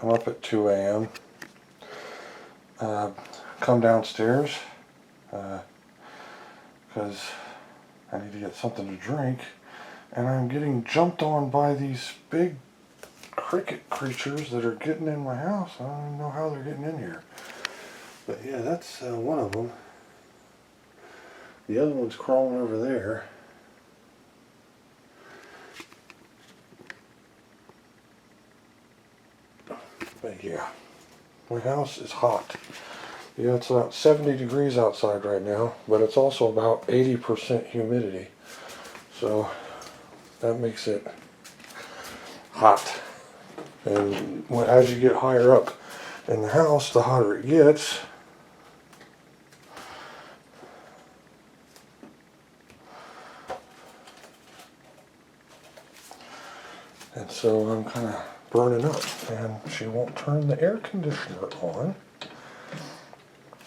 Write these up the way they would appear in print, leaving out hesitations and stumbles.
I'm up at 2 a.m. Come downstairs because I need to get something to drink, and I'm getting jumped on by these big cricket creatures that are getting in my house. I don't even know how they're getting in here. But yeah, that's one of them. The other one's crawling over there. But yeah, my house is hot. Yeah, it's about 70 degrees outside right now, but it's also about 80% humidity. So that makes it hot. And as you get higher up in the house, the hotter it gets. And so I'm kind of burning up, and she won't turn the air conditioner on.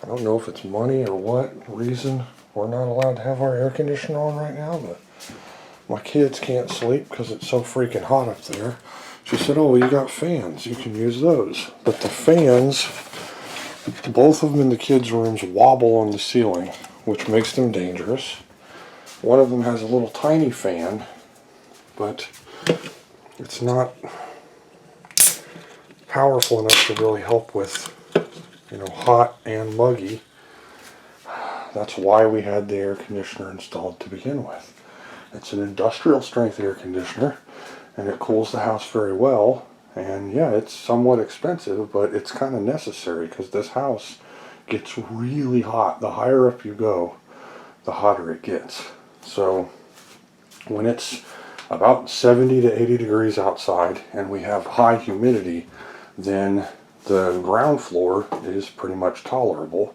I don't know if it's money or what reason we're not allowed to have our air conditioner on right now, but my kids can't sleep because it's so freaking hot up there. She said, oh, well, you got fans, you can use those. But the fans, both of them in the kids' rooms, wobble on the ceiling, which makes them dangerous. One of them has a little tiny fan, but it's not powerful enough to really help with, hot and muggy. That's why we had the air conditioner installed to begin with. It's an industrial strength air conditioner, and it cools the house very well. And yeah, it's somewhat expensive, but it's kind of necessary because this house gets really hot. The higher up you go, the hotter it gets. So when it's about 70 to 80 degrees outside and we have high humidity, then the ground floor is pretty much tolerable.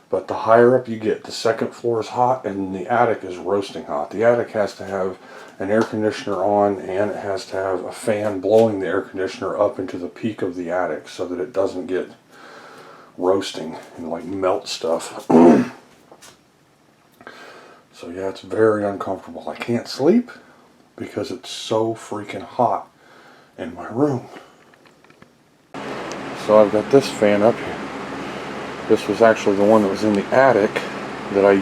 But the higher up you get, the second floor is hot and the attic is roasting hot. The attic has to have an air conditioner on, and it has to have a fan blowing the air conditioner up into the peak of the attic so that it doesn't get roasting and like melt stuff. So yeah, it's very uncomfortable. I can't sleep because it's so freaking hot in my room. So I've got this fan up here. This was actually the one that was in the attic that I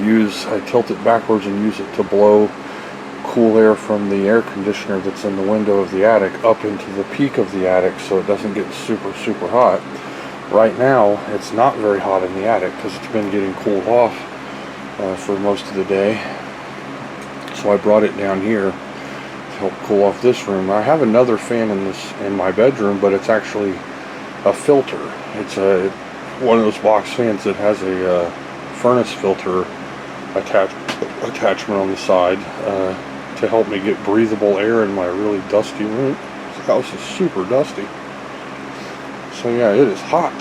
tilt it backwards and use it to blow cool air from the air conditioner that's in the window of the attic up into the peak of the attic so it doesn't get super, super hot. Right now, it's not very hot in the attic because it's been getting cooled off for most of the day. So I brought it down here to help cool off this room. I have another fan in my bedroom, but it's actually a filter. It's one of those box fans that has a furnace filter attachment on the side to help me get breathable air in my really dusty room. This house is super dusty. So yeah, it is hot.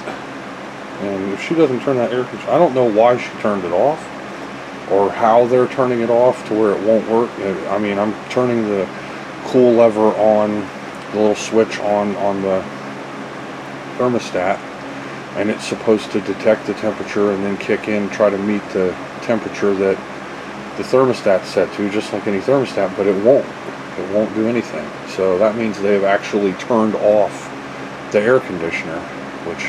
And if she doesn't turn that air conditioner, I don't know why she turned it off or how they're turning it off to where it won't work. I mean, I'm turning the cool lever on, the little switch on the thermostat, and it's supposed to detect the temperature and then kick in, try to meet the temperature that the thermostat's set to, just like any thermostat, but it won't do anything. So that means they've actually turned off the air conditioner, which,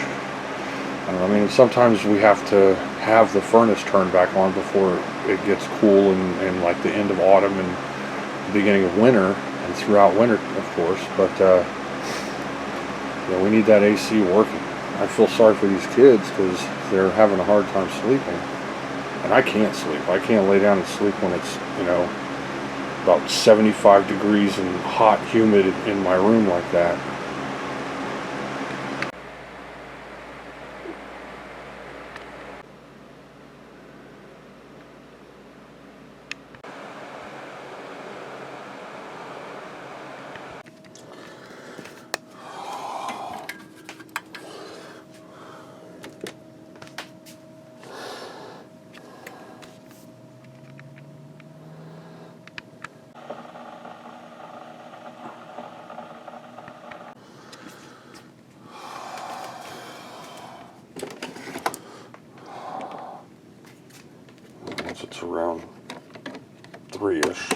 I mean, sometimes we have to have the furnace turned back on before it gets cool in like the end of autumn and the beginning of winter, and throughout winter, of course, but yeah, we need that AC working. I feel sorry for these kids because they're having a hard time sleeping. And I can't sleep. I can't lay down and sleep when it's, about 75 degrees and hot, humid in my room like that. It's around 3-ish.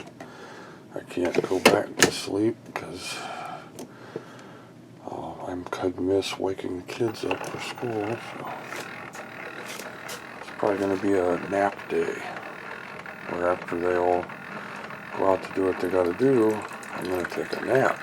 I can't go back to sleep because I'm I'd miss waking the kids up for school, so it's probably going to be a nap day, where after they all go out to do what they got to do, I'm going to take a nap.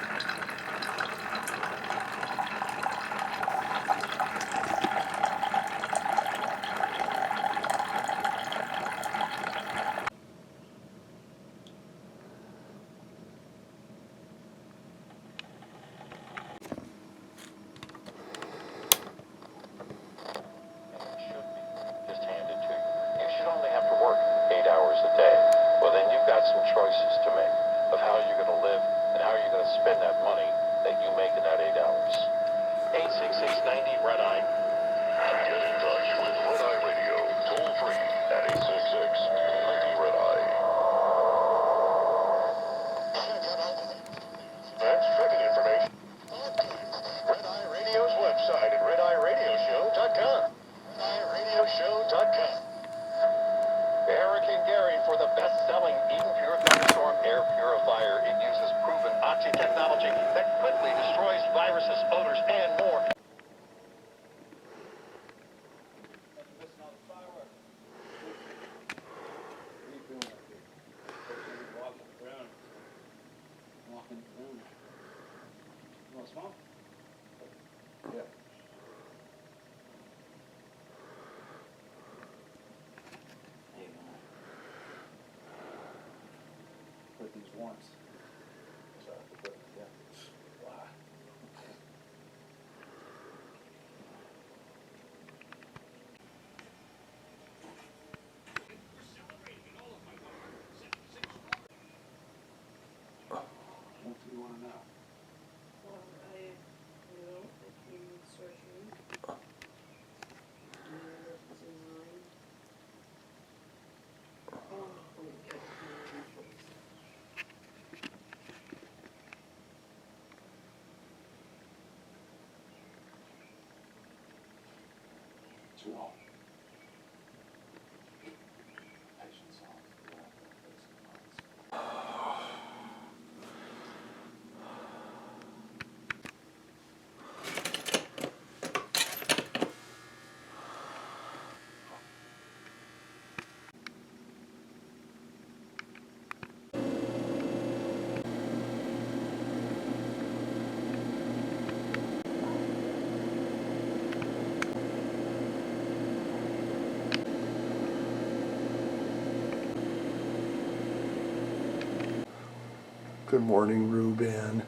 Good morning, Ruben.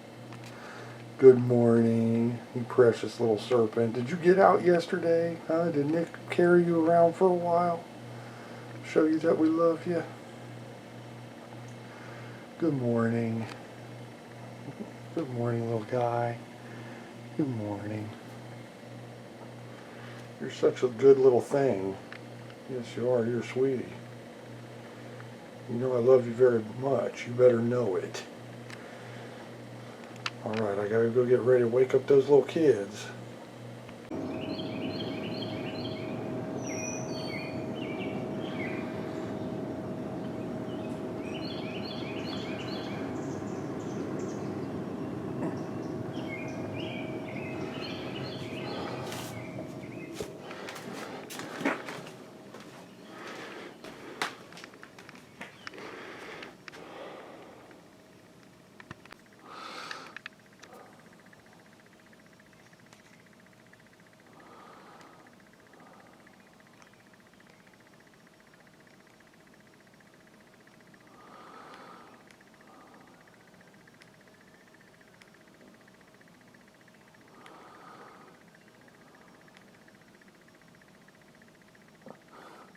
Good morning, you precious little serpent. Did you get out yesterday? Huh? Did Nick carry you around for a while? Show you that we love you? Good morning. Good morning, little guy. Good morning. You're such a good little thing. Yes, you are. You're a sweetie. You know I love you very much. You better know it. Alright, I gotta go get ready to wake up those little kids.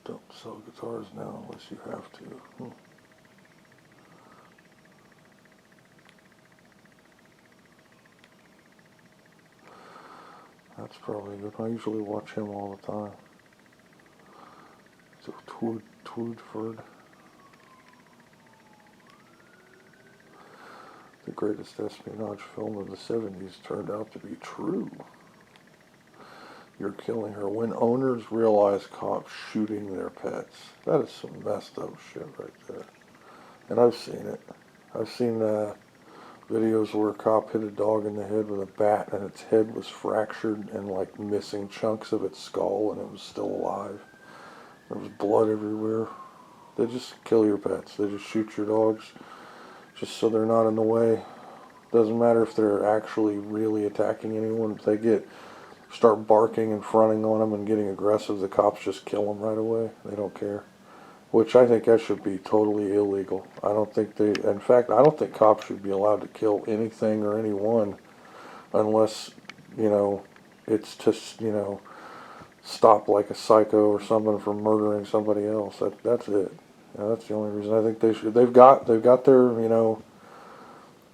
Don't sell guitars now unless you have to. That's probably good. I usually watch him all the time. So Twoodford. The greatest espionage film of the 70s turned out to be true. You're killing her. When owners realize cops shooting their pets. That is some messed up shit right there. And I've seen it. I've seen videos where a cop hit a dog in the head with a bat and its head was fractured and like missing chunks of its skull and it was still alive. There was blood everywhere. They just kill your pets. They just shoot your dogs just so they're not in the way. Doesn't matter if they're actually really attacking anyone. If they start barking and fronting on them and getting aggressive, the cops just kill them right away. They don't care. Which I think that should be totally illegal. In fact, I don't think cops should be allowed to kill anything or anyone unless, it's just, stop like a psycho or something from murdering somebody else. That's it. That's the only reason I think they should. They've got their,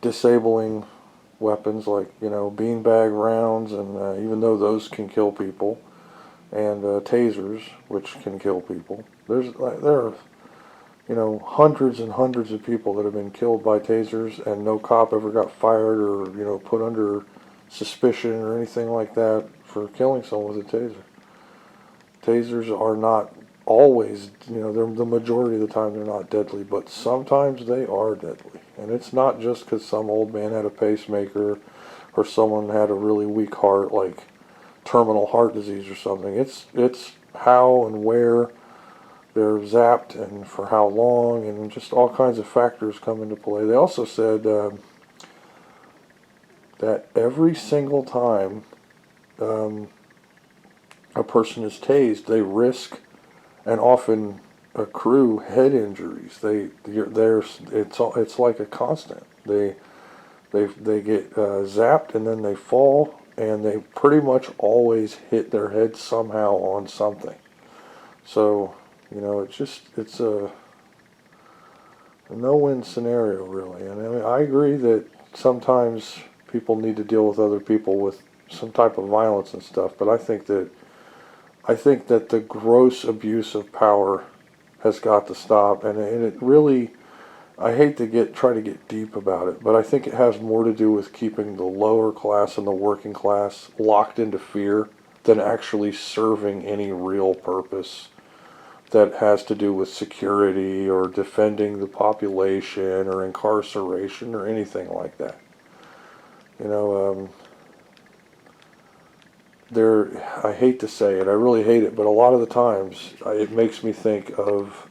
disabling weapons like, beanbag rounds, and even though those can kill people, and tasers, which can kill people. There are, hundreds and hundreds of people that have been killed by tasers, and no cop ever got fired or, put under suspicion or anything like that for killing someone with a taser. Tasers are not always, they're the majority of the time they're not deadly, but sometimes they are deadly. And it's not just because some old man had a pacemaker or someone had a really weak heart, like terminal heart disease or something. It's how and where they're zapped and for how long, and just all kinds of factors come into play. They also said that every single time a person is tased, they risk and often accrue head injuries. It's like a constant. They get zapped and then they fall, and they pretty much always hit their head somehow on something. So, it's a no-win scenario, really. And I mean, I agree that sometimes people need to deal with other people with some type of violence and stuff, but I think that the gross abuse of power has got to stop, and it really, I hate to try to get deep about it, but I think it has more to do with keeping the lower class and the working class locked into fear than actually serving any real purpose that has to do with security or defending the population or incarceration or anything like that. I hate to say it, I really hate it, but a lot of the times it makes me think of,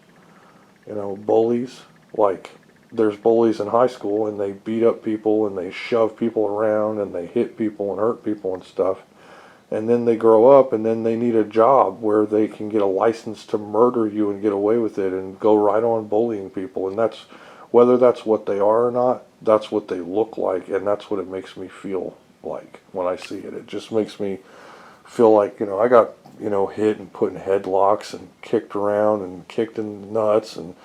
bullies. Like, there's bullies in high school and they beat up people and they shove people around and they hit people and hurt people and stuff. And then they grow up and then they need a job where they can get a license to murder you and get away with it and go right on bullying people. And whether that's what they are or not, that's what they look like, and that's what it makes me feel like when I see it. It just makes me feel like, I got, hit and put in headlocks and kicked around and kicked in the nuts and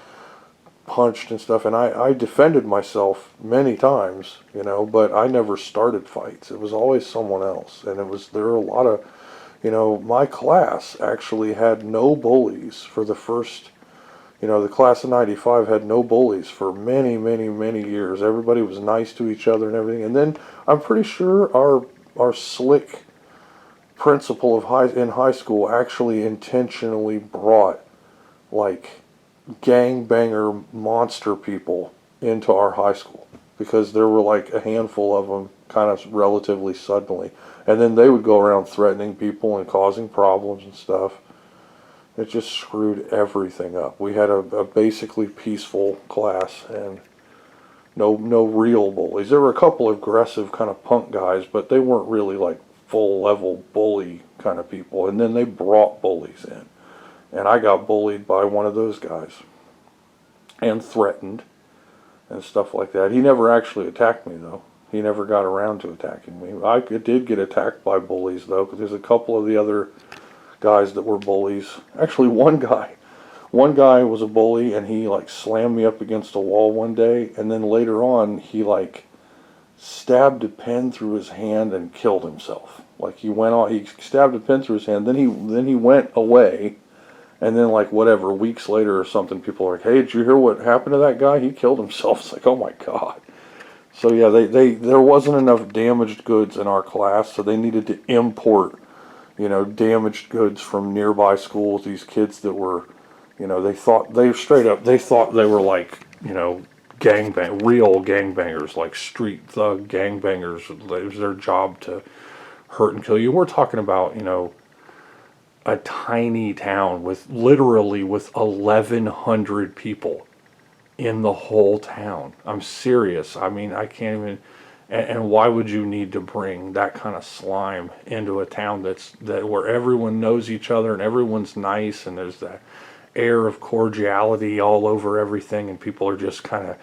punched and stuff, and I defended myself many times, but I never started fights. It was always someone else, and there were a lot of, my class actually had no bullies for the first, the class of 95 had no bullies for many, many, many years. Everybody was nice to each other and everything, and then I'm pretty sure our slick principal in high school actually intentionally brought, like, gangbanger monster people into our high school, because there were like a handful of them kind of relatively suddenly, and then they would go around threatening people and causing problems and stuff. It just screwed everything up. We had a basically peaceful class and no real bullies. There were a couple of aggressive kind of punk guys, but they weren't really like full level bully kind of people, and then they brought bullies in. And I got bullied by one of those guys and threatened and stuff like that. He never actually attacked me, though. He never got around to attacking me. I did get attacked by bullies, though, because there's a couple of the other guys that were bullies. Actually, one guy was a bully, and he, like, slammed me up against a wall one day, and then later on, he, like, stabbed a pen through his hand and killed himself. Like, he stabbed a pen through his hand, then he went away. And then, like, whatever, weeks later or something, people are like, hey, did you hear what happened to that guy? He killed himself. It's like, oh my God. So yeah, there wasn't enough damaged goods in our class, so they needed to import, damaged goods from nearby schools. These kids that were, they thought they were like, real gangbangers, like street thug gangbangers. It was their job to hurt and kill you. We're talking about, you know, a tiny town with literally with 1,100 people in the whole town. I'm serious. I mean, I can't even. And why would you need to bring that kind of slime into a town that where everyone knows each other and everyone's nice and there's that air of cordiality all over everything, and people are just kind of,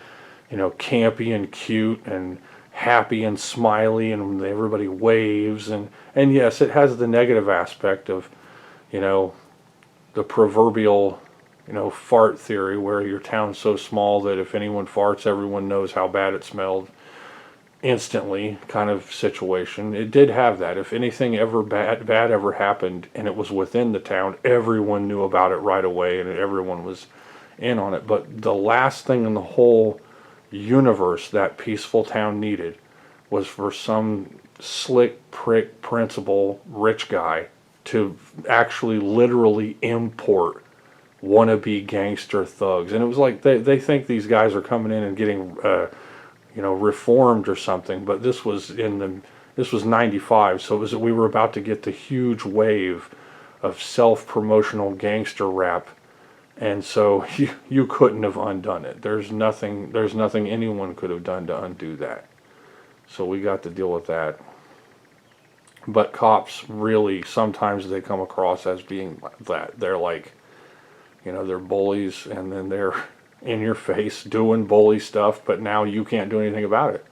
you know, campy and cute and happy and smiley, and everybody waves, and yes, it has the negative aspect of, you know, the proverbial, you know, fart theory, where your town's so small that if anyone farts, everyone knows how bad it smelled instantly kind of situation. It did have that. If anything ever bad ever happened and it was within the town, everyone knew about it right away and everyone was in on it. But the last thing in the whole universe that peaceful town needed was for some slick prick principal rich guy to actually literally import wannabe gangster thugs. And it was like they think these guys are coming in and getting you know, reformed or something, but this was 95, so we were about to get the huge wave of self-promotional gangster rap, and so you couldn't have undone it. There's nothing anyone could have done to undo that. So we got to deal with that. But cops really, sometimes they come across as being that. They're like, you know, they're bullies, and then they're in your face doing bully stuff, but now you can't do anything about it.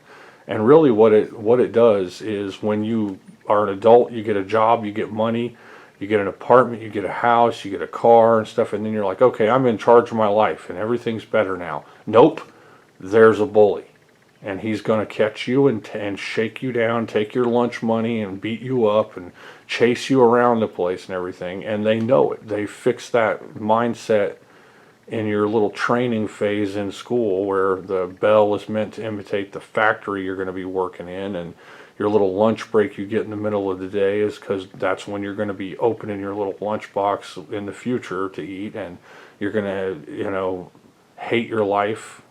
And really what it does is, when you are an adult, you get a job, you get money, you get an apartment, you get a house, you get a car and stuff, and then you're like, okay, I'm in charge of my life and everything's better now. Nope, there's a bully, and he's going to catch you and shake you down, take your lunch money and beat you up and chase you around the place and everything, and they know it. They fix that mindset in your little training phase in school, where the bell is meant to imitate the factory you're going to be working in, and your little lunch break you get in the middle of the day is because that's when you're going to be opening your little lunch box in the future to eat, and you're going to, you know, hate your life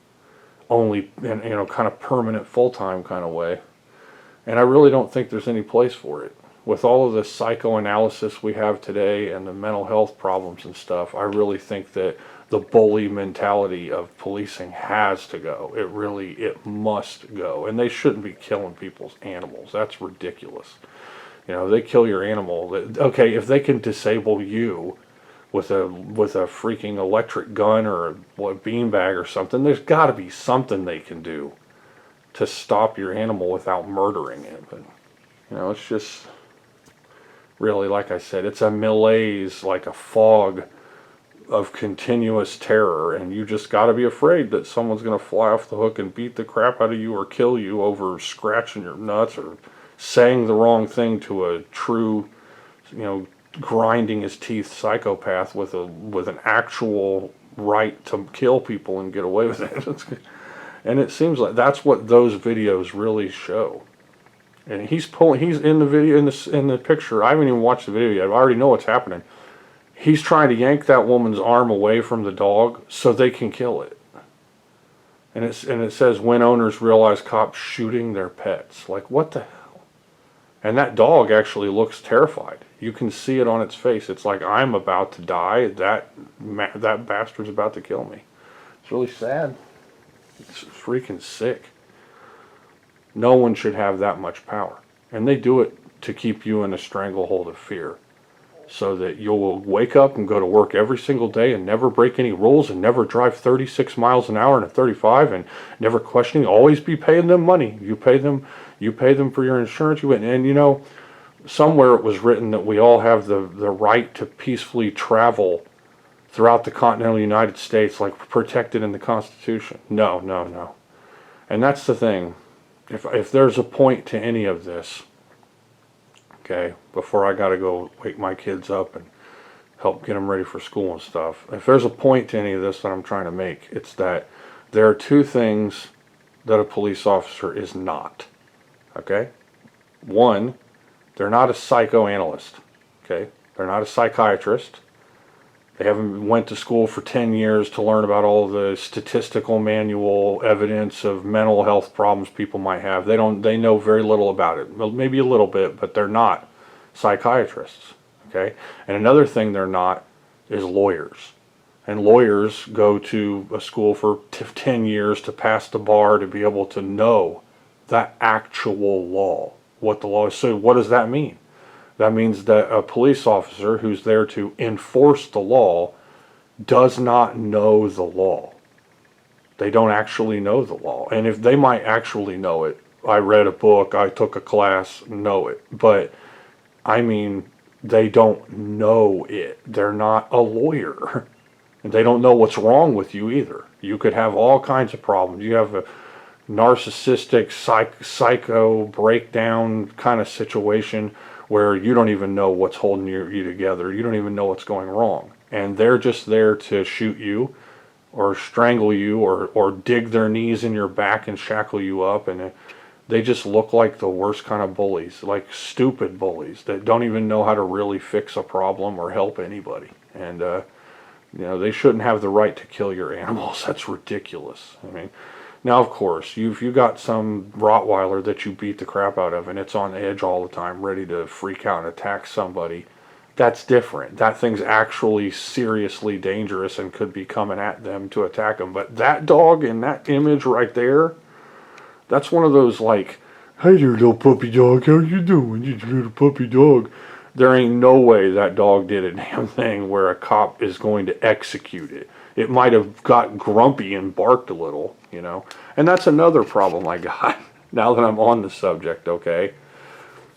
only in, you know, kind of permanent full-time kind of way. And I really don't think there's any place for it. With all of the psychoanalysis we have today and the mental health problems and stuff, I really think that the bully mentality of policing has to go. It must go. And they shouldn't be killing people's animals. That's ridiculous. You know, they kill your animal. Okay, if they can disable you with a freaking electric gun or a beanbag or something, there's got to be something they can do to stop your animal without murdering it. But, you know, it's just really, like I said, it's a malaise, like a fog of continuous terror, and you just got to be afraid that someone's going to fly off the hook and beat the crap out of you or kill you over scratching your nuts or saying the wrong thing to a true, you know, grinding his teeth psychopath with an actual right to kill people and get away with it. And it seems like that's what those videos really show. And he's in the video, in the picture. I haven't even watched the video yet. I already know what's happening. He's trying to yank that woman's arm away from the dog so they can kill it. And it says, when owners realize cops shooting their pets. Like, what the hell? And that dog actually looks terrified. You can see it on its face. It's like, I'm about to die. That bastard's about to kill me. It's really sad. It's freaking sick. No one should have that much power. And they do it to keep you in a stranglehold of fear, so that you'll wake up and go to work every single day and never break any rules and never drive 36 miles an hour in a 35 and never questioning, always be paying them money. You pay them for your insurance. And you know, somewhere it was written that we all have the right to peacefully travel throughout the continental United States, like protected in the Constitution. No. And that's the thing. If there's a point to any of this, okay, before I got to go wake my kids up and help get them ready for school and stuff, if there's a point to any of this that I'm trying to make, it's that there are two things that a police officer is not, okay? One, they're not a psychoanalyst, okay? They're not a psychiatrist. They haven't went to school for 10 years to learn about all the statistical manual evidence of mental health problems people might have. They know very little about it. Well, maybe a little bit, but they're not psychiatrists, okay? And another thing they're not is lawyers. And lawyers go to a school for 10 years to pass the bar to be able to know the actual law, what the law is. So what does that mean? That means that a police officer who's there to enforce the law does not know the law. They don't actually know the law. And if they might actually know it, I read a book, I took a class, know it. But, I mean, they don't know it. They're not a lawyer. And they don't know what's wrong with you either. You could have all kinds of problems. You have a narcissistic, psycho breakdown kind of situation where you don't even know what's holding you together. You don't even know what's going wrong. And they're just there to shoot you or strangle you or dig their knees in your back and shackle you up. And they just look like the worst kind of bullies, like stupid bullies that don't even know how to really fix a problem or help anybody. And, they shouldn't have the right to kill your animals. That's ridiculous. I mean, now, of course, if you got some Rottweiler that you beat the crap out of and it's on edge all the time, ready to freak out and attack somebody, that's different. That thing's actually seriously dangerous and could be coming at them to attack them. But that dog in that image right there, that's one of those like, hey there, little puppy dog, how you doing, you little puppy dog? There ain't no way that dog did a damn thing where a cop is going to execute it. It might have got grumpy and barked a little, And that's another problem I got now that I'm on the subject, okay?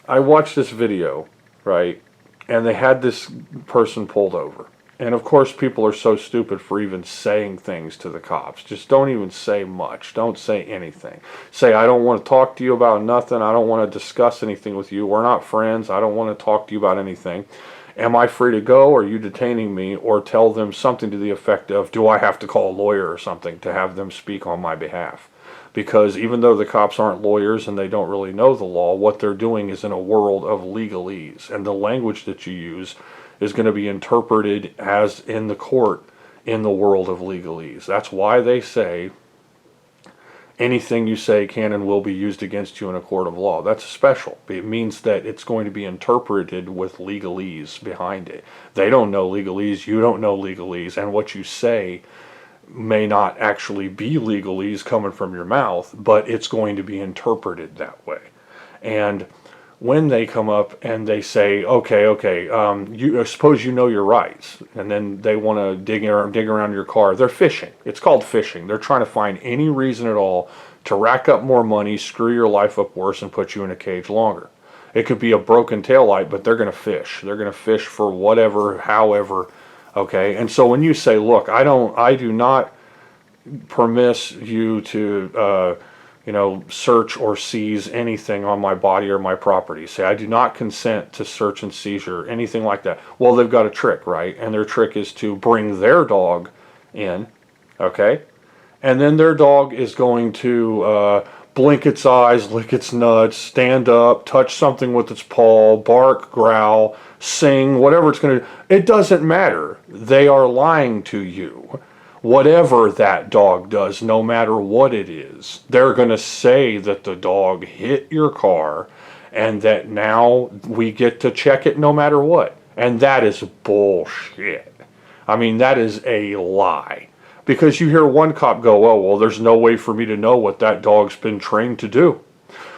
I watched this video, right? And they had this person pulled over. And of course people are so stupid for even saying things to the cops. Just don't even say much. Don't say anything. Say, I don't want to talk to you about nothing. I don't want to discuss anything with you. We're not friends. I don't want to talk to you about anything. Am I free to go? Or are you detaining me? Or tell them something to the effect of, do I have to call a lawyer or something to have them speak on my behalf? Because even though the cops aren't lawyers and they don't really know the law, what they're doing is in a world of legalese. And the language that you use is going to be interpreted as in the court in the world of legalese. That's why they say anything you say can and will be used against you in a court of law. That's special. It means that it's going to be interpreted with legalese behind it. They don't know legalese, you don't know legalese, and what you say may not actually be legalese coming from your mouth, but it's going to be interpreted that way. And when they come up and they say, okay, you suppose you know your rights, and then they want to dig around your car, they're fishing. It's called fishing. They're trying to find any reason at all to rack up more money, screw your life up worse, and put you in a cage longer. It could be a broken taillight, but they're going to fish. They're going to fish for whatever, however, okay? And so when you say, look, I do not permit you to search or seize anything on my body or my property. Say, I do not consent to search and seizure, anything like that. Well, they've got a trick, right? And their trick is to bring their dog in, okay? And then their dog is going to blink its eyes, lick its nuts, stand up, touch something with its paw, bark, growl, sing, whatever it's going to do. It doesn't matter. They are lying to you. Whatever that dog does, no matter what it is, they're going to say that the dog hit your car and that now we get to check it no matter what. And that is bullshit. I mean, that is a lie. Because you hear one cop go, oh, well, there's no way for me to know what that dog's been trained to do.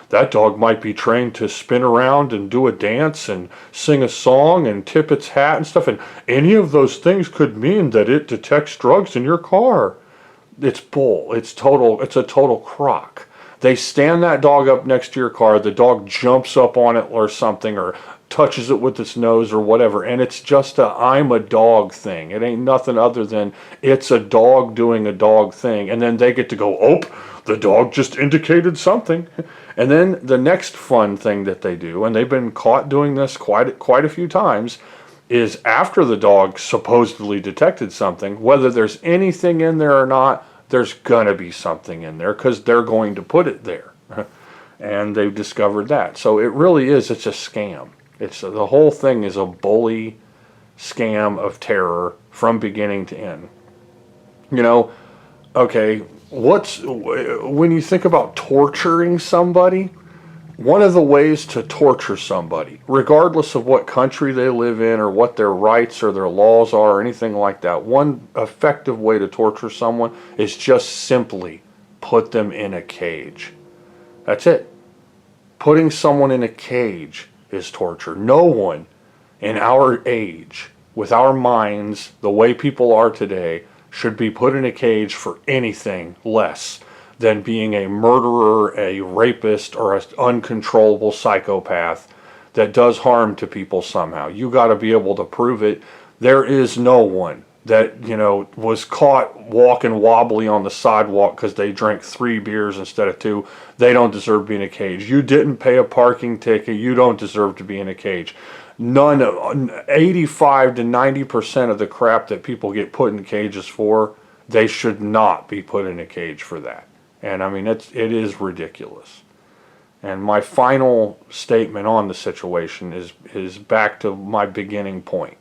That dog might be trained to spin around and do a dance and sing a song and tip its hat and stuff. And any of those things could mean that it detects drugs in your car. It's bull. It's a total crock. They stand that dog up next to your car. The dog jumps up on it or something or touches it with its nose or whatever. And it's just a I'm a dog thing. It ain't nothing other than it's a dog doing a dog thing. And then they get to go, oh, the dog just indicated something. And then the next fun thing that they do, and they've been caught doing this quite a few times, is after the dog supposedly detected something, whether there's anything in there or not, there's going to be something in there because they're going to put it there. And they've discovered that. So it really is, it's a scam. The whole thing is a bully scam of terror from beginning to end. You know, okay, when you think about torturing somebody, one of the ways to torture somebody, regardless of what country they live in or what their rights or their laws are or anything like that, one effective way to torture someone is just simply put them in a cage. That's it. Putting someone in a cage is torture. No one in our age, with our minds, the way people are today, should be put in a cage for anything less than being a murderer, a rapist, or an uncontrollable psychopath that does harm to people somehow. You got to be able to prove it. There is no one that, you know, was caught walking wobbly on the sidewalk because they drank 3 beers instead of 2. They don't deserve to be in a cage. You didn't pay a parking ticket. You don't deserve to be in a cage. 85 to 90% of the crap that people get put in cages for, they should not be put in a cage for that. And I mean, it is ridiculous. And my final statement on the situation is back to my beginning point.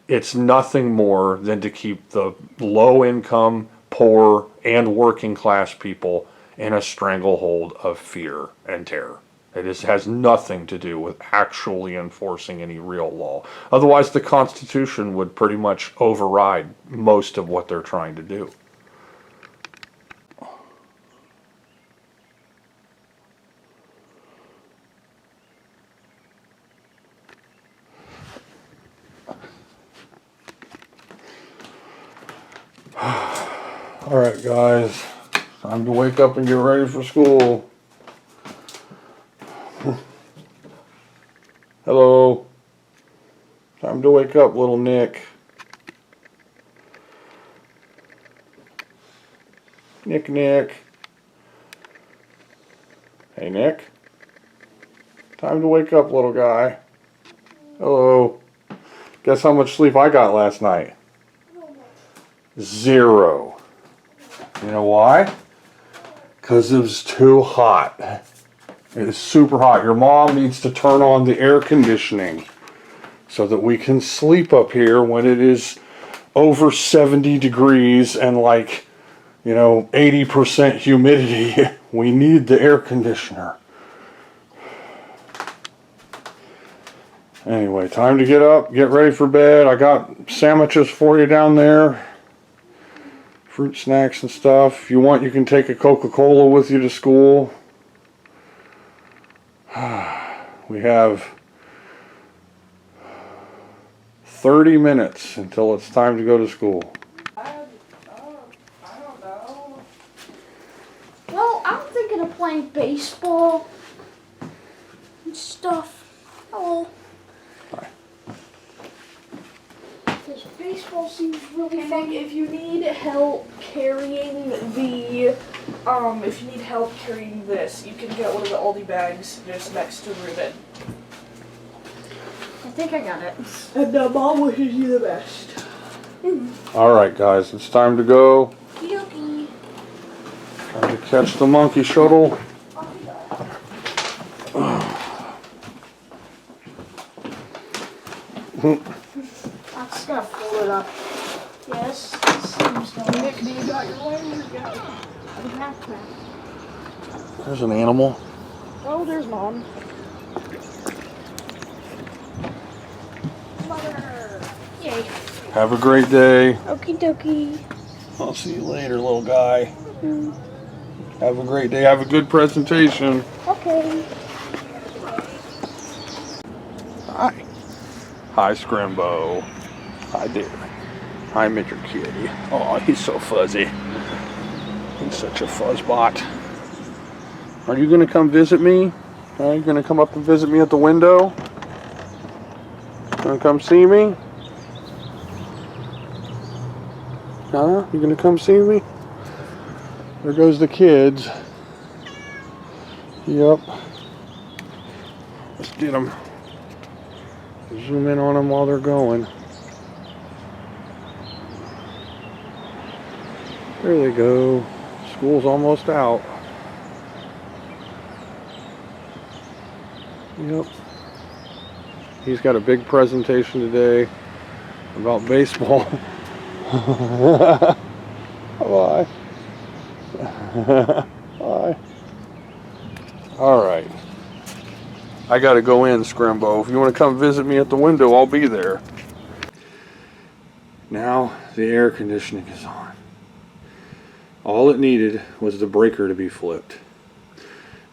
It's nothing more than to keep the low income, poor, and working class people in a stranglehold of fear and terror. It has nothing to do with actually enforcing any real law. Otherwise, the Constitution would pretty much override most of what they're trying to do. Alright guys, time to wake up and get ready for school. Hello. Time to wake up, little Nick. Nick. Hey Nick. Time to wake up, little guy. Hello. Guess how much sleep I got last night? 0. You know why? Because it was too hot. It is super hot. Your mom needs to turn on the air conditioning so that we can sleep up here when it is over 70 degrees and like, you know, 80% humidity. We need the air conditioner. Anyway, time to get up, get ready for bed. I got sandwiches for you down there. Fruit snacks and stuff. If you want, you can take a Coca-Cola with you to school. We have 30 minutes until it's time to go to school. I don't know. Well, I'm thinking of playing baseball and stuff. Hello. Hi. This baseball seems really fun. And if you need help carrying this, you can get one of the Aldi bags just next to Ruben. I think I got it. And Mom wishes you the best. Alright guys, it's time to go. Yoki. Time to catch the monkey shuttle. I just gotta fold it up. Yes, it seems to Nick, do you got your lanyard yet? I have to. There's an animal. Oh, there's Mom. Mother. Yay. Have a great day. Okie dokie. I'll see you later, little guy. Have a great day. Have a good presentation. Okay. Hi. Hi, Scrimbo. Hi there. Hi, Mr. Kitty. Oh, he's so fuzzy. He's such a fuzzbot. Are you going to come visit me? Are you going to come up and visit me at the window? Going to come see me? Huh? You going to come see me? There goes the kids. Yep. Let's get them. Zoom in on them while they're going. There they go. School's almost out. Yep. He's got a big presentation today about baseball. Bye. Bye. All right. I got to go in, Scrimbo. If you want to come visit me at the window, I'll be there. Now the air conditioning is on. All it needed was the breaker to be flipped.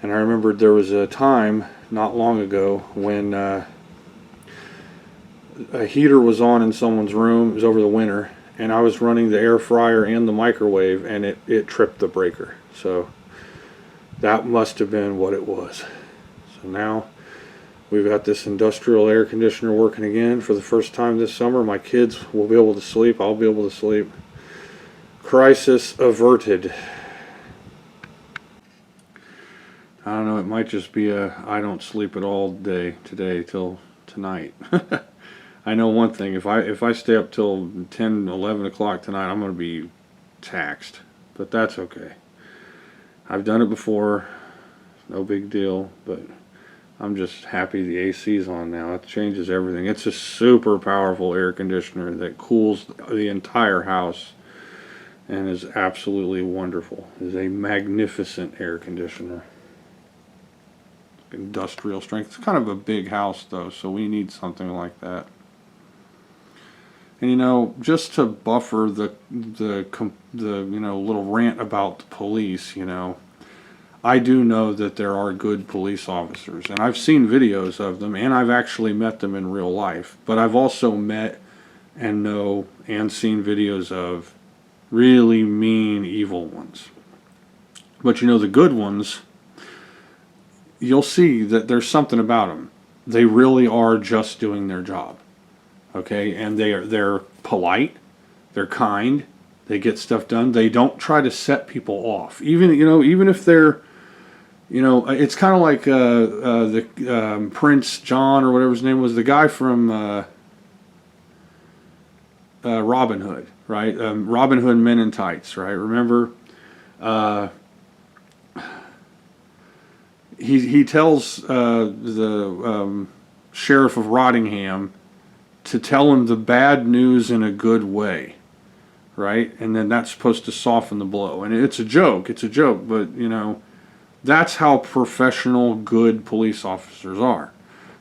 And I remembered there was a time not long ago when a heater was on in someone's room. It was over the winter, and I was running the air fryer and the microwave, and it tripped the breaker. So that must have been what it was. So now we've got this industrial air conditioner working again for the first time this summer. My kids will be able to sleep. I'll be able to sleep. Crisis averted. I don't know, it might just be I don't sleep at all day today till tonight. I know one thing, if I stay up till 10, 11 o'clock tonight, I'm going to be taxed. But that's okay. I've done it before, no big deal, but I'm just happy the AC's on now. It changes everything. It's a super powerful air conditioner that cools the entire house and is absolutely wonderful. It is a magnificent air conditioner. Industrial strength. It's kind of a big house though, so we need something like that. And you know, just to buffer the you know, little rant about the police, you know, I do know that there are good police officers, and I've seen videos of them, and I've actually met them in real life. But I've also met and know and seen videos of really mean, evil ones. But you know, the good ones, you'll see that there's something about them. They really are just doing their job. Okay, and they're polite, they're kind, they get stuff done. They don't try to set people off. Even, you know, even if they're, you know, it's kind of like the Prince John or whatever his name was, the guy from Robin Hood, right? Robin Hood Men in Tights, right? Remember? He tells the sheriff of Rottingham to tell him the bad news in a good way, right? And then that's supposed to soften the blow. And it's a joke, but you know, that's how professional good police officers are.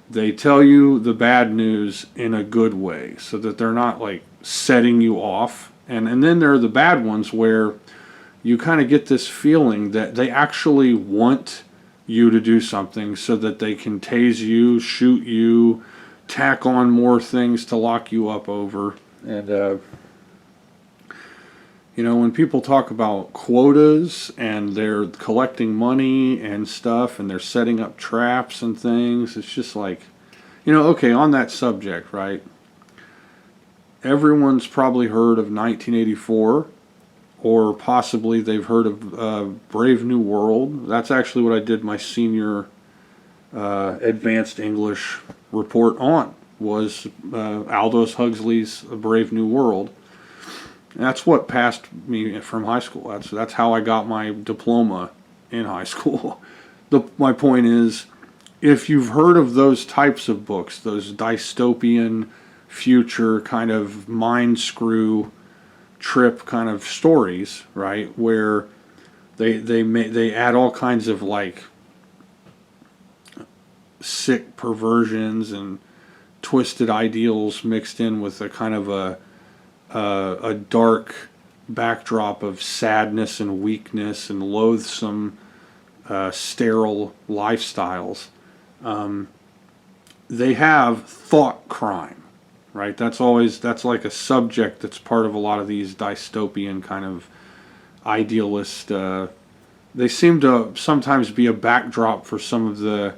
They tell you the bad news in a good way so that they're not like setting you off. And then there are the bad ones where you kind of get this feeling that they actually want you to do something so that they can tase you, shoot you, tack on more things to lock you up over. And you know, when people talk about quotas and they're collecting money and stuff and they're setting up traps and things, it's just like, you know, okay, on that subject, right? Everyone's probably heard of 1984, or possibly they've heard of Brave New World. That's actually what I did my senior advanced English report on, was Aldous Huxley's Brave New World. And that's what passed me from high school. That's how I got my diploma in high school. My point is, if you've heard of those types of books, those dystopian future kind of mind screw trip kind of stories, right, where they add all kinds of like sick perversions and twisted ideals mixed in with a kind of a dark backdrop of sadness and weakness and loathsome sterile lifestyles. They have thought crime, right? That's like a subject that's part of a lot of these dystopian kind of idealist. They seem to sometimes be a backdrop for some of the,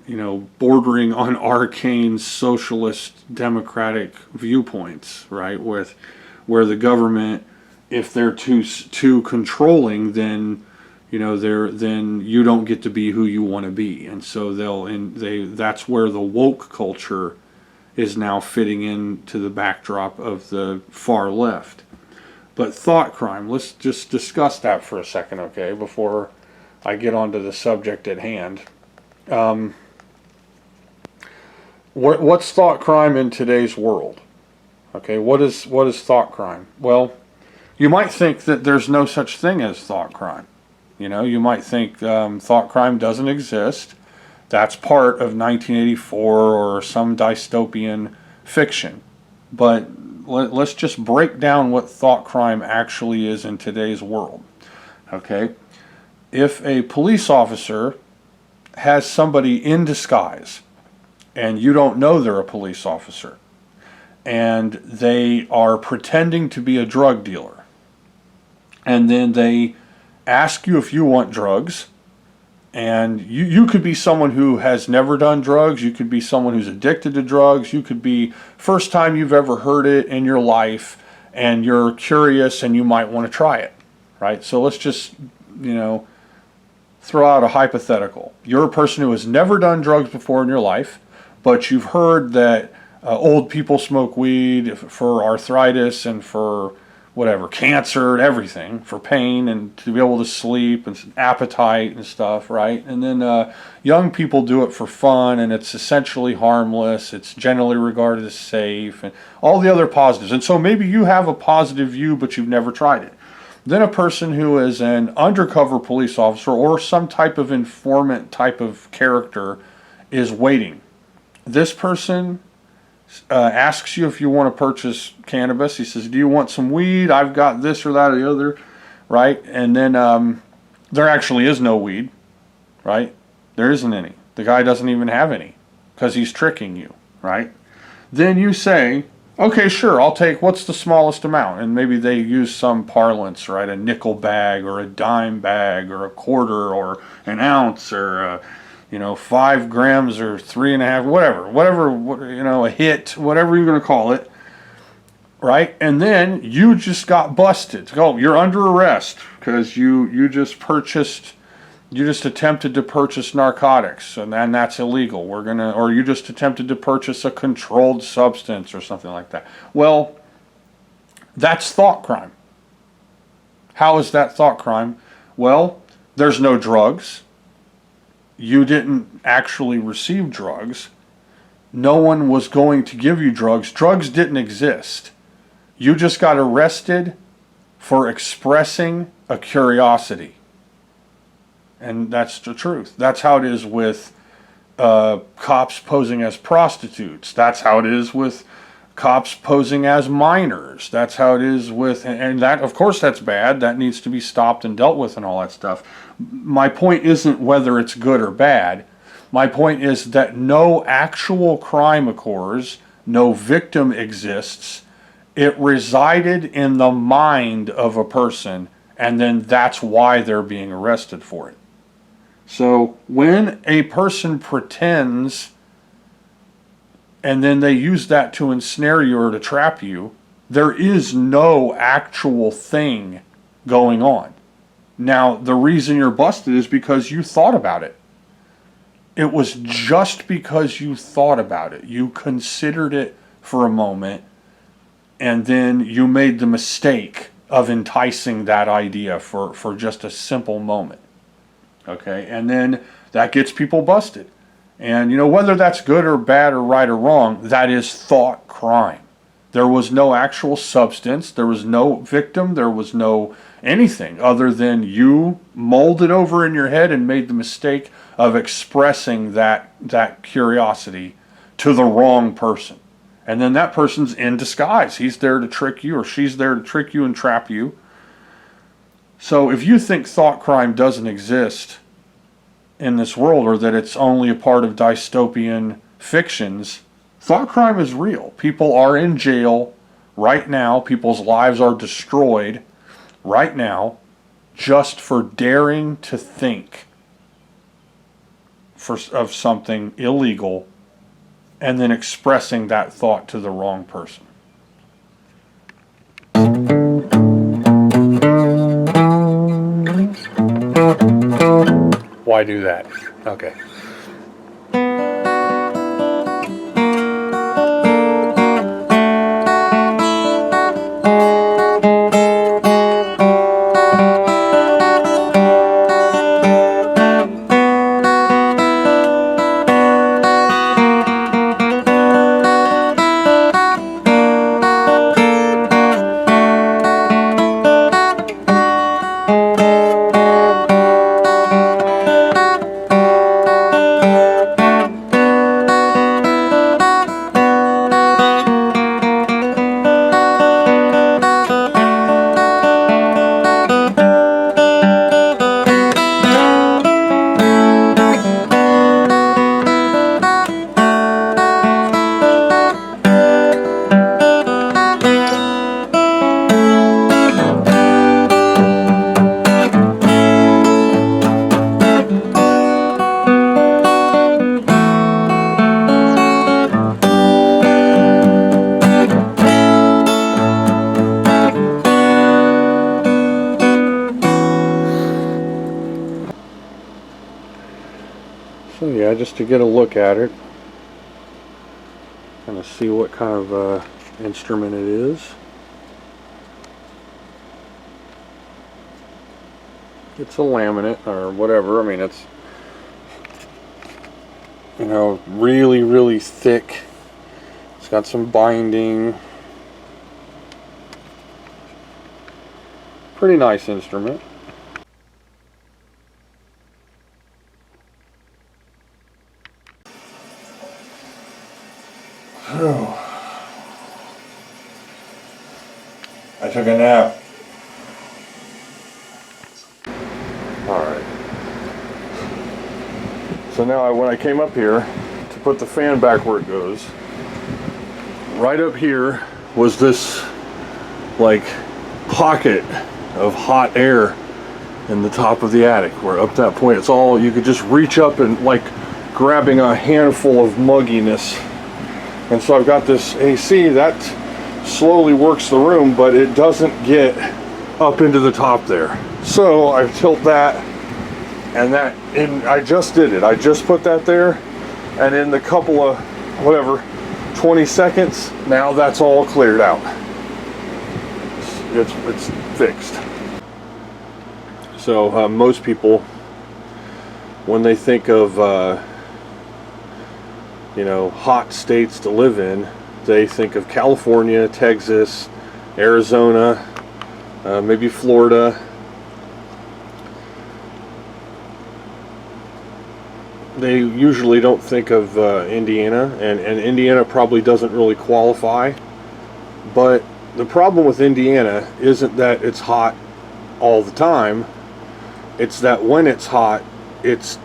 you know, bordering on arcane socialist democratic viewpoints, right? Where the government, if they're too controlling, then, you know, then you don't get to be who you want to be, and so that's where the woke culture is now fitting into the backdrop of the far left. But thought crime, let's just discuss that for a second, okay, before I get onto the subject at hand. What's thought crime in today's world? Okay, what is thought crime? Well, you might think that there's no such thing as thought crime. You might think thought crime doesn't exist. That's part of 1984 or some dystopian fiction. But let's just break down what thought crime actually is in today's world. Okay? If a police officer has somebody in disguise and you don't know they're a police officer and they are pretending to be a drug dealer, and then they ask you if you want drugs, and you could be someone who has never done drugs, you could be someone who's addicted to drugs, you could be first time you've ever heard it in your life and you're curious and you might want to try it, right? So let's just, throw out a hypothetical. You're a person who has never done drugs before in your life, but you've heard that old people smoke weed for arthritis and for whatever, cancer and everything, for pain and to be able to sleep and appetite and stuff, right? And then young people do it for fun, and it's essentially harmless. It's generally regarded as safe and all the other positives. And so maybe you have a positive view, but you've never tried it. Then a person who is an undercover police officer or some type of informant type of character is waiting. This person asks you if you want to purchase cannabis. He says, do you want some weed? I've got this or that or the other, right? And then there actually is no weed, right? There isn't any. The guy doesn't even have any because he's tricking you, right? Then you say, okay, sure, I'll take, what's the smallest amount? And maybe they use some parlance, right? A nickel bag or a dime bag or a quarter or an ounce or 5 grams or 3.5, whatever, a hit, whatever you're going to call it, right? And then you just got busted. Oh, you're under arrest because you just attempted to purchase narcotics, and then that's illegal. Or you just attempted to purchase a controlled substance or something like that. Well, that's thought crime. How is that thought crime? Well, there's no drugs. You didn't actually receive drugs. No one was going to give you drugs. Drugs didn't exist. You just got arrested for expressing a curiosity. And that's the truth. That's how it is with cops posing as prostitutes. That's how it is with cops posing as minors. That's how it is with, and that, of course, that's bad. That needs to be stopped and dealt with and all that stuff. My point isn't whether it's good or bad. My point is that no actual crime occurs, no victim exists. It resided in the mind of a person, and then that's why they're being arrested for it. So when a person pretends and then they use that to ensnare you or to trap you, there is no actual thing going on. Now, the reason you're busted is because you thought about it. It was just because you thought about it. You considered it for a moment, and then you made the mistake of enticing that idea for just a simple moment. Okay, and then that gets people busted. And whether that's good or bad or right or wrong, that is thought crime. There was no actual substance, there was no victim, there was no anything other than you molded over in your head and made the mistake of expressing that curiosity to the wrong person. And then that person's in disguise. He's there to trick you, or she's there to trick you and trap you. So if you think thought crime doesn't exist in this world, or that it's only a part of dystopian fictions, thought crime is real. People are in jail right now. People's lives are destroyed right now just for daring to think of something illegal and then expressing that thought to the wrong person. Why do that? Okay. yeah, just to get a look at it. Kind of see what kind of instrument it is. It's a laminate or whatever. I mean, it's, you know, really, really thick. It's got some binding. Pretty nice instrument. I took a nap. Alright. So now when I came up here to put the fan back where it goes, right up here was this like pocket of hot air in the top of the attic, where up that point it's all, you could just reach up and like grabbing a handful of mugginess. And so I've got this AC that slowly works the room, but it doesn't get up into the top there. So I tilt that, and I just did it. I just put that there, and in the couple of, whatever, 20 seconds, now that's all cleared out. It's fixed. So most people, when they think of you know, hot states to live in, they think of California, Texas, Arizona, maybe Florida. They usually don't think of Indiana, and Indiana probably doesn't really qualify. But the problem with Indiana isn't that it's hot all the time. It's that when it's hot, it's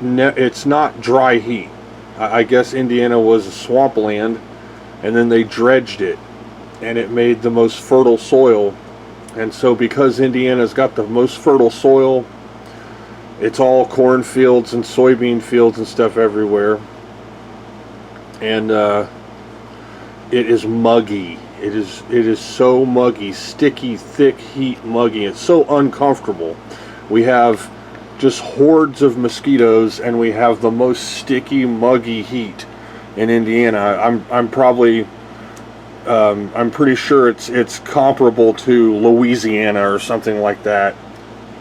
not dry heat. I guess Indiana was a swampland, and then they dredged it, and it made the most fertile soil. And so because Indiana's got the most fertile soil, it's all cornfields and soybean fields and stuff everywhere. And it is muggy. It is so muggy, sticky, thick heat muggy. It's so uncomfortable. We have just hordes of mosquitoes, and we have the most sticky, muggy heat in Indiana. I'm probably I'm pretty sure it's comparable to Louisiana or something like that.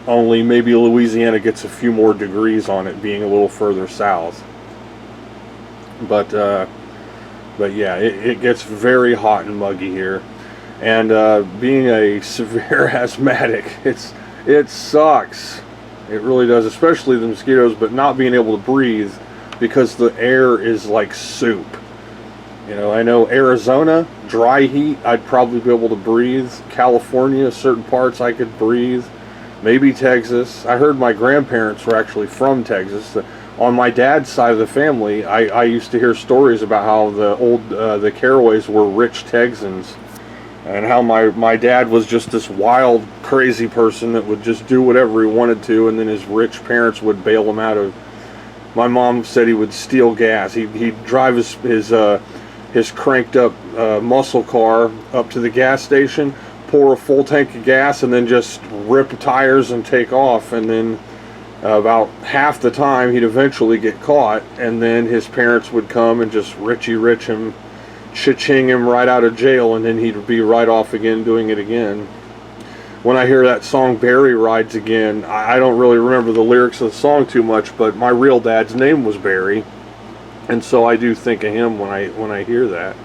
Only maybe Louisiana gets a few more degrees on it, being a little further south. But yeah, it gets very hot and muggy here. And being a severe asthmatic, it sucks. It really does, especially the mosquitoes, but not being able to breathe because the air is like soup. You know, I know Arizona, dry heat, I'd probably be able to breathe. California, certain parts I could breathe. Maybe Texas. I heard my grandparents were actually from Texas. On my dad's side of the family, I used to hear stories about how the Caraways were rich Texans, and how my dad was just this wild, crazy person that would just do whatever he wanted to, and then his rich parents would bail him out of. My mom said he would steal gas. He'd drive his cranked up muscle car up to the gas station, pour a full tank of gas, and then just rip tires and take off. And then about half the time he'd eventually get caught, and then his parents would come and just Richie Rich him, cha-ching him right out of jail, and then he'd be right off again doing it again. When I hear that song Barry Rides Again, I don't really remember the lyrics of the song too much, but my real dad's name was Barry, and so I do think of him when I hear that.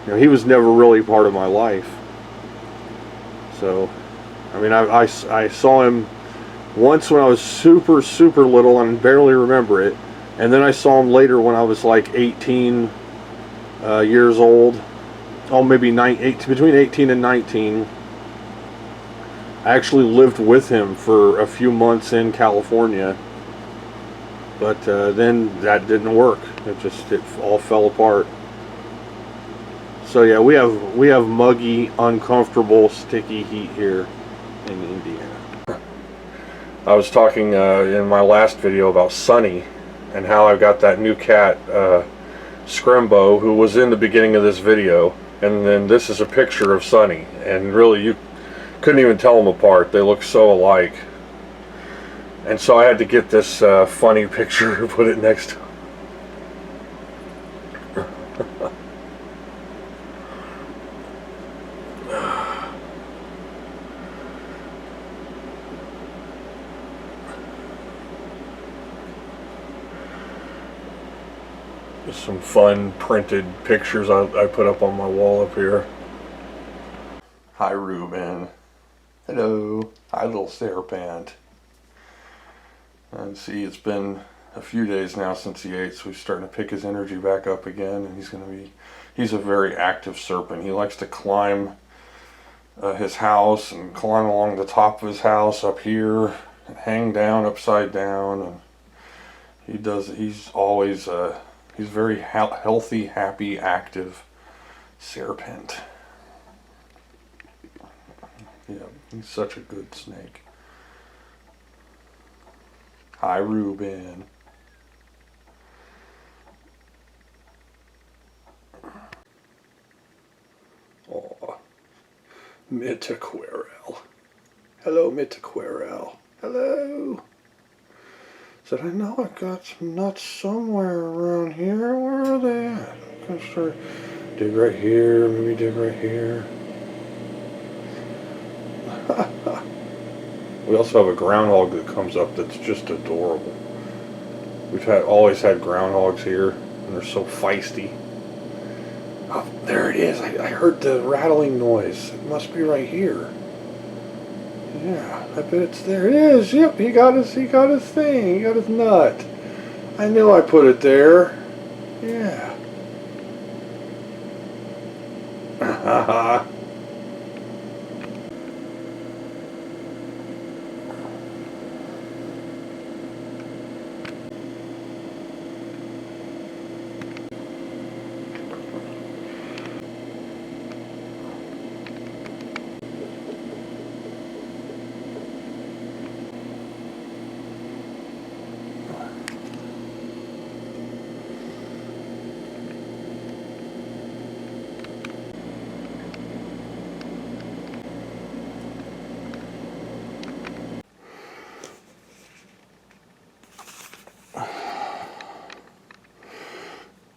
You know, he was never really part of my life. So, I mean, I saw him once when I was super, super little and barely remember it, and then I saw him later when I was like 18 years old. Oh, maybe between 18 and 19. I actually lived with him for a few months in California, but then that didn't work. It all fell apart. So yeah, we have muggy, uncomfortable, sticky heat here in Indiana. I was talking in my last video about Sunny and how I've got that new cat, Scrimbo, who was in the beginning of this video, and then this is a picture of Sunny, and really you couldn't even tell them apart. They look so alike. And so I had to get this funny picture and put it next to him. some fun printed pictures I put up on my wall up here. Hi, Ruben. Hello. Hi, little serpent. And see, it's been a few days now since he ate, so he's starting to pick his energy back up again, and he's a very active serpent. He likes to climb his house and climb along the top of his house up here and hang down upside down, and he's always he's very healthy, happy, active serpent. Yeah, he's such a good snake. Hi, Ruben. Oh, Mitaquerel. Hello, Mitaquerel. Hello. Said, I know I got some nuts somewhere around here. Where are they at? I'm gonna start dig right here, maybe dig right here. We also have a groundhog that comes up that's just adorable. We've always had groundhogs here, and they're so feisty. Oh, there it is. I heard the rattling noise. It must be right here. Yeah, I bet it's there. It is. Yep, he got his thing. He got his nut. I knew I put it there. Yeah.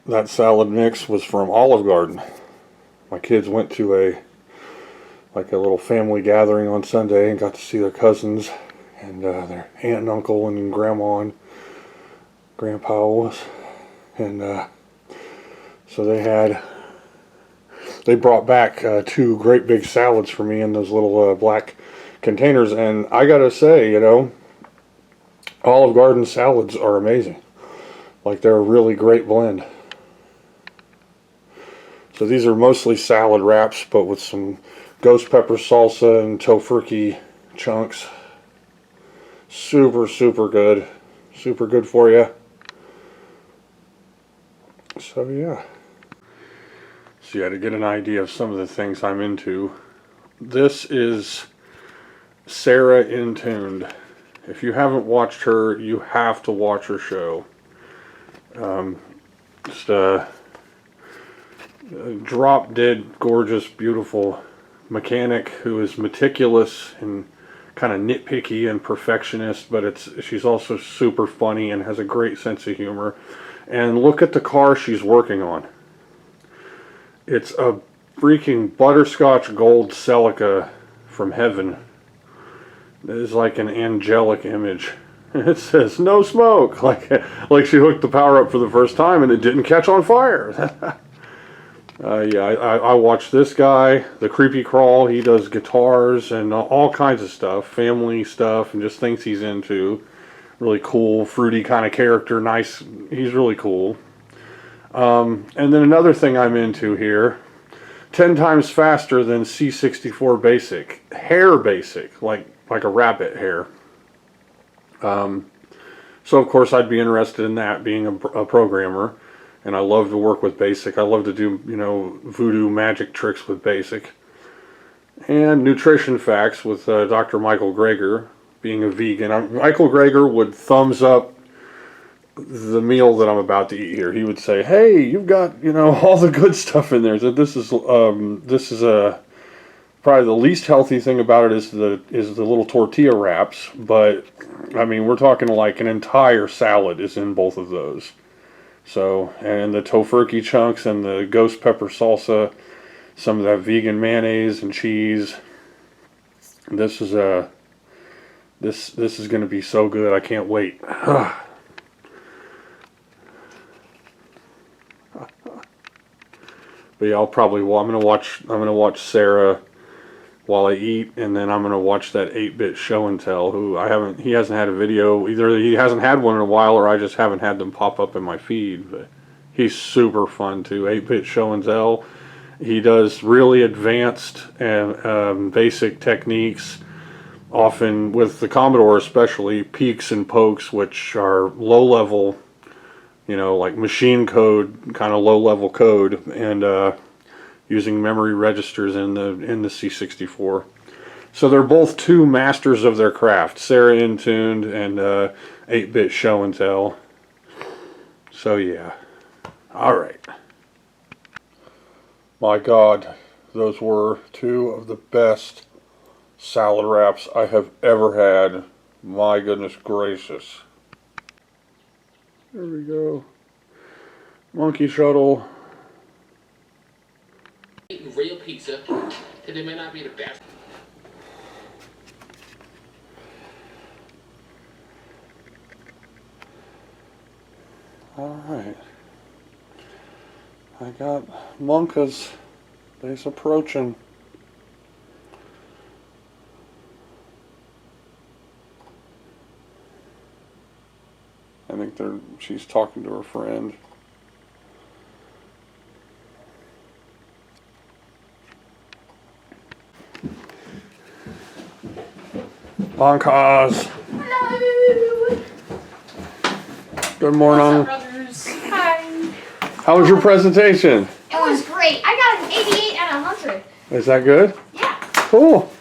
That salad mix was from Olive Garden. My kids went to a little family gathering on Sunday and got to see their cousins and their aunt and uncle and grandma and grandpa was, and so they brought back 2 great big salads for me in those little black containers, and I gotta say, Olive Garden salads are amazing. Like, they're a really great blend. So these are mostly salad wraps, but with some ghost pepper salsa and tofurkey chunks. Super, super good. Super good for you. So yeah. So yeah, to get an idea of some of the things I'm into, this is Sarah Intuned. If you haven't watched her, you have to watch her show. Just drop dead gorgeous, beautiful mechanic who is meticulous and kind of nitpicky and perfectionist, but she's also super funny and has a great sense of humor. And look at the car she's working on. It's a freaking butterscotch gold Celica from heaven. It is like an angelic image. It says no smoke, like she hooked the power up for the first time and it didn't catch on fire. Yeah, I watch this guy, the Creepy Crawl. He does guitars and all kinds of stuff, family stuff, and just things he's into. Really cool, fruity kind of character. Nice, he's really cool. And then another thing I'm into here, 10 times faster than C64 Basic, hair basic, like a rabbit hair. So of course I'd be interested in that, being a programmer. And I love to work with BASIC. I love to do, voodoo magic tricks with BASIC. And nutrition facts with Dr. Michael Greger, being a vegan. Michael Greger would thumbs up the meal that I'm about to eat here. He would say, "Hey, you've got all the good stuff in there. So this is probably the least healthy thing about it is the little tortilla wraps. But I mean, we're talking like an entire salad is in both of those." So, and the tofurkey chunks and the ghost pepper salsa, some of that vegan mayonnaise and cheese. This is this is going to be so good. I can't wait. But yeah, I'm gonna watch Sarah while I eat, and then I'm gonna watch that 8-bit show and tell. He hasn't had a video, either he hasn't had one in a while, or I just haven't had them pop up in my feed. But he's super fun too. 8-bit show and tell. He does really advanced and basic techniques, often with the Commodore especially, peeks and pokes, which are low level, like machine code, kind of low level code, and using memory registers in the C64. So they're both two masters of their craft, Sarah Intuned and 8-bit show and tell. So yeah. All right. My God, those were two of the best salad wraps I have ever had. My goodness gracious. There we go. Monkey shuttle. Eating real pizza, and it may not be the best. All right. I got Monka's. They's approaching. I think she's talking to her friend. Monkas. Hello. Good morning. What's up, brothers? Hi. How was your presentation? It was great. I got an 88 out of 100. Is that good? Yeah. Cool.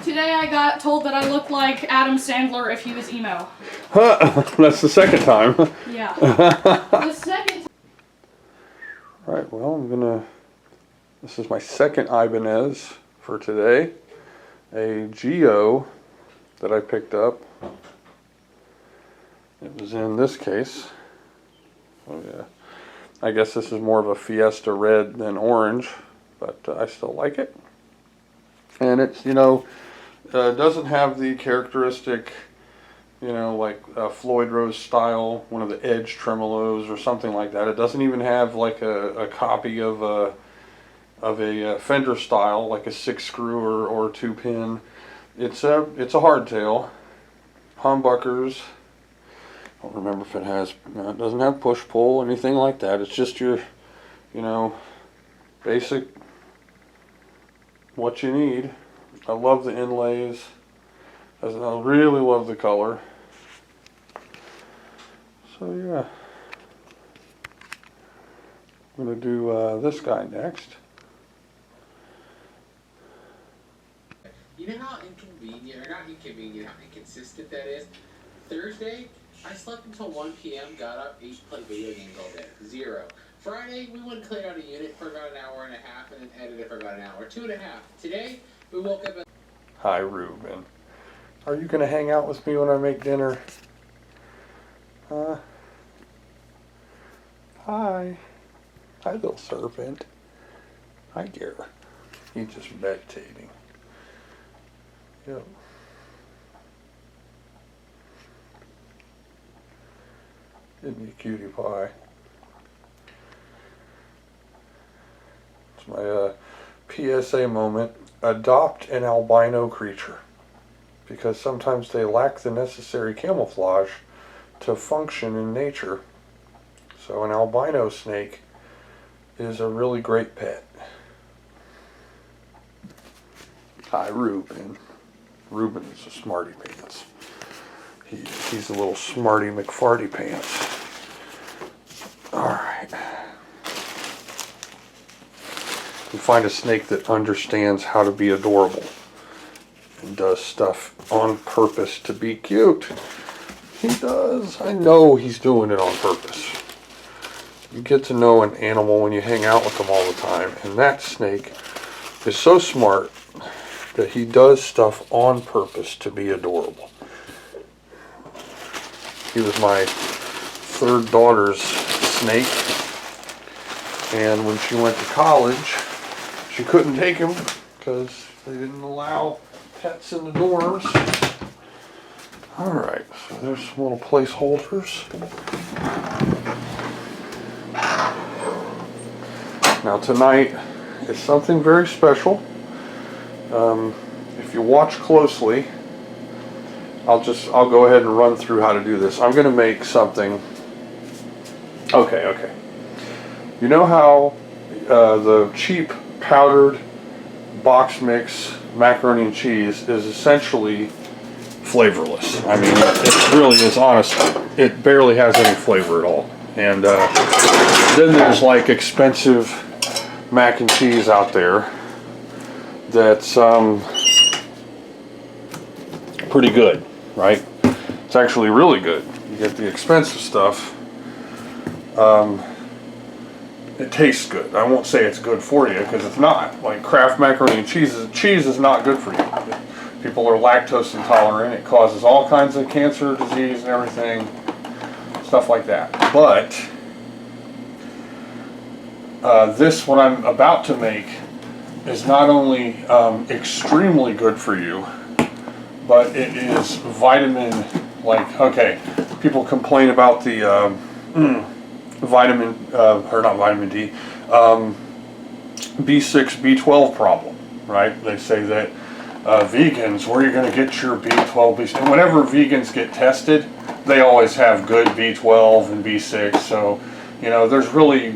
Today I got told that I look like Adam Sandler if he was emo. Huh. That's the second time. Yeah. The second. Alright, well, this is my second Ibanez for today. A Geo that I picked up. It was in this case. Oh yeah. I guess this is more of a Fiesta red than orange, but I still like it. And it's, doesn't have the characteristic, like Floyd Rose style, one of the edge tremolos or something like that. It doesn't even have like a copy of a Fender style, like a 6-screw or 2-pin. It's a hardtail, humbuckers. I don't remember if it has. No, it doesn't have push pull, anything like that. It's just your, basic what you need. I love the inlays. I really love the color. So yeah, I'm gonna do this guy next. You know how inconvenient, or not inconvenient, how inconsistent that is? Thursday, I slept until 1 p.m., got up, ate, played video games all day. 0. Friday, we went and cleared out a unit for about an hour and a half, and then edited for about an hour, 2.5. Today, we woke up at... Hi, Ruben. Are you gonna hang out with me when I make dinner? Huh? Hi. Hi, little serpent. Hi, Gara. He's just meditating. Yep. Isn't he a cutie pie? It's my PSA moment. Adopt an albino creature, because sometimes they lack the necessary camouflage to function in nature. So an albino snake is a really great pet. Hi, Ruben. Ruben is a smarty pants. He's a little smarty McFarty pants. Alright. You find a snake that understands how to be adorable and does stuff on purpose to be cute. He does. I know he's doing it on purpose. You get to know an animal when you hang out with them all the time, and that snake is so smart that he does stuff on purpose to be adorable. He was my third daughter's snake, and when she went to college, she couldn't take him because they didn't allow pets in the dorms. Alright, so there's some little placeholders. Now tonight is something very special. If you watch closely, I'll go ahead and run through how to do this. I'm going to make something. Okay. You know how the cheap powdered box mix macaroni and cheese is essentially flavorless. I mean, it really is, honest. It barely has any flavor at all. And then there's like expensive mac and cheese out there that's pretty good, right? It's actually really good. You get the expensive stuff. It tastes good. I won't say it's good for you because it's not. Like Kraft macaroni and cheese is not good for you. People are lactose intolerant. It causes all kinds of cancer, disease, and everything, stuff like that. But this, what I'm about to make, is not only extremely good for you, but it is vitamin, like, okay, people complain about the vitamin, or not vitamin D, B6, B12 problem, right? They say that vegans, where you're going to get your B12, B6, and whenever vegans get tested, they always have good B12 and B6, so, you know, there's really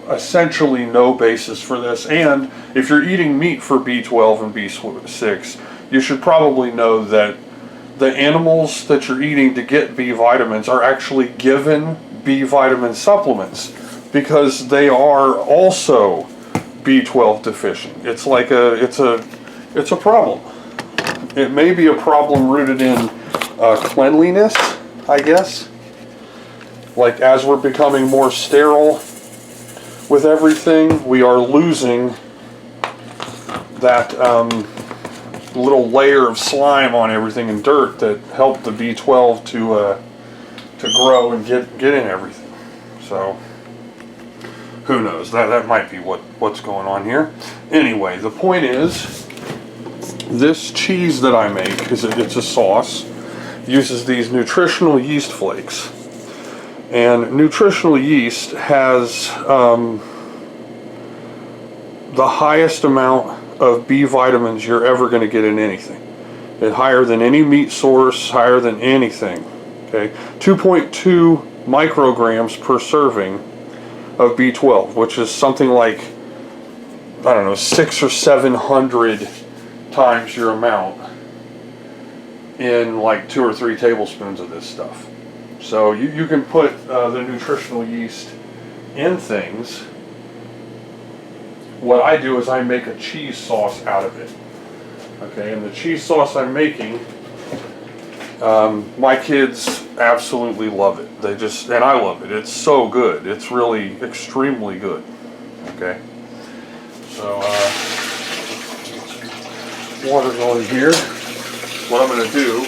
essentially no basis for this. And if you're eating meat for B12 and B6, you should probably know that the animals that you're eating to get B vitamins are actually given B vitamin supplements because they are also B12 deficient. It's like it's a problem. It may be a problem rooted in cleanliness, I guess. Like as we're becoming more sterile with everything, we are losing that little layer of slime on everything and dirt that helped the B12 to grow and get in everything. So who knows? That might be what's going on here. Anyway, the point is, this cheese that I make it's a sauce. Uses these nutritional yeast flakes. And nutritional yeast has the highest amount of B vitamins you're ever going to get in anything. It's higher than any meat source, higher than anything. Okay, 2.2 micrograms per serving of B12, which is something like, I don't know, 600 or 700 times your amount in like 2 or 3 tablespoons of this stuff. So you can put the nutritional yeast in things. What I do is I make a cheese sauce out of it. Okay, and the cheese sauce I'm making, my kids absolutely love it. And I love it. It's so good. It's really extremely good. Okay, so water going here. What I'm going to do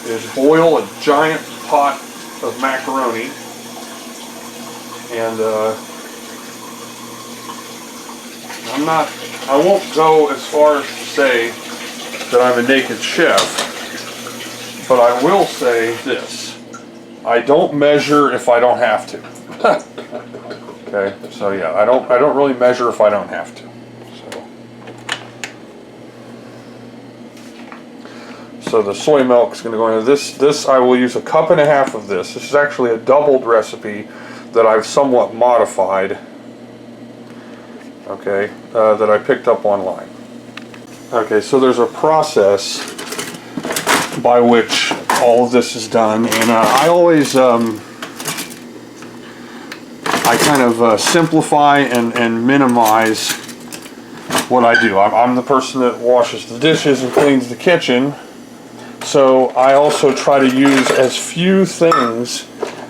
is boil a giant pot of macaroni, and I won't go as far as to say that I'm a naked chef, but I will say this: I don't measure if I don't have to. Okay, so yeah, I don't really measure if I don't have to. So the soy milk is going to go into this. I will use 1.5 cups of this. This is actually a doubled recipe that I've somewhat modified. Okay, that I picked up online. Okay, so there's a process by which all of this is done, and I always I kind of simplify and minimize what I do. I'm the person that washes the dishes and cleans the kitchen. So I also try to use as few things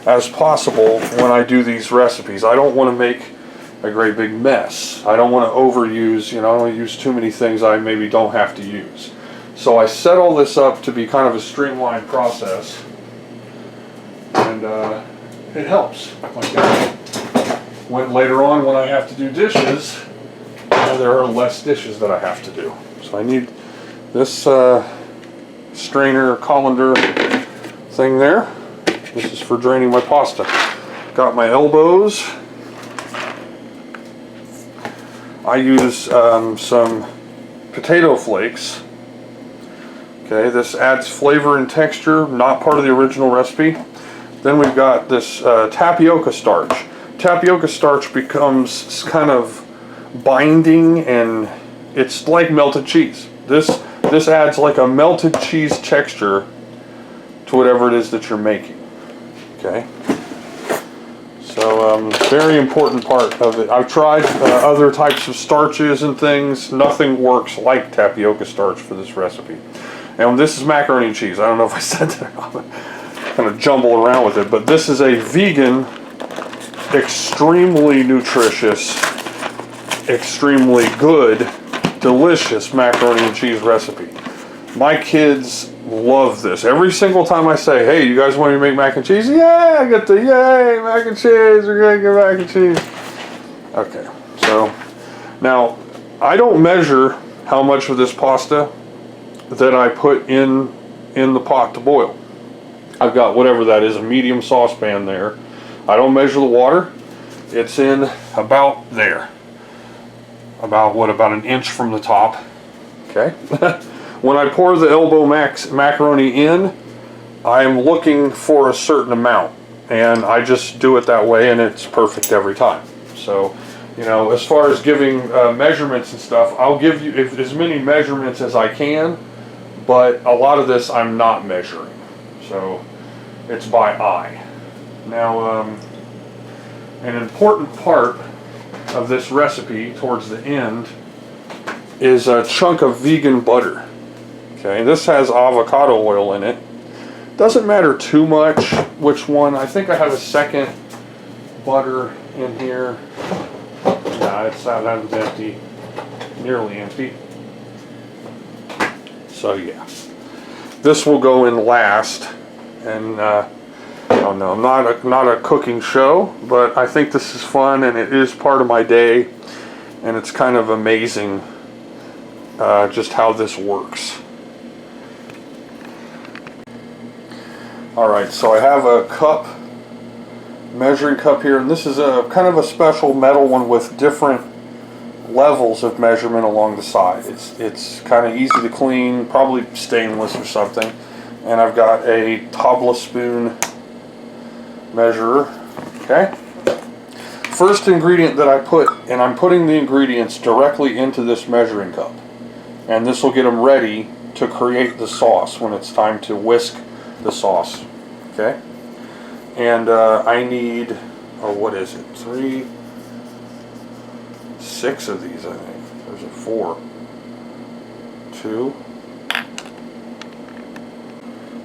as possible when I do these recipes. I don't want to make a great big mess. I don't want to overuse, I don't want to use too many things I maybe don't have to use. So I set all this up to be kind of a streamlined process, and it helps. Like that. When later on, when I have to do dishes, there are less dishes that I have to do. So I need this strainer colander thing there. This is for draining my pasta. Got my elbows. I use some potato flakes. Okay, this adds flavor and texture, not part of the original recipe. Then we've got this tapioca starch. Tapioca starch becomes kind of binding, and it's like melted cheese. This adds like a melted cheese texture to whatever it is that you're making. Okay, so very important part of it. I've tried other types of starches and things. Nothing works like tapioca starch for this recipe. And this is macaroni cheese. I don't know if I said that. I'm kind of jumble around with it, but this is a vegan, extremely nutritious, extremely good, delicious macaroni and cheese recipe. My kids love this. Every single time I say, hey, you guys want me to make mac and cheese? Yeah, I get the yay, mac and cheese, we're gonna get mac and cheese. Okay, so now I don't measure how much of this pasta that I put in the pot to boil. I've got whatever that is, a medium saucepan there. I don't measure the water. It's in about there. About an inch from the top. Okay. When I pour the elbow macaroni in, I'm looking for a certain amount, and I just do it that way, and it's perfect every time. So, you know, as far as giving measurements and stuff, I'll give you as many measurements as I can, but a lot of this I'm not measuring. So it's by eye. Now, an important part of this recipe towards the end is a chunk of vegan butter. Okay, this has avocado oil in it. Doesn't matter too much which one. I think I have a second butter in here. Yeah, that was empty, nearly empty. So yeah, this will go in last. And I don't know, not a cooking show, but I think this is fun, and it is part of my day, and it's kind of amazing just how this works. Alright, so I have a cup, measuring cup here, and this is a kind of a special metal one with different levels of measurement along the side. It's kind of easy to clean, probably stainless or something. And I've got a tablespoon measurer. Okay. First ingredient that I put, and I'm putting the ingredients directly into this measuring cup. And this will get them ready to create the sauce when it's time to whisk the sauce. Okay. And I need, what is it? 6 of these, I think. There's a 4. 2.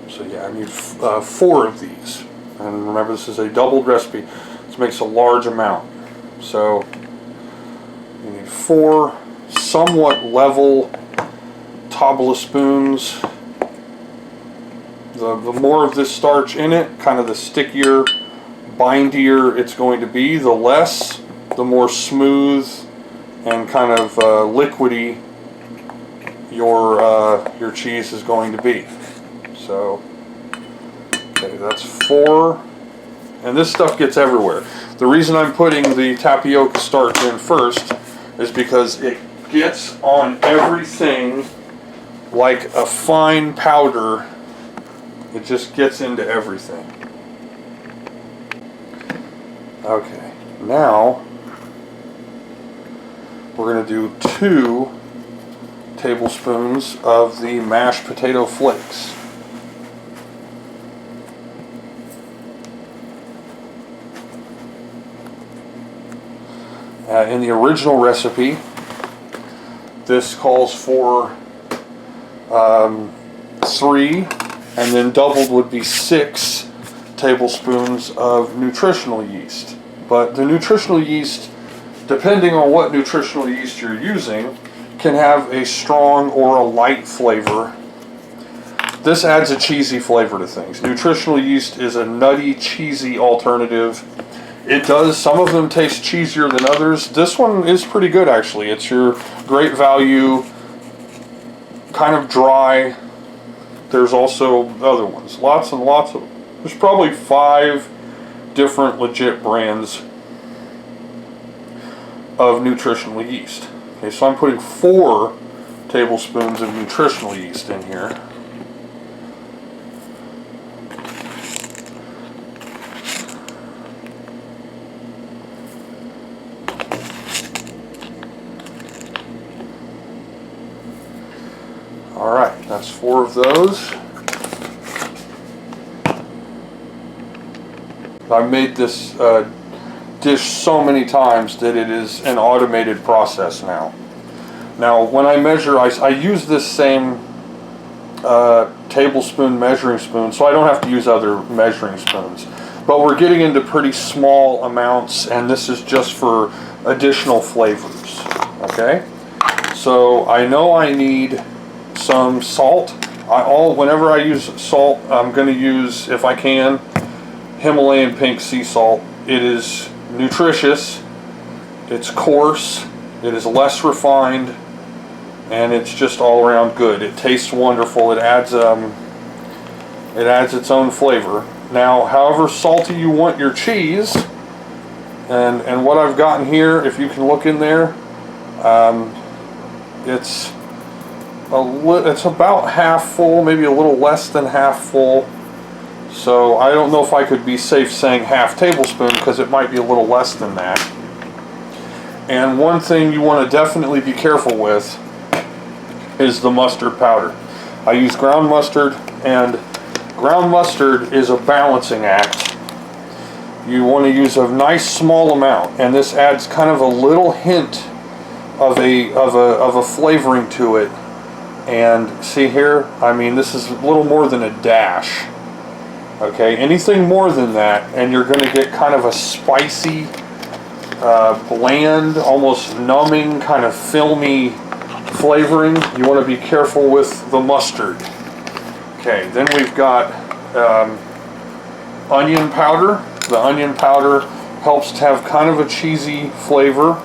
So yeah, I need 4 of these. And remember, this is a doubled recipe. This makes a large amount. So you need 4 somewhat level tablespoons. The more of this starch in it, kind of the stickier, bindier it's going to be, the more smooth and kind of liquidy your cheese is going to be. So, okay, that's 4, and this stuff gets everywhere. The reason I'm putting the tapioca starch in first is because it gets on everything like a fine powder. It just gets into everything. Okay, now we're going to do 2 tablespoons of the mashed potato flakes. In the original recipe, this calls for 3, and then doubled would be 6 tablespoons of nutritional yeast. But the nutritional yeast, depending on what nutritional yeast you're using, can have a strong or a light flavor. This adds a cheesy flavor to things. Nutritional yeast is a nutty, cheesy alternative. It does, some of them taste cheesier than others. This one is pretty good, actually. It's your great value, kind of dry, there's also other ones. Lots and lots of them. There's probably 5 different legit brands of nutritional yeast. Okay, so I'm putting 4 tablespoons of nutritional yeast in here. All right, that's 4 of those. I've made this dish so many times that it is an automated process now. Now, when I measure, I use this same tablespoon measuring spoon, so I don't have to use other measuring spoons. But we're getting into pretty small amounts, and this is just for additional flavors. Okay, so I know I need some salt. Whenever I use salt, I'm going to use, if I can, Himalayan pink sea salt. It is nutritious, it's coarse, it is less refined, and it's just all around good. It tastes wonderful. It adds its own flavor. Now, however salty you want your cheese, and what I've gotten here, if you can look in there, it's about half full, maybe a little less than half full. So I don't know if I could be safe saying half tablespoon, because it might be a little less than that. And one thing you want to definitely be careful with is the mustard powder. I use ground mustard, and ground mustard is a balancing act. You want to use a nice small amount, and this adds kind of a little hint of a flavoring to it. And see here, I mean, this is a little more than a dash. Okay, anything more than that, and you're going to get kind of a spicy, bland, almost numbing, kind of filmy flavoring. You want to be careful with the mustard. Okay, then we've got onion powder. The onion powder helps to have kind of a cheesy flavor,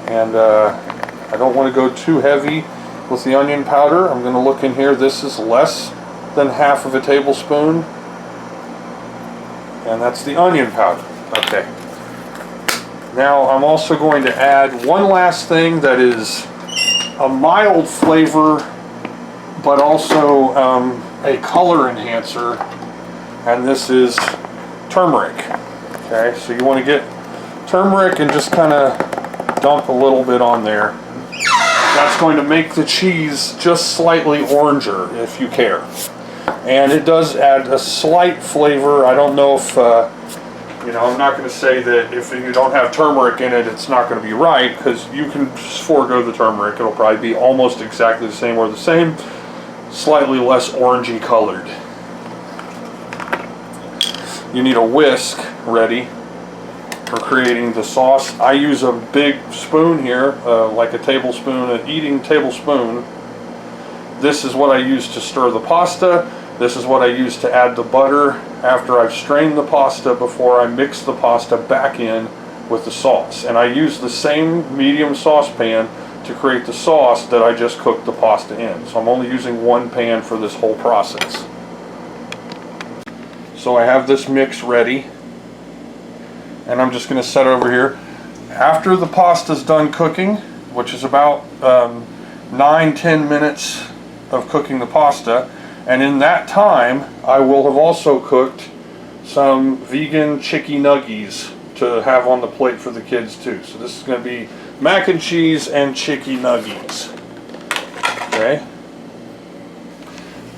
and I don't want to go too heavy with the onion powder. I'm going to look in here. This is less than half of a tablespoon, and that's the onion powder. Okay, now I'm also going to add one last thing that is a mild flavor but also a color enhancer, and this is turmeric. Okay, so you want to get turmeric and just kind of dump a little bit on there. That's going to make the cheese just slightly oranger, if you care. And it does add a slight flavor. I don't know if, I'm not going to say that if you don't have turmeric in it, it's not going to be right, because you can forego the turmeric. It'll probably be almost exactly the same, or the same, slightly less orangey colored. You need a whisk ready for creating the sauce. I use a big spoon here, like a tablespoon, an eating tablespoon. This is what I use to stir the pasta. This is what I use to add the butter after I've strained the pasta, before I mix the pasta back in with the sauce. And I use the same medium saucepan to create the sauce that I just cooked the pasta in. So I'm only using one pan for this whole process. So I have this mix ready, and I'm just going to set it over here. After the pasta's done cooking, which is about 9-10 minutes of cooking the pasta, and in that time I will have also cooked some vegan chicken nuggies to have on the plate for the kids too. So this is going to be mac and cheese and chicken nuggies. Okay,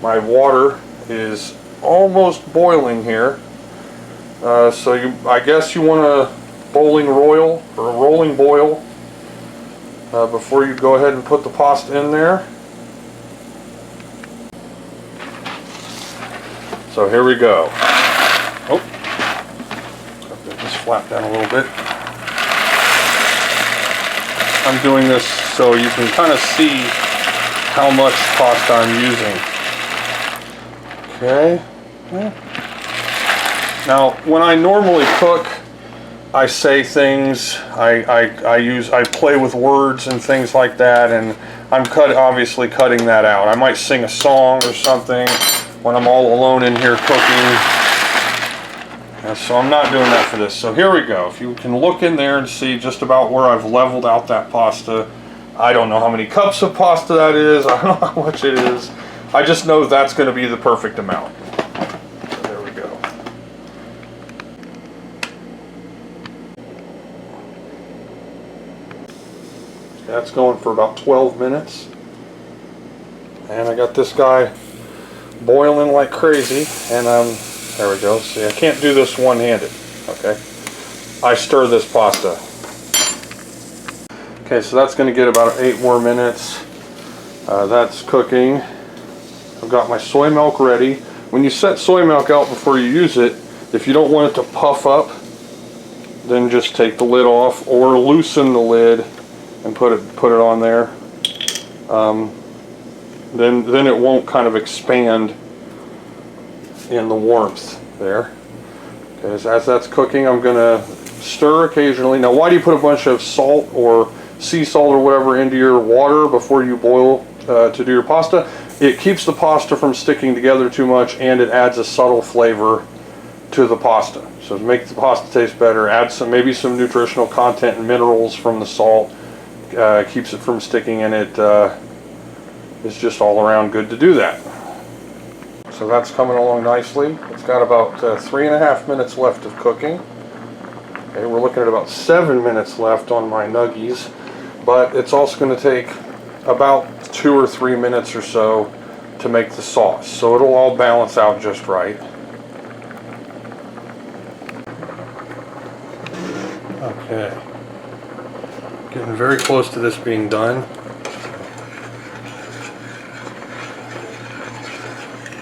my water is almost boiling here, so I guess you want a rolling boil before you go ahead and put the pasta in there. So here we go. Oh, let this flap down a little bit. I'm doing this so you can kind of see how much pasta I'm using. Okay. Now, when I normally cook I say things, I play with words and things like that, and I'm obviously cutting that out. I might sing a song or something when I'm all alone in here cooking. And so I'm not doing that for this. So here we go. If you can look in there and see just about where I've leveled out that pasta. I don't know how many cups of pasta that is. I don't know how much it is. I just know that's going to be the perfect amount. So there we go. That's going for about 12 minutes. And I got this guy boiling like crazy. And there we go. See, I can't do this one-handed. Okay. I stir this pasta. Okay, so that's going to get about 8 more minutes. That's cooking. I've got my soy milk ready. When you set soy milk out before you use it, if you don't want it to puff up, then just take the lid off or loosen the lid and put it on there. Then it won't kind of expand in the warmth there. Okay, as that's cooking, I'm gonna stir occasionally. Now, why do you put a bunch of salt or sea salt or whatever into your water before you boil to do your pasta? It keeps the pasta from sticking together too much, and it adds a subtle flavor to the pasta. So to make the pasta taste better, add maybe some nutritional content and minerals from the salt. Keeps it from sticking, and it is just all around good to do that. So that's coming along nicely. It's got about 3.5 minutes left of cooking. Okay, we're looking at about 7 minutes left on my nuggies, but it's also going to take about 2 or 3 minutes or so to make the sauce. So it'll all balance out just right. Okay. Getting very close to this being done.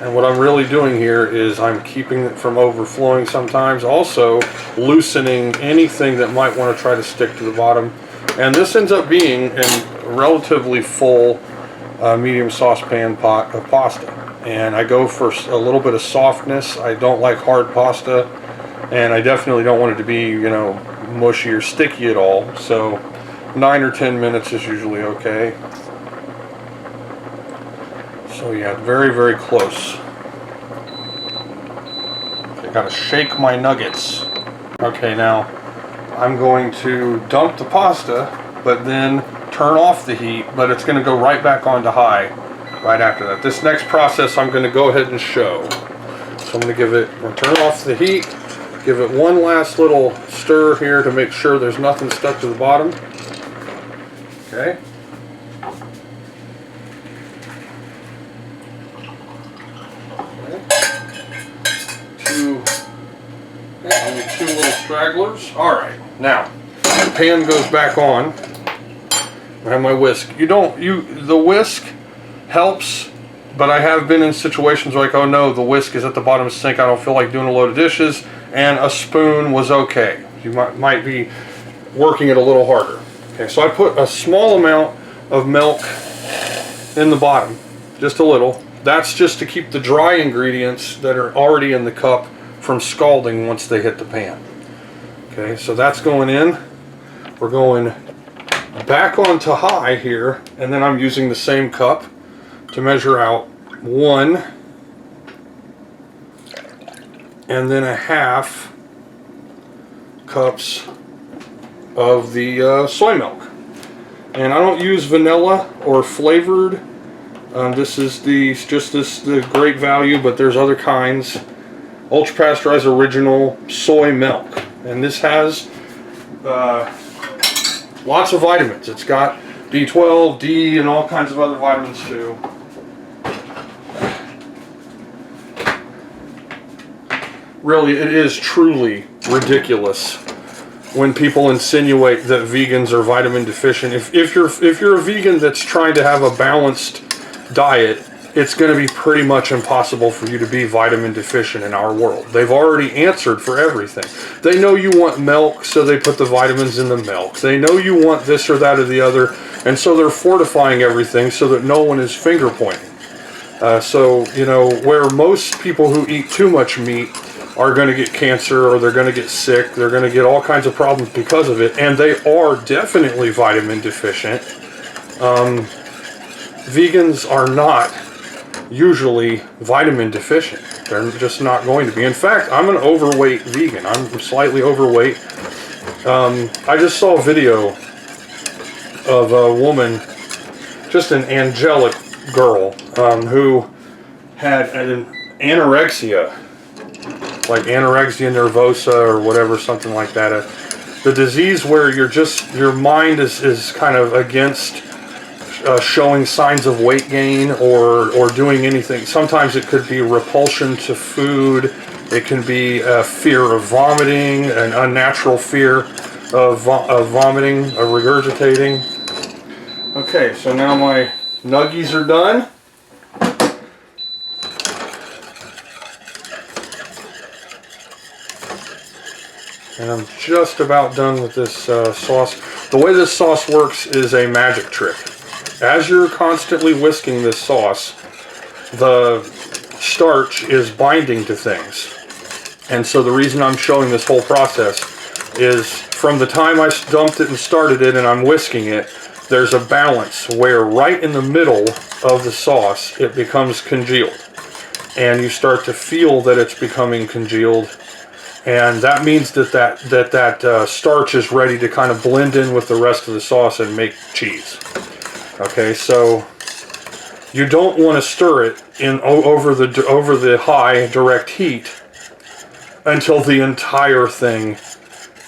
And what I'm really doing here is I'm keeping it from overflowing sometimes, also loosening anything that might want to try to stick to the bottom. And this ends up being a relatively full medium saucepan pot of pasta. And I go for a little bit of softness. I don't like hard pasta, and I definitely don't want it to be, you know, mushy or sticky at all. So 9 or 10 minutes is usually okay. So yeah, very, very close. I gotta shake my nuggets. Okay, now I'm going to dump the pasta, but then turn off the heat, but it's gonna go right back onto high right after that. This next process I'm gonna go ahead and show. So I'm gonna turn off the heat, give it one last little stir here to make sure there's nothing stuck to the bottom. Okay. Only 2 little stragglers. Alright, now the pan goes back on. I have my whisk. The whisk helps, but I have been in situations like, oh no, the whisk is at the bottom of the sink, I don't feel like doing a load of dishes, and a spoon was okay. You might be working it a little harder. Okay, so I put a small amount of milk in the bottom, just a little. That's just to keep the dry ingredients that are already in the cup from scalding once they hit the pan. Okay, so that's going in. We're going back onto high here, and then I'm using the same cup to measure out 1 and then 1/2 cups of the soy milk. And I don't use vanilla or flavored. This is the great value, but there's other kinds. Ultra pasteurized original soy milk, and this has lots of vitamins. It's got B12, D, and all kinds of other vitamins too. Really, it is truly ridiculous when people insinuate that vegans are vitamin deficient. If you're a vegan that's trying to have a balanced diet, it's going to be pretty much impossible for you to be vitamin deficient in our world. They've already answered for everything. They know you want milk, so they put the vitamins in the milk. They know you want this or that or the other, and so they're fortifying everything so that no one is finger pointing. So, you know, where most people who eat too much meat are going to get cancer, or they're going to get sick. They're going to get all kinds of problems because of it, and they are definitely vitamin deficient. Vegans are not usually vitamin deficient. They're just not going to be. In fact, I'm an overweight vegan. I'm slightly overweight. I just saw a video of a woman, just an angelic girl, who had an anorexia, like anorexia nervosa or whatever, something like that. The disease where your mind is kind of against showing signs of weight gain or doing anything. Sometimes it could be repulsion to food. It can be a fear of vomiting, an unnatural fear of vomiting, of regurgitating. Okay, so now my nuggies are done. And I'm just about done with this sauce. The way this sauce works is a magic trick. As you're constantly whisking this sauce, the starch is binding to things. And so the reason I'm showing this whole process is from the time I dumped it and started it and I'm whisking it, there's a balance where right in the middle of the sauce, it becomes congealed. And you start to feel that it's becoming congealed. And that means that starch is ready to kind of blend in with the rest of the sauce and make cheese. Okay, so you don't want to stir it over the high direct heat until the entire thing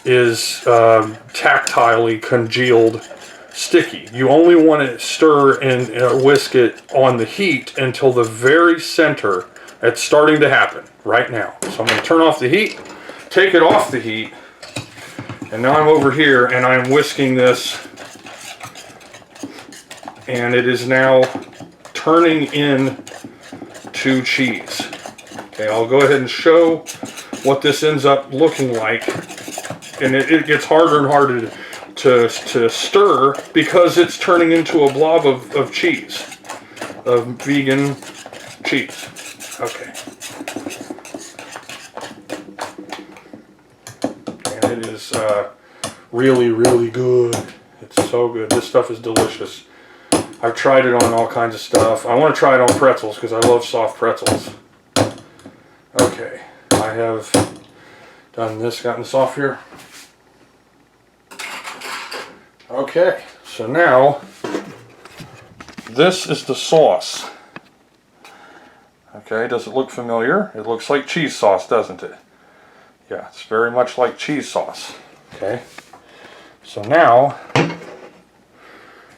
is tactilely congealed, sticky. You only want to stir and whisk it on the heat until the very center. It's starting to happen right now. So I'm going to turn off the heat, take it off the heat, and now I'm over here and I'm whisking this, and it is now turning in to cheese. Okay, I'll go ahead and show what this ends up looking like. And it gets harder and harder to stir because it's turning into a blob of cheese, of vegan cheese. Okay. And it is really, really good. It's so good. This stuff is delicious. I've tried it on all kinds of stuff. I want to try it on pretzels because I love soft pretzels. Okay, I have done this, gotten this off here. Okay, so now this is the sauce. Okay, does it look familiar? It looks like cheese sauce, doesn't it? Yeah, it's very much like cheese sauce. Okay, so now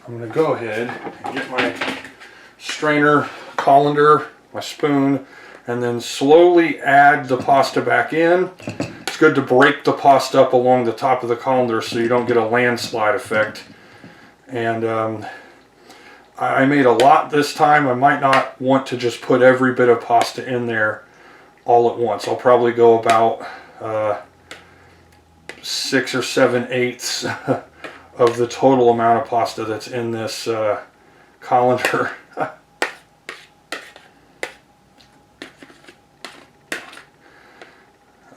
I'm going to go ahead and get my strainer, colander, my spoon, and then slowly add the pasta back in. It's good to break the pasta up along the top of the colander so you don't get a landslide effect. And I made a lot this time. I might not want to just put every bit of pasta in there all at once. I'll probably go about 6 or 7/8 of the total amount of pasta that's in this colander.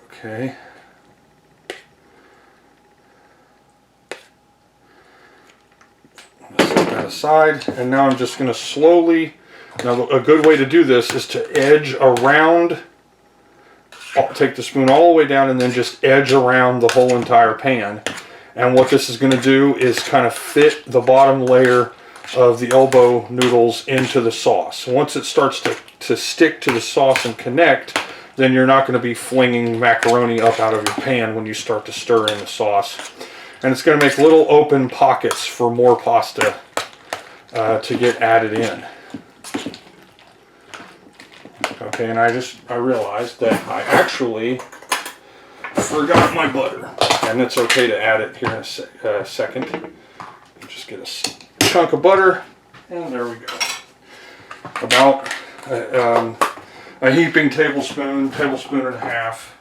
Okay. Set that aside, and now I'm just going to slowly, now a good way to do this is to edge around, I'll take the spoon all the way down and then just edge around the whole entire pan. And what this is going to do is kind of fit the bottom layer of the elbow noodles into the sauce. Once it starts to stick to the sauce and connect, then you're not going to be flinging macaroni up out of your pan when you start to stir in the sauce. And it's going to make little open pockets for more pasta to get added in. Okay, and I realized that I actually forgot my butter. And it's okay to add it here in a second. Just get a chunk of butter, and there we go. About a heaping tablespoon and a half.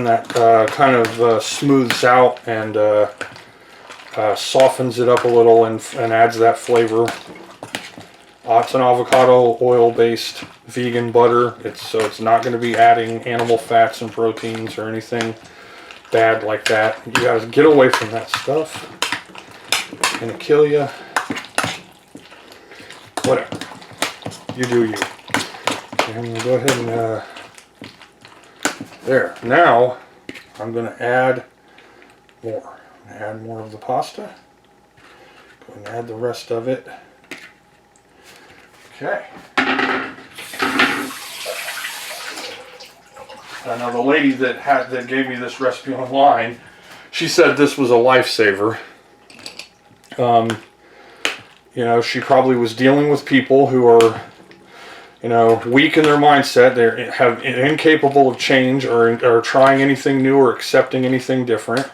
that kind of smooths out and softens it up a little and adds that flavor. It's an avocado oil based vegan butter. So it's not going to be adding animal fats and proteins or anything bad like that. You guys get away from that stuff. It's going to kill you. Whatever. You do you. And we'll go ahead and there. Now I'm going to add more. Add more of the pasta. Go and add the rest of it. Okay. Now the lady that gave me this recipe online, she said this was a lifesaver. You know, she probably was dealing with people who are, you know, weak in their mindset. They're incapable of change or trying anything new or accepting anything different.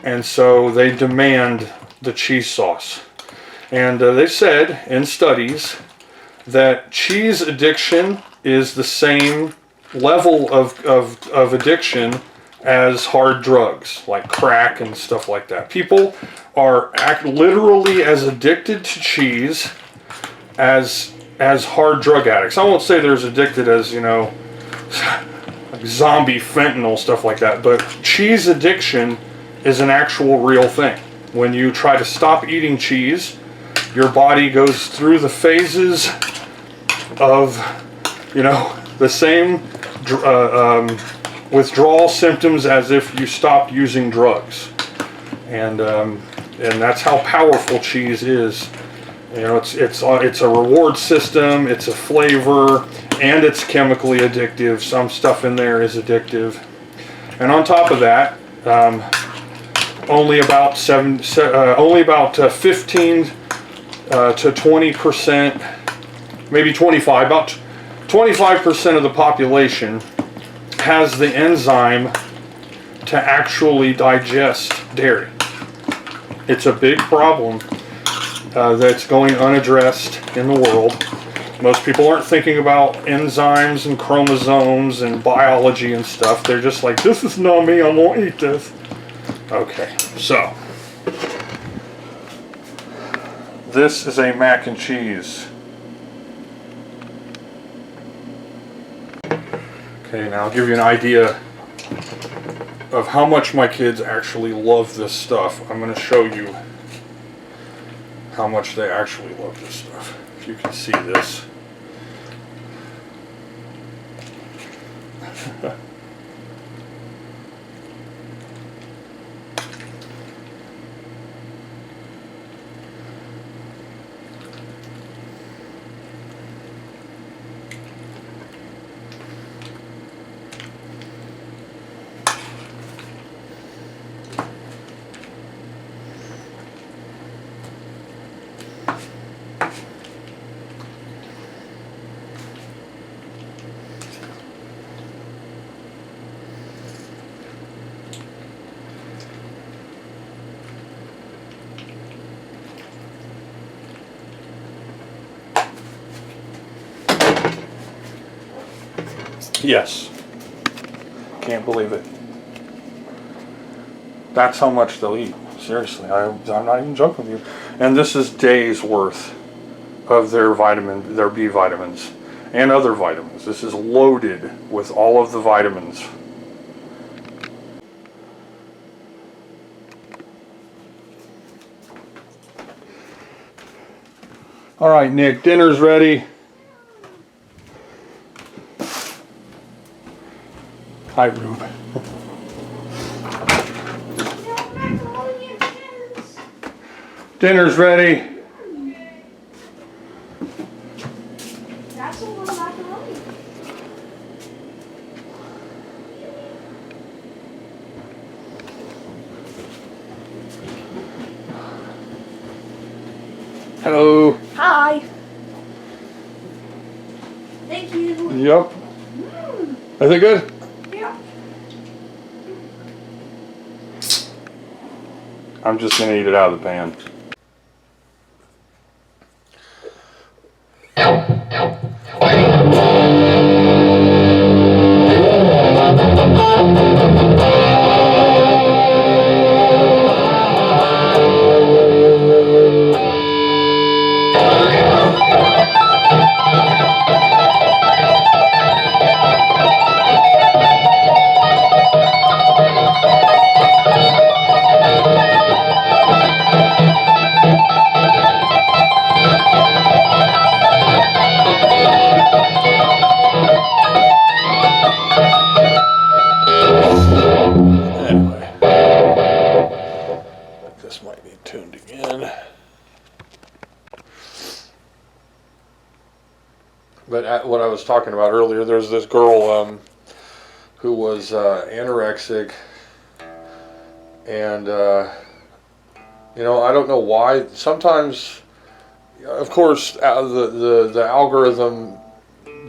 And so they demand the cheese sauce. And they said in studies that cheese addiction is the same level of addiction as hard drugs like crack and stuff like that. People are literally as addicted to cheese as hard drug addicts. I won't say they're as addicted as, you know, like zombie fentanyl, stuff like that, but cheese addiction is an actual real thing. When you try to stop eating cheese, your body goes through the phases of, you know, the same withdrawal symptoms as if you stopped using drugs. And that's how powerful cheese is. You know, it's a reward system, it's a flavor, and it's chemically addictive. Some stuff in there is addictive. And on top of that, only about 15 to 20%, maybe 25, about 25% of the population has the enzyme to actually digest dairy. It's a big problem that's going unaddressed in the world. Most people aren't thinking about enzymes and chromosomes and biology and stuff. They're just like, this is not me, I won't eat this. Okay, so this is a mac and cheese. Okay, now I'll give you an idea of how much my kids actually love this stuff. I'm going to show you how much they actually love this stuff. If you can see this. Yes. Can't believe it. That's how much they'll eat. Seriously, I'm not even joking with you. And this is days worth of their B vitamins and other vitamins. This is loaded with all of the vitamins. All right, Nick, dinner's ready. Hi, Rube. Dinner's ready. That's a little macaroni. Hello. Hi. Thank you. Yep. Is it good? Yeah. I'm just gonna eat it out of the pan. But what I was talking about earlier, there's this girl who was anorexic, and I don't know why. Sometimes, of course, the algorithm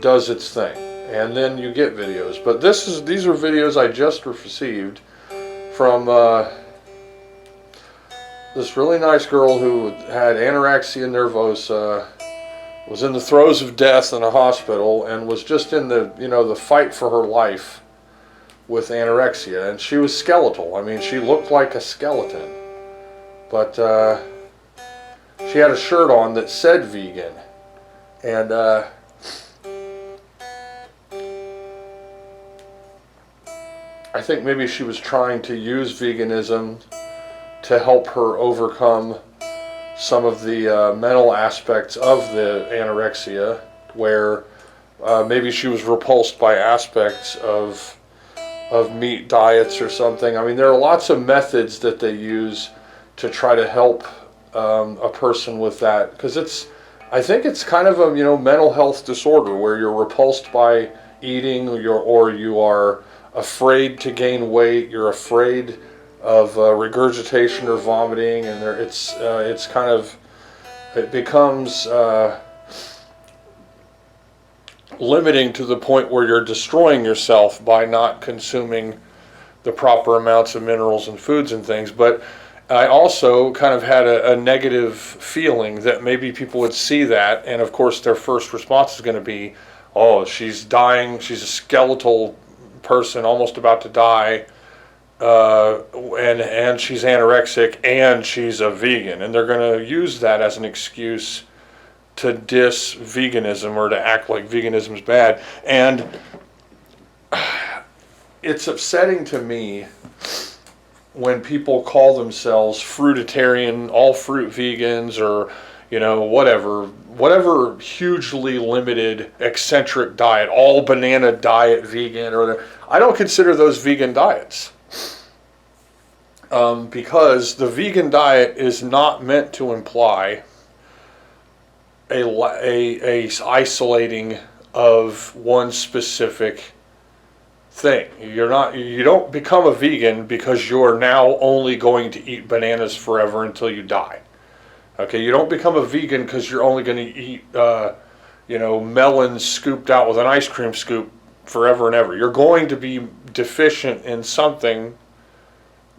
does its thing, and then you get videos. But these are videos I just received from this really nice girl who had anorexia nervosa, was in the throes of death in a hospital, and was just in the fight for her life with anorexia. And she was skeletal. I mean, she looked like a skeleton. But she had a shirt on that said vegan. And I think maybe she was trying to use veganism to help her overcome some of the mental aspects of the anorexia, where maybe she was repulsed by aspects of meat diets or something. I mean, there are lots of methods that they use to try to help a person with that, because I think it's kind of a mental health disorder where you're repulsed by eating, or you are afraid to gain weight, you're afraid of regurgitation or vomiting, and it becomes limiting to the point where you're destroying yourself by not consuming the proper amounts of minerals and foods and things. But I also kind of had a negative feeling that maybe people would see that, and of course their first response is going to be, oh, she's dying, she's a skeletal person almost about to die, and she's anorexic and she's a vegan, and they're going to use that as an excuse to diss veganism or to act like veganism is bad. And it's upsetting to me when people call themselves fruitarian, all fruit vegans, or whatever hugely limited eccentric diet, all banana diet vegan, or whatever. I don't consider those vegan diets, because the vegan diet is not meant to imply a isolating of one specific thing. You don't become a vegan because you're now only going to eat bananas forever until you die. Okay, you don't become a vegan because you're only going to eat melons scooped out with an ice cream scoop forever and ever. You're going to be deficient in something,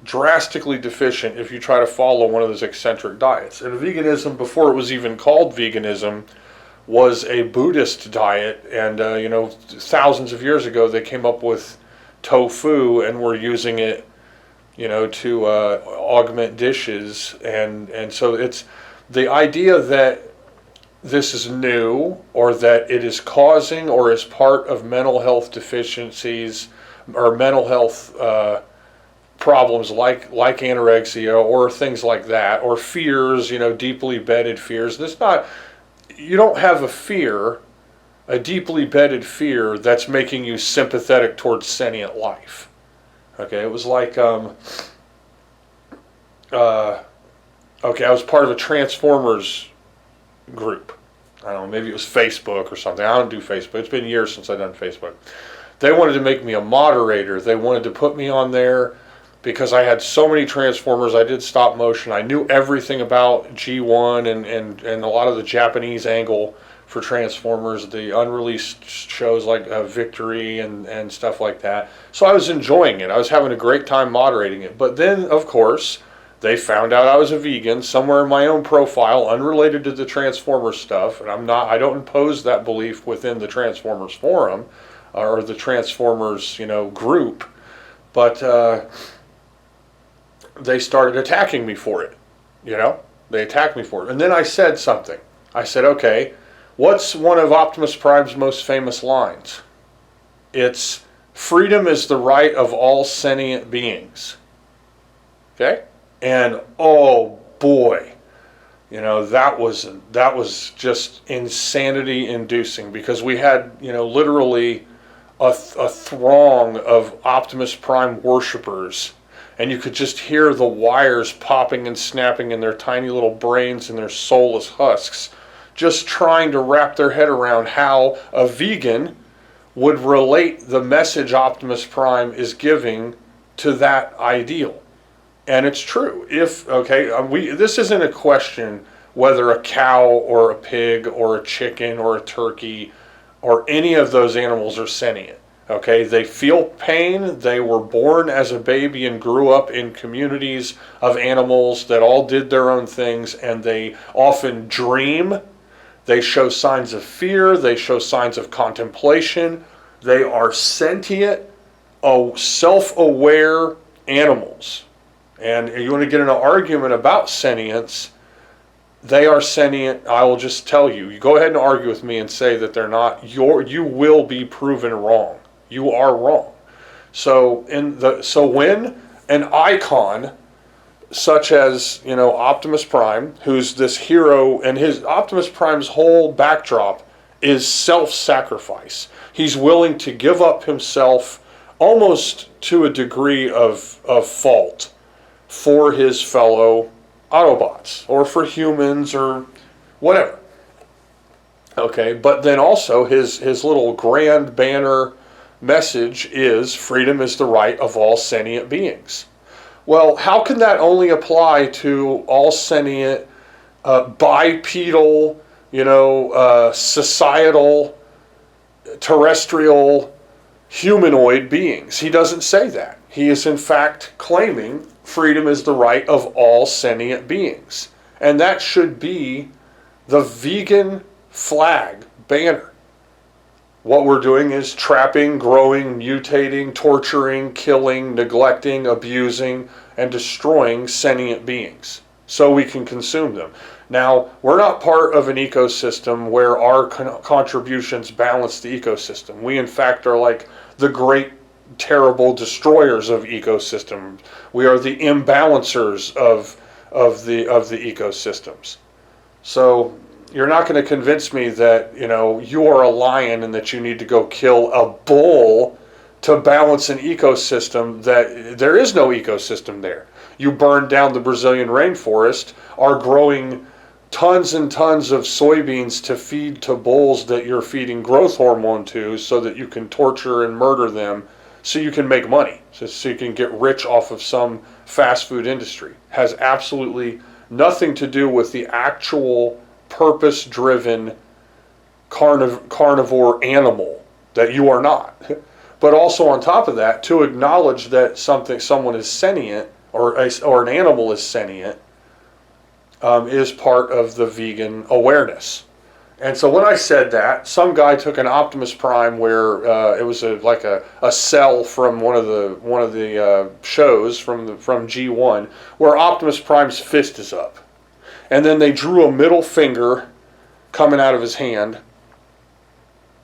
drastically deficient, if you try to follow one of those eccentric diets. And veganism, before it was even called veganism, was a Buddhist diet, and thousands of years ago they came up with tofu and were using it to augment dishes, and so it's the idea that this is new, or that it is causing or is part of mental health deficiencies or mental health problems like anorexia or things like that, or fears, deeply bedded fears. You don't have a deeply bedded fear that's making you sympathetic towards sentient life. Okay, it was like, I was part of a Transformers group. I don't know, maybe it was Facebook or something. I don't do Facebook. It's been years since I've done Facebook. They wanted to make me a moderator. They wanted to put me on there because I had so many Transformers. I did stop motion. I knew everything about G1 and a lot of the Japanese angle for Transformers, the unreleased shows like Victory and stuff like that. So I was enjoying it. I was having a great time moderating it. But then, of course, they found out I was a vegan somewhere in my own profile, unrelated to the Transformers stuff. And I don't impose that belief within the Transformers forum or the Transformers, group. But they started attacking me for it. They attacked me for it. And then I said something. I said, okay, what's one of Optimus Prime's most famous lines? It's, freedom is the right of all sentient beings. Okay? And oh boy, that was just insanity inducing, because we had, literally a throng of Optimus Prime worshipers, and you could just hear the wires popping and snapping in their tiny little brains and their soulless husks, just trying to wrap their head around how a vegan would relate the message Optimus Prime is giving to that ideal. And it's true. This isn't a question whether a cow or a pig or a chicken or a turkey or any of those animals are sentient. Okay, they feel pain. They were born as a baby and grew up in communities of animals that all did their own things, and they often dream. They show signs of fear. They show signs of contemplation. They are sentient, self-aware animals. And you want to get in an argument about sentience, they are sentient. I will just tell you, you go ahead and argue with me and say that they're not. You will be proven wrong. You are wrong. So when an icon such as, Optimus Prime, who's this hero, and Optimus Prime's whole backdrop is self-sacrifice. He's willing to give up himself almost to a degree of fault for his fellow Autobots, or for humans, or whatever. Okay, but then also his little grand banner message is freedom is the right of all sentient beings. Well, how can that only apply to all sentient, bipedal, societal, terrestrial, humanoid beings? He doesn't say that. He is in fact claiming freedom is the right of all sentient beings. And that should be the vegan flag banner. What we're doing is trapping, growing, mutating, torturing, killing, neglecting, abusing, and destroying sentient beings so we can consume them. Now, we're not part of an ecosystem where our contributions balance the ecosystem. We, in fact, are like the great, terrible destroyers of ecosystems. We are the imbalancers of the ecosystems. So you're not going to convince me that, you are a lion and that you need to go kill a bull to balance an ecosystem that there is no ecosystem there. You burned down the Brazilian rainforest, are growing tons and tons of soybeans to feed to bulls that you're feeding growth hormone to so that you can torture and murder them so you can make money, so you can get rich off of some fast food industry. Has absolutely nothing to do with the actual purpose-driven carnivore animal that you are not. But also on top of that, to acknowledge that someone is sentient or an animal is sentient is part of the vegan awareness. And so when I said that, some guy took an Optimus Prime where it was like a cell from one of the shows from G1 where Optimus Prime's fist is up. And then they drew a middle finger coming out of his hand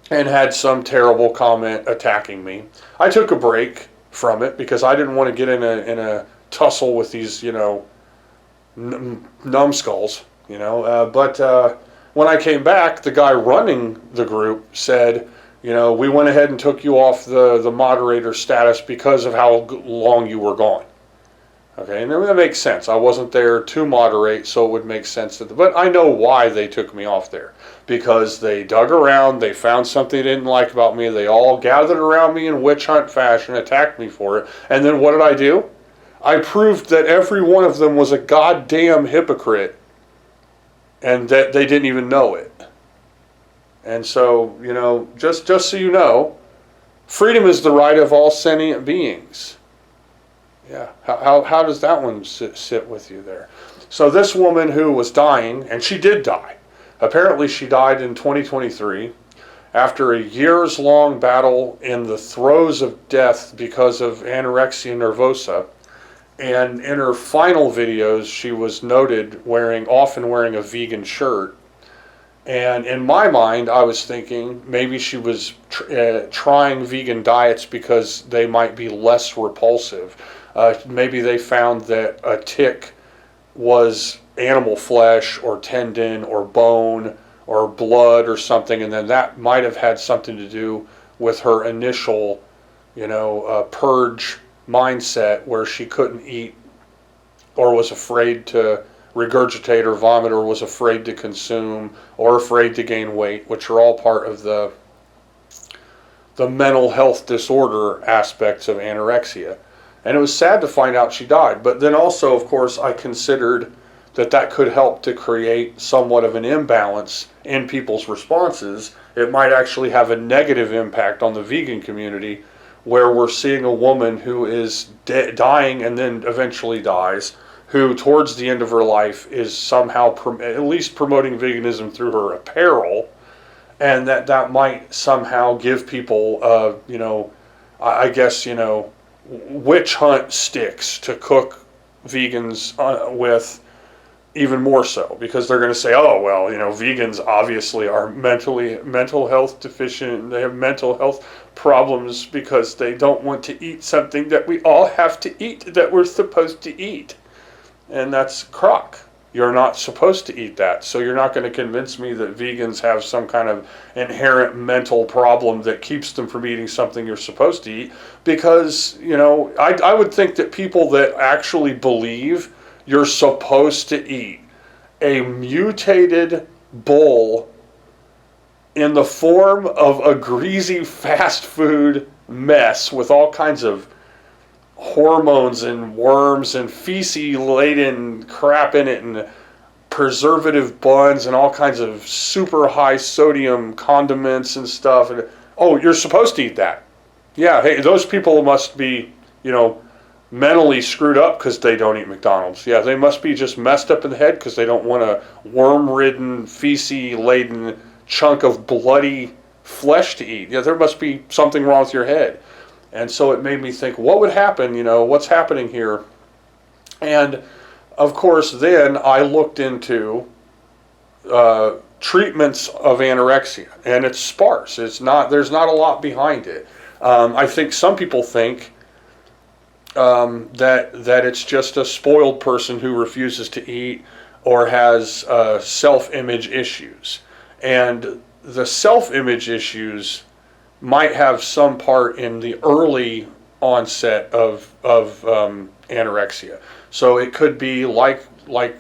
and had some terrible comment attacking me. I took a break from it because I didn't want to get in a tussle with these, numbskulls, but when I came back, the guy running the group said, we went ahead and took you off the moderator status because of how long you were gone. Okay, and that makes sense. I wasn't there to moderate, so it would make sense. But I know why they took me off there. Because they dug around, they found something they didn't like about me, they all gathered around me in witch hunt fashion, attacked me for it, and then what did I do? I proved that every one of them was a goddamn hypocrite, and that they didn't even know it. And so, just so you know, freedom is the right of all sentient beings. Yeah, how does that one sit with you there? So this woman who was dying, and she did die. Apparently she died in 2023 after a years-long battle in the throes of death because of anorexia nervosa. And in her final videos, she was noted often wearing a vegan shirt. And in my mind, I was thinking maybe she was trying vegan diets because they might be less repulsive. Maybe they found that a tick was animal flesh or tendon or bone or blood or something, and then that might have had something to do with her initial, purge mindset where she couldn't eat or was afraid to regurgitate or vomit or was afraid to consume or afraid to gain weight, which are all part of the mental health disorder aspects of anorexia. And it was sad to find out she died. But then also, of course, I considered that could help to create somewhat of an imbalance in people's responses. It might actually have a negative impact on the vegan community, where we're seeing a woman who is dying and then eventually dies, who towards the end of her life is somehow at least promoting veganism through her apparel, and that might somehow give people, I guess, witch hunt sticks to cook vegans with, even more so, because they're going to say, oh, well, vegans obviously are mental health deficient, they have mental health problems because they don't want to eat something that we all have to eat, that we're supposed to eat. And that's crock. You're not supposed to eat that. So you're not going to convince me that vegans have some kind of inherent mental problem that keeps them from eating something you're supposed to eat. Because, I would think that people that actually believe you're supposed to eat a mutated bull in the form of a greasy fast food mess with all kinds of hormones and worms and feces-laden crap in it and preservative buns and all kinds of super high sodium condiments and stuff. And, oh, you're supposed to eat that. Yeah, hey, those people must be, mentally screwed up because they don't eat McDonald's. Yeah, they must be just messed up in the head because they don't want a worm-ridden, feces-laden chunk of bloody flesh to eat. Yeah, there must be something wrong with your head. And so it made me think, what would happen, what's happening here? And, of course, then I looked into treatments of anorexia, and it's sparse. There's not a lot behind it. I think some people think that it's just a spoiled person who refuses to eat or has self-image issues. And the self-image issues might have some part in the early onset of anorexia. So it could be like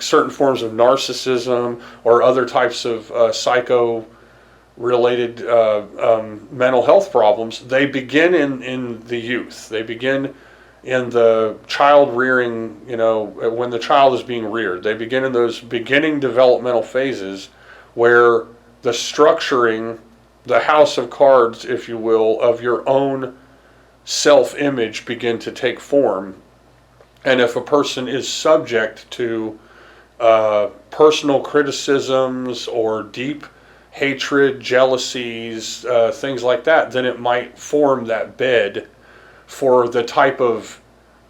certain forms of narcissism or other types of psycho-related mental health problems. They begin in the youth. They begin in the child rearing, when the child is being reared. They begin in those beginning developmental phases where the structuring, the house of cards, if you will, of your own self-image begin to take form. And if a person is subject to personal criticisms or deep hatred, jealousies, things like that, then it might form that bed for the type of,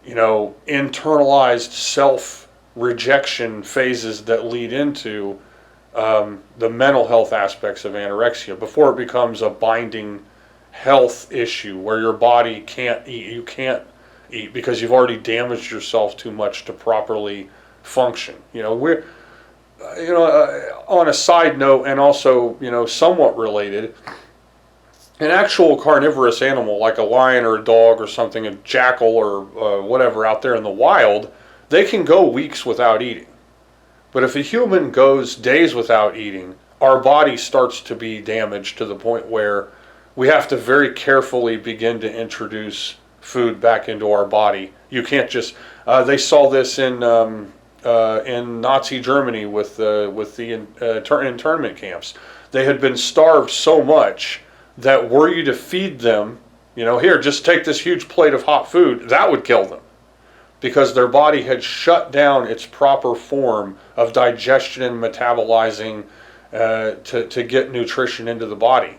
internalized self-rejection phases that lead into the mental health aspects of anorexia before it becomes a binding health issue where your body can't eat. You can't eat because you've already damaged yourself too much to properly function. We're, on a side note and also, somewhat related, an actual carnivorous animal like a lion or a dog or something, a jackal or whatever out there in the wild, they can go weeks without eating. But if a human goes days without eating, our body starts to be damaged to the point where we have to very carefully begin to introduce food back into our body. You can't just, they saw this in Nazi Germany with the internment camps. They had been starved so much that were you to feed them, here, just take this huge plate of hot food, that would kill them. Because their body had shut down its proper form of digestion and metabolizing to get nutrition into the body.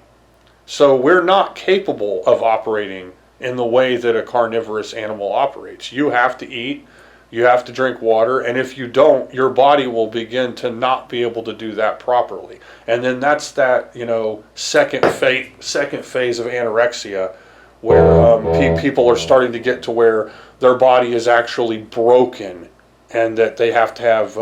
So we're not capable of operating in the way that a carnivorous animal operates. You have to eat, you have to drink water, and if you don't, your body will begin to not be able to do that properly. And then that's that, second phase of anorexia, where people are starting to get to where their body is actually broken, and that they have to have,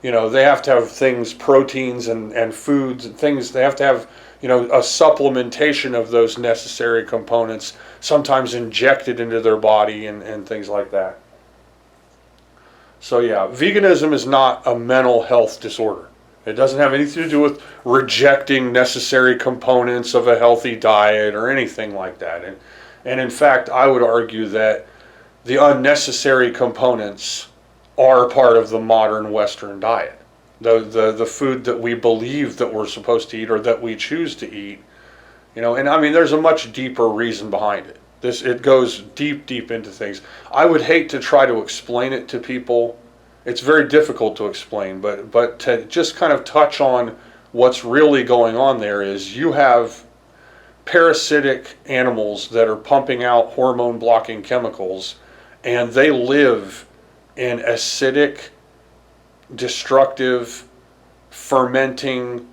they have to have things, proteins and foods and things. They have to have, a supplementation of those necessary components, sometimes injected into their body and things like that. So yeah, veganism is not a mental health disorder. It doesn't have anything to do with rejecting necessary components of a healthy diet or anything like that. And in fact, I would argue that the unnecessary components are part of the modern Western diet. The food that we believe that we're supposed to eat or that we choose to eat, and I mean, there's a much deeper reason behind it. It goes deep into things. I would hate to try to explain it to people. It's very difficult to explain, but to just kind of touch on what's really going on there is you have parasitic animals that are pumping out hormone blocking chemicals, and they live in acidic, destructive, fermenting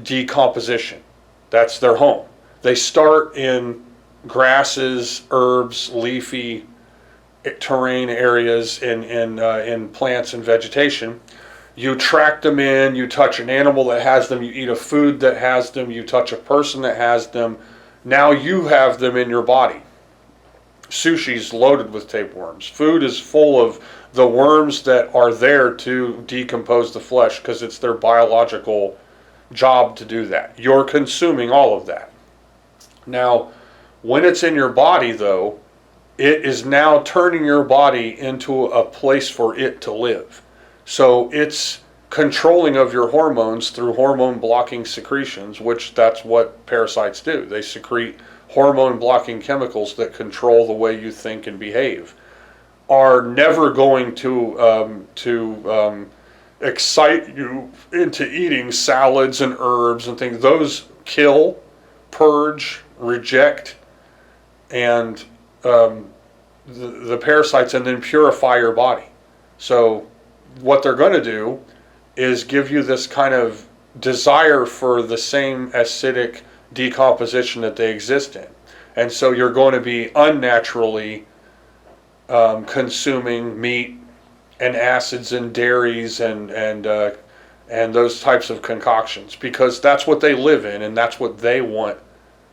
decomposition. That's their home. They start in grasses, herbs, leafy terrain areas in plants and vegetation. You track them in, you touch an animal that has them, you eat a food that has them, you touch a person that has them. Now you have them in your body. Sushi's loaded with tapeworms. Food is full of the worms that are there to decompose the flesh because it's their biological job to do that. You're consuming all of that. Now, when it's in your body, though, it is now turning your body into a place for it to live. So it's controlling of your hormones through hormone blocking secretions, which that's what parasites do. They secrete hormone blocking chemicals that control the way you think and behave. Are never going to excite you into eating salads and herbs and things. Those kill, purge, reject, and the parasites, and then purify your body. So what they're going to do is give you this kind of desire for the same acidic decomposition that they exist in. And so you're going to be unnaturally consuming meat and acids and dairies and those types of concoctions, because that's what they live in and that's what they want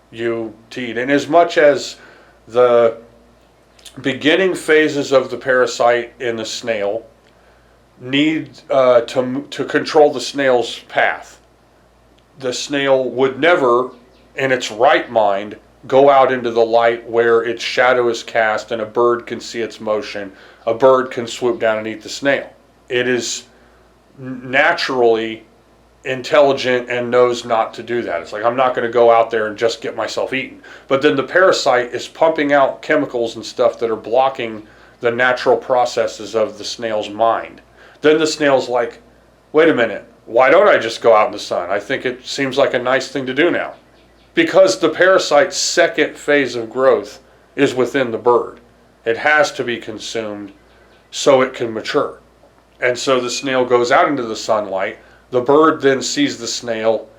you to eat. And as much as the beginning phases of the parasite in the snail need to control the snail's path, the snail would never, in its right mind, go out into the light where its shadow is cast and a bird can see its motion. A bird can swoop down and eat the snail. It is naturally intelligent and knows not to do that. It's like, I'm not going to go out there and just get myself eaten. But then the parasite is pumping out chemicals and stuff that are blocking the natural processes of the snail's mind. Then the snail's like, wait a minute, why don't I just go out in the sun? I think it seems like a nice thing to do now. Because the parasite's second phase of growth is within the bird. It has to be consumed so it can mature. And so the snail goes out into the sunlight. The bird then sees the snail,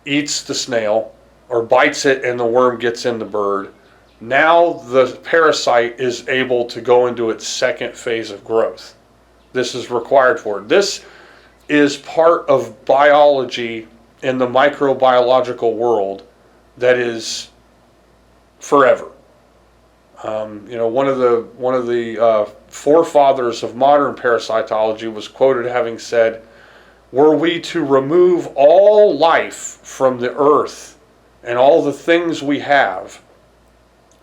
eats the snail, or bites it, and the worm gets in the bird. Now the parasite is able to go into its second phase of growth. This is required for it. This is part of biology in the microbiological world that is forever. One of the forefathers of modern parasitology was quoted having said, "Were we to remove all life from the earth and all the things we have,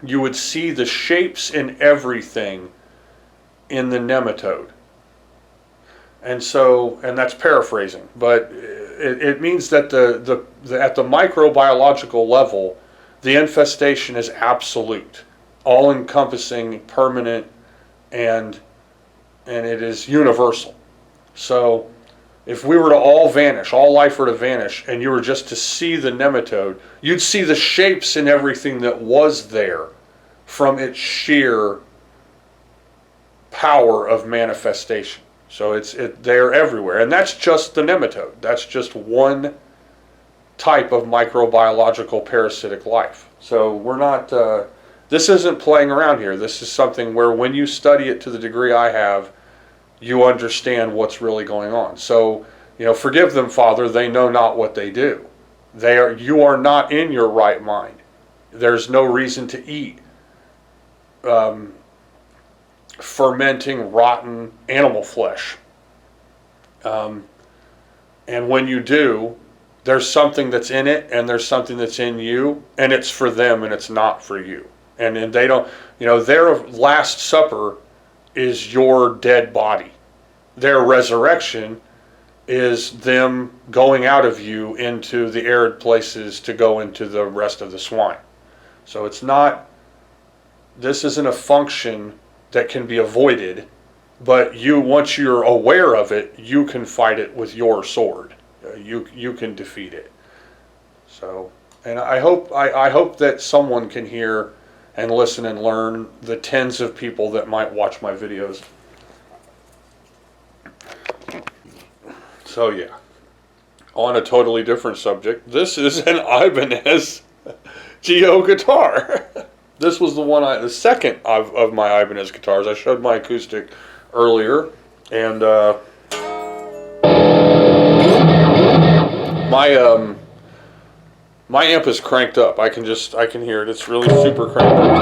you would see the shapes in everything in the nematode." And that's paraphrasing, but it means that at the microbiological level, the infestation is absolute, all-encompassing, permanent, and it is universal. So if we were to all vanish, all life were to vanish, and you were just to see the nematode, you'd see the shapes in everything that was there from its sheer power of manifestation. So they're everywhere, and that's just the nematode. That's just one type of microbiological parasitic life. So we're not, this isn't playing around here. This is something where when you study it to the degree I have, you understand what's really going on. So, forgive them, Father, they know not what they do. You are not in your right mind. There's no reason to eat fermenting rotten animal flesh. And when you do, there's something that's in it and there's something that's in you, and it's for them and it's not for you. And they don't, their last supper is your dead body. Their resurrection is them going out of you into the arid places to go into the rest of the swine. So this isn't a function that can be avoided, but once you're aware of it, you can fight it with your sword. You can defeat it. So, and I hope that someone can hear and listen and learn, the tens of people that might watch my videos. So yeah, on a totally different subject, this is an Ibanez Geo guitar. This was the second of my Ibanez guitars. I showed my acoustic earlier, and my amp is cranked up. I can hear it. It's really super cranked up.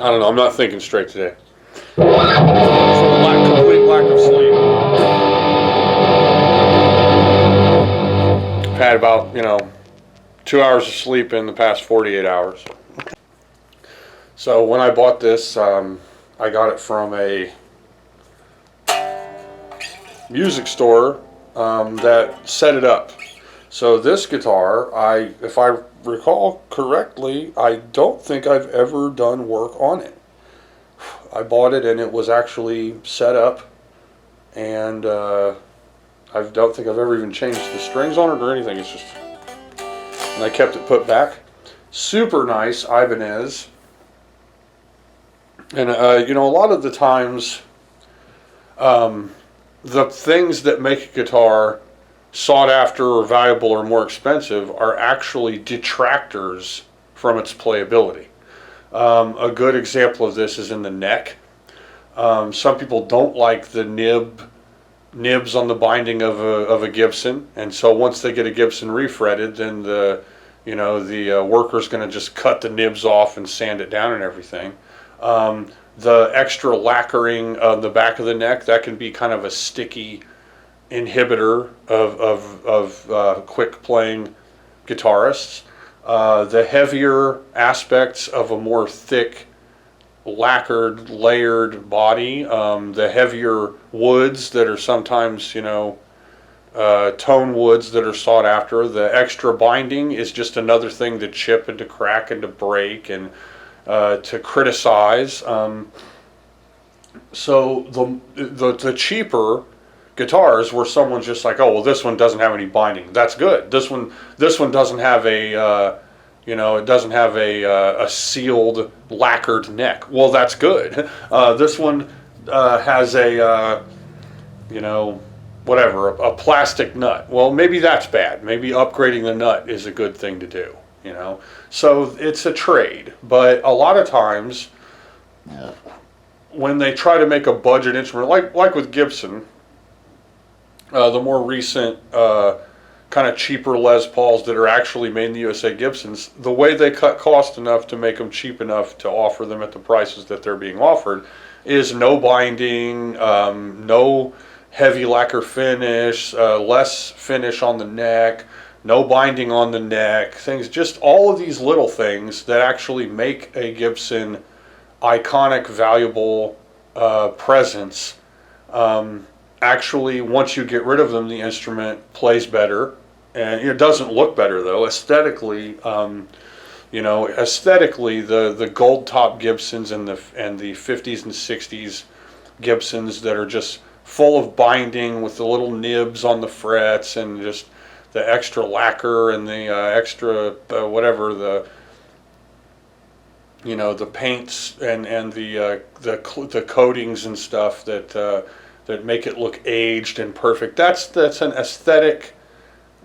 I don't know, I'm not thinking straight today. Complete lack of sleep. I've had about, 2 hours of sleep in the past 48 hours. So when I bought this, I got it from a music store that set it up. So this guitar, if I recall correctly, I don't think I've ever done work on it. I bought it and it was actually set up, and I don't think I've ever even changed the strings on it or anything. It's just, and I kept it put back. Super nice Ibanez. And a lot of the times, the things that make a guitar sought after or valuable or more expensive are actually detractors from its playability. A good example of this is in the neck. Some people don't like the nibs on the binding of a Gibson, and so once they get a Gibson refretted, then the worker's going to just cut the nibs off and sand it down and everything. The extra lacquering on the back of the neck, that can be kind of a sticky inhibitor of quick playing guitarists. The heavier aspects of a more thick, lacquered, layered body, the heavier woods that are sometimes, tone woods that are sought after. The extra binding is just another thing to chip and to crack and to break and to criticize. So the cheaper guitars where someone's just like, oh well, this one doesn't have any binding, that's good. This one doesn't have a it doesn't have a sealed lacquered neck, well that's good. This one has a a plastic nut, well maybe that's bad. Maybe upgrading the nut is a good thing to do. So it's a trade. But a lot of times when they try to make a budget instrument, like with Gibson, the more recent kind of cheaper Les Pauls that are actually made in the USA Gibsons, the way they cut cost enough to make them cheap enough to offer them at the prices that they're being offered is no binding, no heavy lacquer finish, less finish on the neck, no binding on the neck, things, just all of these little things that actually make a Gibson iconic, valuable presence. Actually, once you get rid of them, the instrument plays better, and it doesn't look better though. Aesthetically, the gold top Gibsons and the 50s and 60s Gibsons that are just full of binding with the little nibs on the frets and just the extra lacquer and the extra the paints and the coatings and stuff that that make it look aged and perfect. That's an aesthetic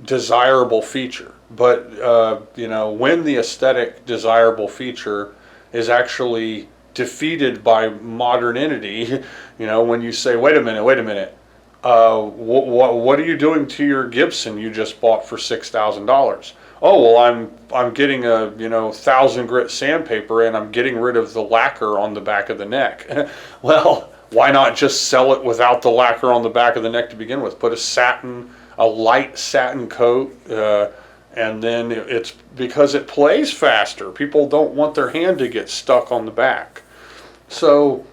desirable feature. But when the aesthetic desirable feature is actually defeated by modernity, when you say, wait a minute, what are you doing to your Gibson you just bought for $6,000? Oh, well, I'm getting a 1,000 grit sandpaper and I'm getting rid of the lacquer on the back of the neck. Well, why not just sell it without the lacquer on the back of the neck to begin with? Put a light satin coat, and then it's because it plays faster. People don't want their hand to get stuck on the back. So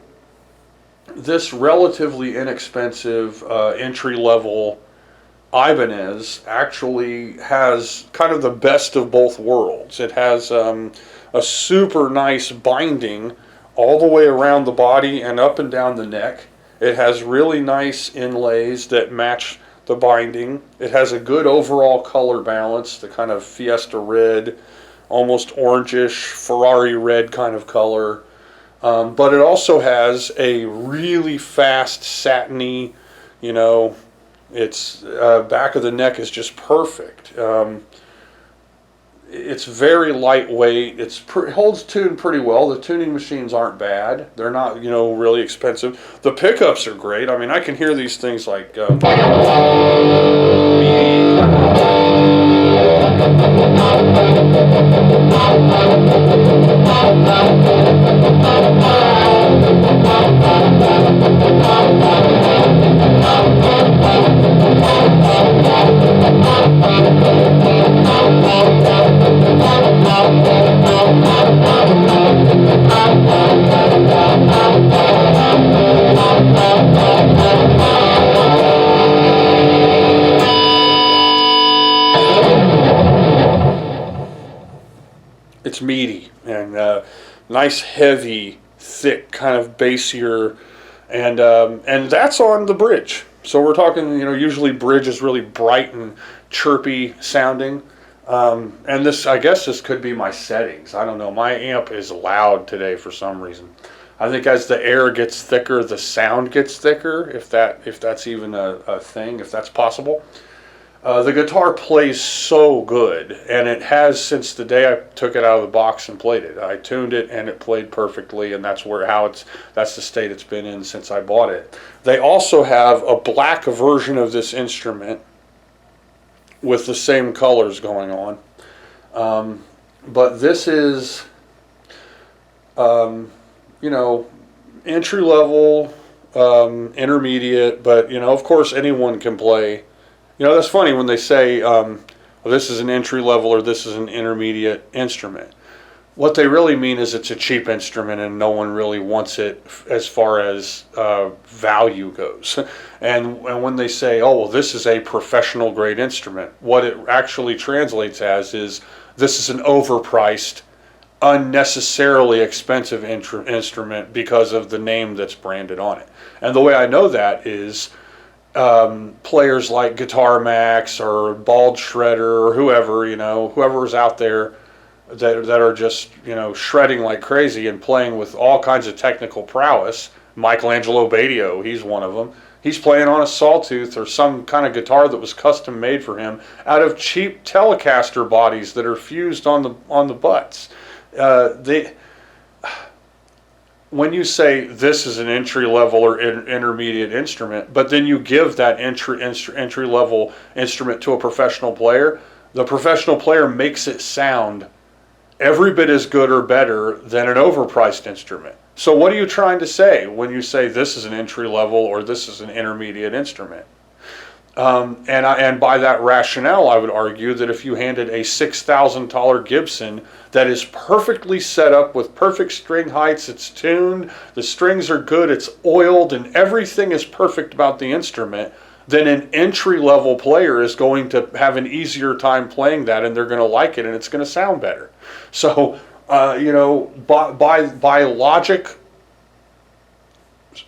this relatively inexpensive entry-level Ibanez actually has kind of the best of both worlds. It has a super nice binding all the way around the body and up and down the neck. It has really nice inlays that match the binding. It has a good overall color balance, the kind of Fiesta red, almost orangish Ferrari red kind of color. But it also has a really fast satiny, its back of the neck is just perfect. It's very lightweight. It holds tune pretty well. The tuning machines aren't bad. They're not, really expensive. The pickups are great. I mean, I can hear these things like it's meaty and nice, heavy, thick, kind of bassier, and that's on the bridge. So we're talking, usually bridge is really bright and chirpy sounding, and I guess this could be my settings. I don't know. My amp is loud today for some reason. I think as the air gets thicker, the sound gets thicker. If that's even a thing, if that's possible. The guitar plays so good, and it has since the day I took it out of the box and played it. I tuned it, and it played perfectly, and that's the state it's been in since I bought it. They also have a black version of this instrument with the same colors going on, but this is, entry level, intermediate, but of course anyone can play. That's funny when they say, well, this is an entry level or this is an intermediate instrument. What they really mean is it's a cheap instrument and no one really wants it as far as value goes. And when they say, oh, well, this is a professional grade instrument, what it actually translates as is this is an overpriced, unnecessarily expensive instrument because of the name that's branded on it. And the way I know that is players like Guitar Max or Bald Shredder or whoever's out there that are just shredding like crazy and playing with all kinds of technical prowess. Michelangelo Badio, he's one of them. He's playing on a sawtooth or some kind of guitar that was custom made for him out of cheap Telecaster bodies that are fused on the butts. When you say this is an entry-level or intermediate instrument, but then you give that entry-level instrument to a professional player, the professional player makes it sound every bit as good or better than an overpriced instrument. So what are you trying to say when you say this is an entry-level or this is an intermediate instrument? And by that rationale, I would argue that if you handed a $6,000 Gibson that is perfectly set up with perfect string heights, it's tuned, the strings are good, it's oiled, and everything is perfect about the instrument, then an entry-level player is going to have an easier time playing that, and they're going to like it, and it's going to sound better. So, by logic,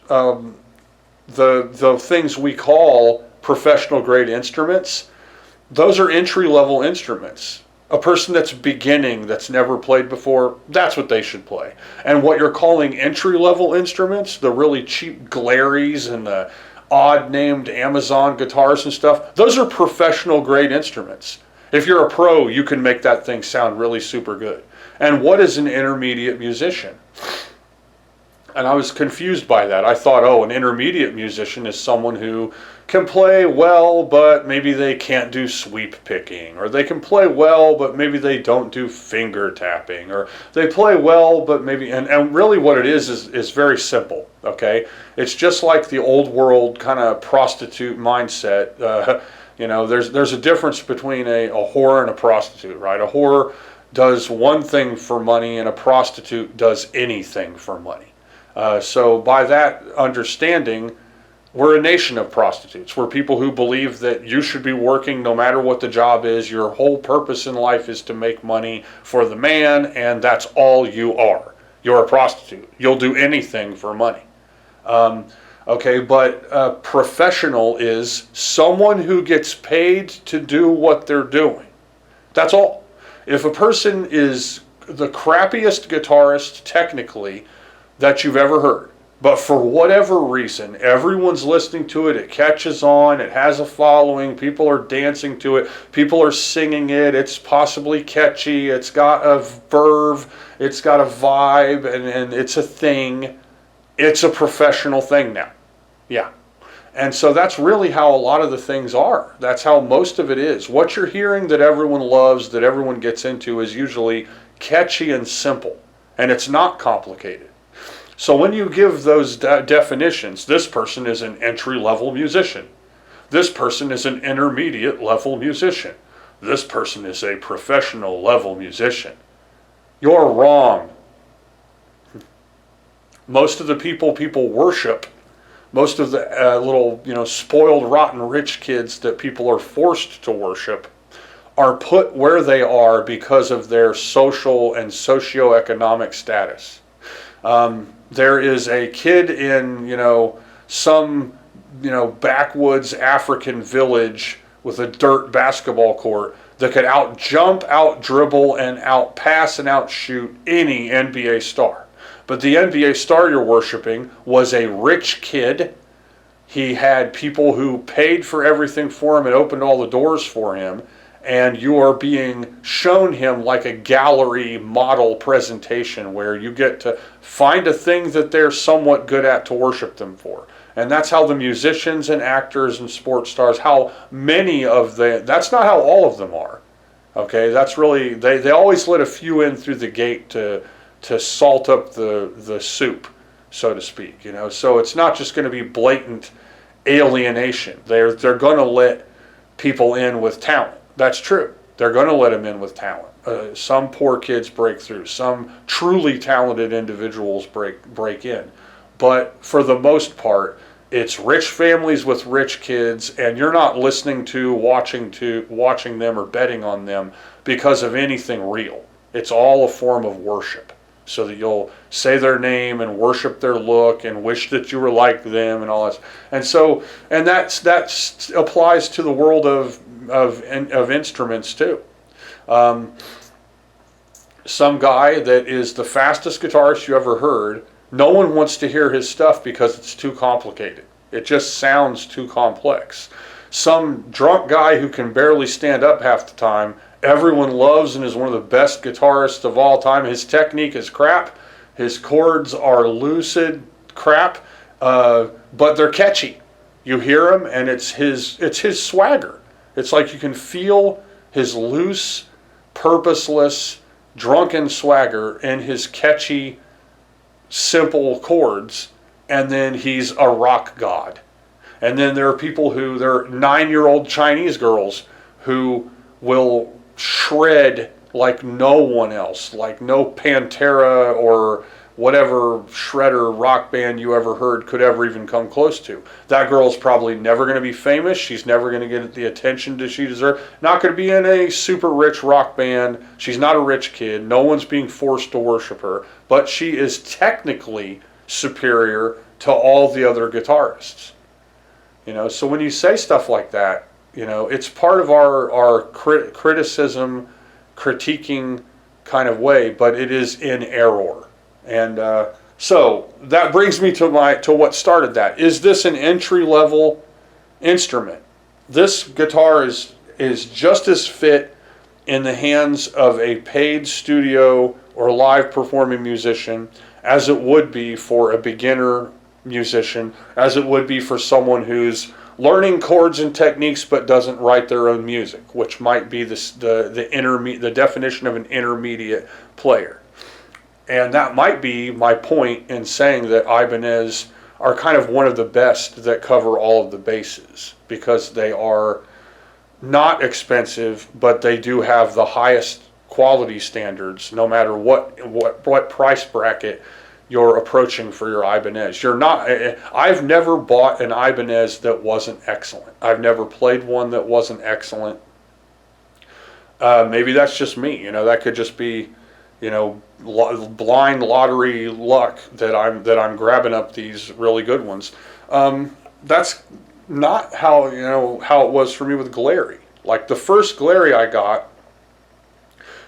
the things we call professional grade instruments, those are entry-level instruments. A person that's beginning, that's never played before, that's what they should play. And what you're calling entry-level instruments, the really cheap Glaries and the odd named Amazon guitars and stuff, those are professional grade instruments. If you're a pro, you can make that thing sound really super good. And what is an intermediate musician? And I was confused by that. I thought, oh, an intermediate musician is someone who can play well, but maybe they can't do sweep picking, or they can play well, but maybe they don't do finger tapping, or they play well, but maybe, and really what it is very simple, okay? It's just like the old world kind of prostitute mindset. You know, there's a difference between a whore and a prostitute, right? A whore does one thing for money, and a prostitute does anything for money. So by that understanding, we're a nation of prostitutes. We're people who believe that you should be working no matter what the job is. Your whole purpose in life is to make money for the man, and that's all you are. You're a prostitute. You'll do anything for money. Okay, but professional is someone who gets paid to do what they're doing. That's all. If a person is the crappiest guitarist technically that you've ever heard, but for whatever reason, everyone's listening to it, it catches on, it has a following, people are dancing to it, people are singing it, it's possibly catchy, it's got a verve, it's got a vibe, and it's a thing. It's a professional thing now. Yeah. And so that's really how a lot of the things are. That's how most of it is. What you're hearing that everyone loves, that everyone gets into, is usually catchy and simple. And it's not complicated. So when you give those definitions, this person is an entry-level musician. This person is an intermediate-level musician. This person is a professional-level musician. You're wrong. Most of the people worship, most of the little, spoiled, rotten, rich kids that people are forced to worship are put where they are because of their social and socioeconomic status. There is a kid in, some, backwoods African village with a dirt basketball court that could out-jump, out-dribble, and out-pass and out-shoot any NBA star. But the NBA star you're worshiping was a rich kid. He had people who paid for everything for him and opened all the doors for him. And you are being shown him like a gallery model presentation where you get to find a thing that they're somewhat good at to worship them for. And that's how the musicians and actors and sports stars, how many of that's not how all of them are. Okay, that's really, they always let a few in through the gate to salt up the soup, so to speak. So it's not just going to be blatant alienation. They're going to let people in with talent. That's true. They're going to let them in with talent. Some poor kids break through. Some truly talented individuals break in. But for the most part, it's rich families with rich kids, and you're not listening to, watching them, or betting on them because of anything real. It's all a form of worship, so that you'll say their name and worship their look and wish that you were like them and all that. And that applies to the world of instruments too. Some guy that is the fastest guitarist you ever heard, no one wants to hear his stuff because it's too complicated. It just sounds too complex. Some drunk guy who can barely stand up half the time, everyone loves and is one of the best guitarists of all time. His technique is crap. His chords are lucid crap, but they're catchy. You hear him and it's his swagger. It's like you can feel his loose, purposeless, drunken swagger in his catchy, simple chords, and then he's a rock god. And then there are people there are 9-year-old Chinese girls who will shred like no one else, like no Pantera or whatever shredder rock band you ever heard could ever even come close to. That girl's probably never going to be famous. She's never going to get the attention that she deserves. Not going to be in a super rich rock band. She's not a rich kid. No one's being forced to worship her. But she is technically superior to all the other guitarists. So when you say stuff like that, it's part of our criticism, critiquing kind of way, but it is in error. And So that brings me to what started that. Is this an entry level instrument? This guitar is just as fit in the hands of a paid studio or live performing musician as it would be for a beginner musician, as it would be for someone who's learning chords and techniques but doesn't write their own music, which might be the definition of an intermediate player. And that might be my point in saying that Ibanez are kind of one of the best that cover all of the bases, because they are not expensive, but they do have the highest quality standards no matter what price bracket you're approaching for your Ibanez. I've never bought an Ibanez that wasn't excellent. I've never played one that wasn't excellent. Maybe that's just me, that could just be, blind lottery luck that I'm grabbing up these really good ones. That's not how it was for me with Glary. Like, the first Glary I got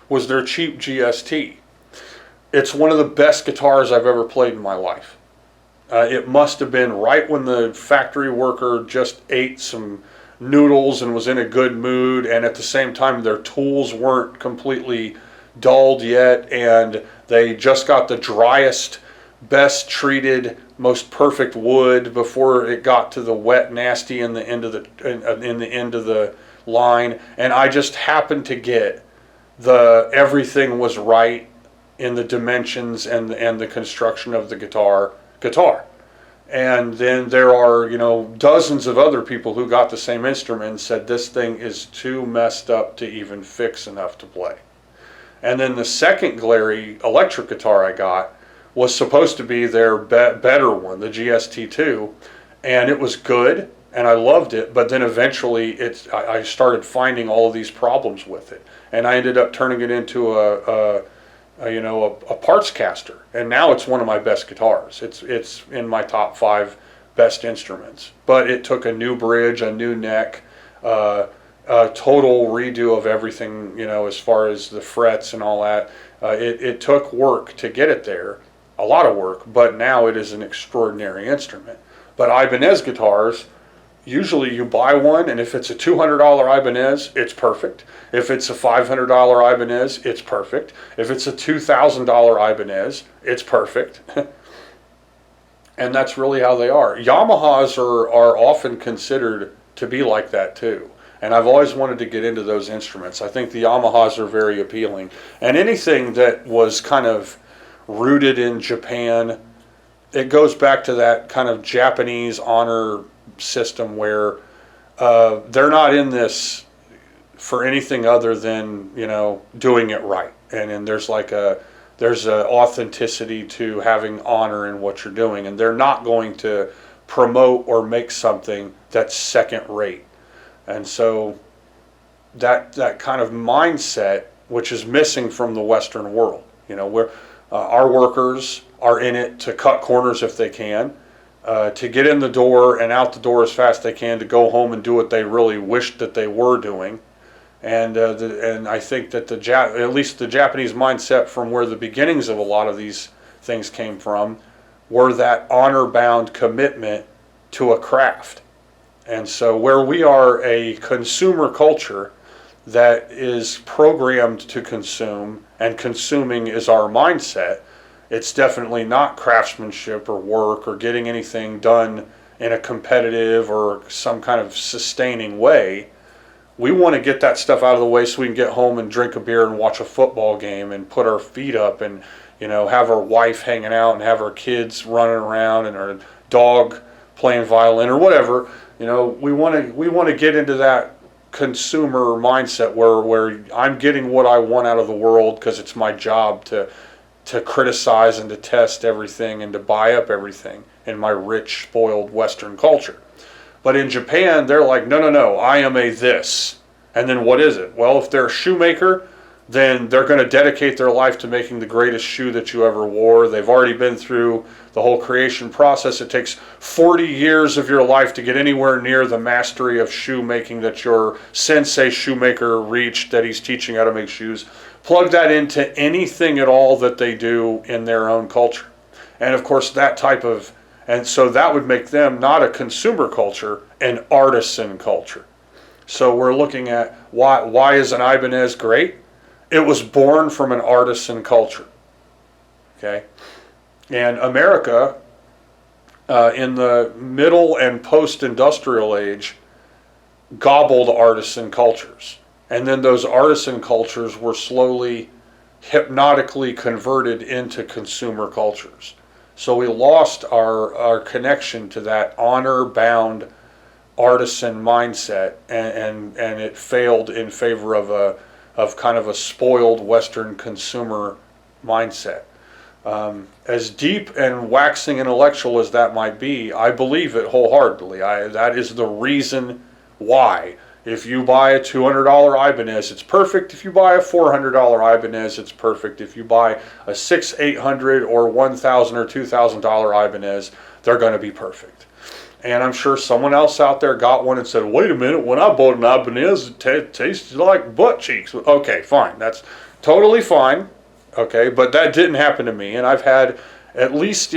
was their cheap GST. It's one of the best guitars I've ever played in my life. It must have been right when the factory worker just ate some noodles and was in a good mood, and at the same time their tools weren't completely dulled yet, and they just got the driest, best treated, most perfect wood before it got to the wet, nasty in the end of the line. And I just happened to get everything was right in the dimensions and the construction of the guitar. And then there are, dozens of other people who got the same instrument and said this thing is too messed up to even fix enough to play. And then the second Glary electric guitar I got was supposed to be their better one, the GST2, and it was good and I loved it, but then eventually I started finding all of these problems with it, and I ended up turning it into a parts caster, and now it's one of my best guitars. It's in my top 5 best instruments. But it took a new bridge, a new neck, a total redo of everything, as far as the frets and all that. It took work to get it there, a lot of work, but now it is an extraordinary instrument. But Ibanez guitars, usually you buy one, and if it's a $200 Ibanez, it's perfect. If it's a $500 Ibanez, it's perfect. If it's a $2,000 Ibanez, it's perfect. And that's really how they are. Yamahas are often considered to be like that too. And I've always wanted to get into those instruments. I think the Yamahas are very appealing. And anything that was kind of rooted in Japan, it goes back to that kind of Japanese honor system where they're not in this for anything other than doing it right, and there's there's a authenticity to having honor in what you're doing, and they're not going to promote or make something that's second rate. And so that kind of mindset, which is missing from the Western world, where our workers are in it to cut corners if they can, to get in the door and out the door as fast as they can, to go home and do what they really wished that they were doing. And I think that at least the Japanese mindset, from where the beginnings of a lot of these things came from, were that honor-bound commitment to a craft. And so where we are a consumer culture that is programmed to consume, and consuming is our mindset, it's definitely not craftsmanship or work or getting anything done in a competitive or some kind of sustaining way. We want to get that stuff out of the way so we can get home and drink a beer and watch a football game and put our feet up and have our wife hanging out and have our kids running around and our dog playing violin or whatever. We want to get into that consumer mindset where I'm getting what I want out of the world because it's my job to criticize and to test everything and to buy up everything in my rich, spoiled Western culture. But in Japan, they're like, no, I am a this. And then what is it? Well, if they're a shoemaker, then they're going to dedicate their life to making the greatest shoe that you ever wore. They've already been through the whole creation process. It takes 40 years of your life to get anywhere near the mastery of shoemaking that your sensei shoemaker reached, that he's teaching how to make shoes. Plug that into anything at all that they do in their own culture. And of course that type of, and so that would make them not a consumer culture, an artisan culture. So we're looking at why is an Ibanez great? It was born from an artisan culture. Okay? And America, in the middle and post-industrial age, gobbled artisan cultures. And then those artisan cultures were slowly, hypnotically converted into consumer cultures. So we lost our connection to that honor-bound artisan mindset, and it failed in favor of kind of a spoiled Western consumer mindset. As deep and waxing intellectual as that might be, I believe it wholeheartedly. That is the reason why. If you buy a $200 Ibanez, it's perfect. If you buy a $400 Ibanez, it's perfect. If you buy a $600, $800, or $1,000 or $2,000 Ibanez, they're going to be perfect. And I'm sure someone else out there got one and said, wait a minute, when I bought an Ibanez, it tasted like butt cheeks. Okay, fine. That's totally fine. Okay, but that didn't happen to me. And I've had at least,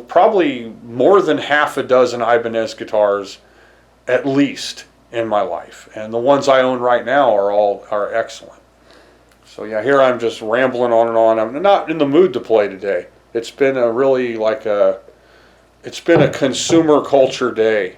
probably more than half a dozen Ibanez guitars, at least, in my life. And the ones I own right now are excellent. So yeah, here I'm just rambling on and on. I'm not in the mood to play today. It's been a really it's been a consumer culture day.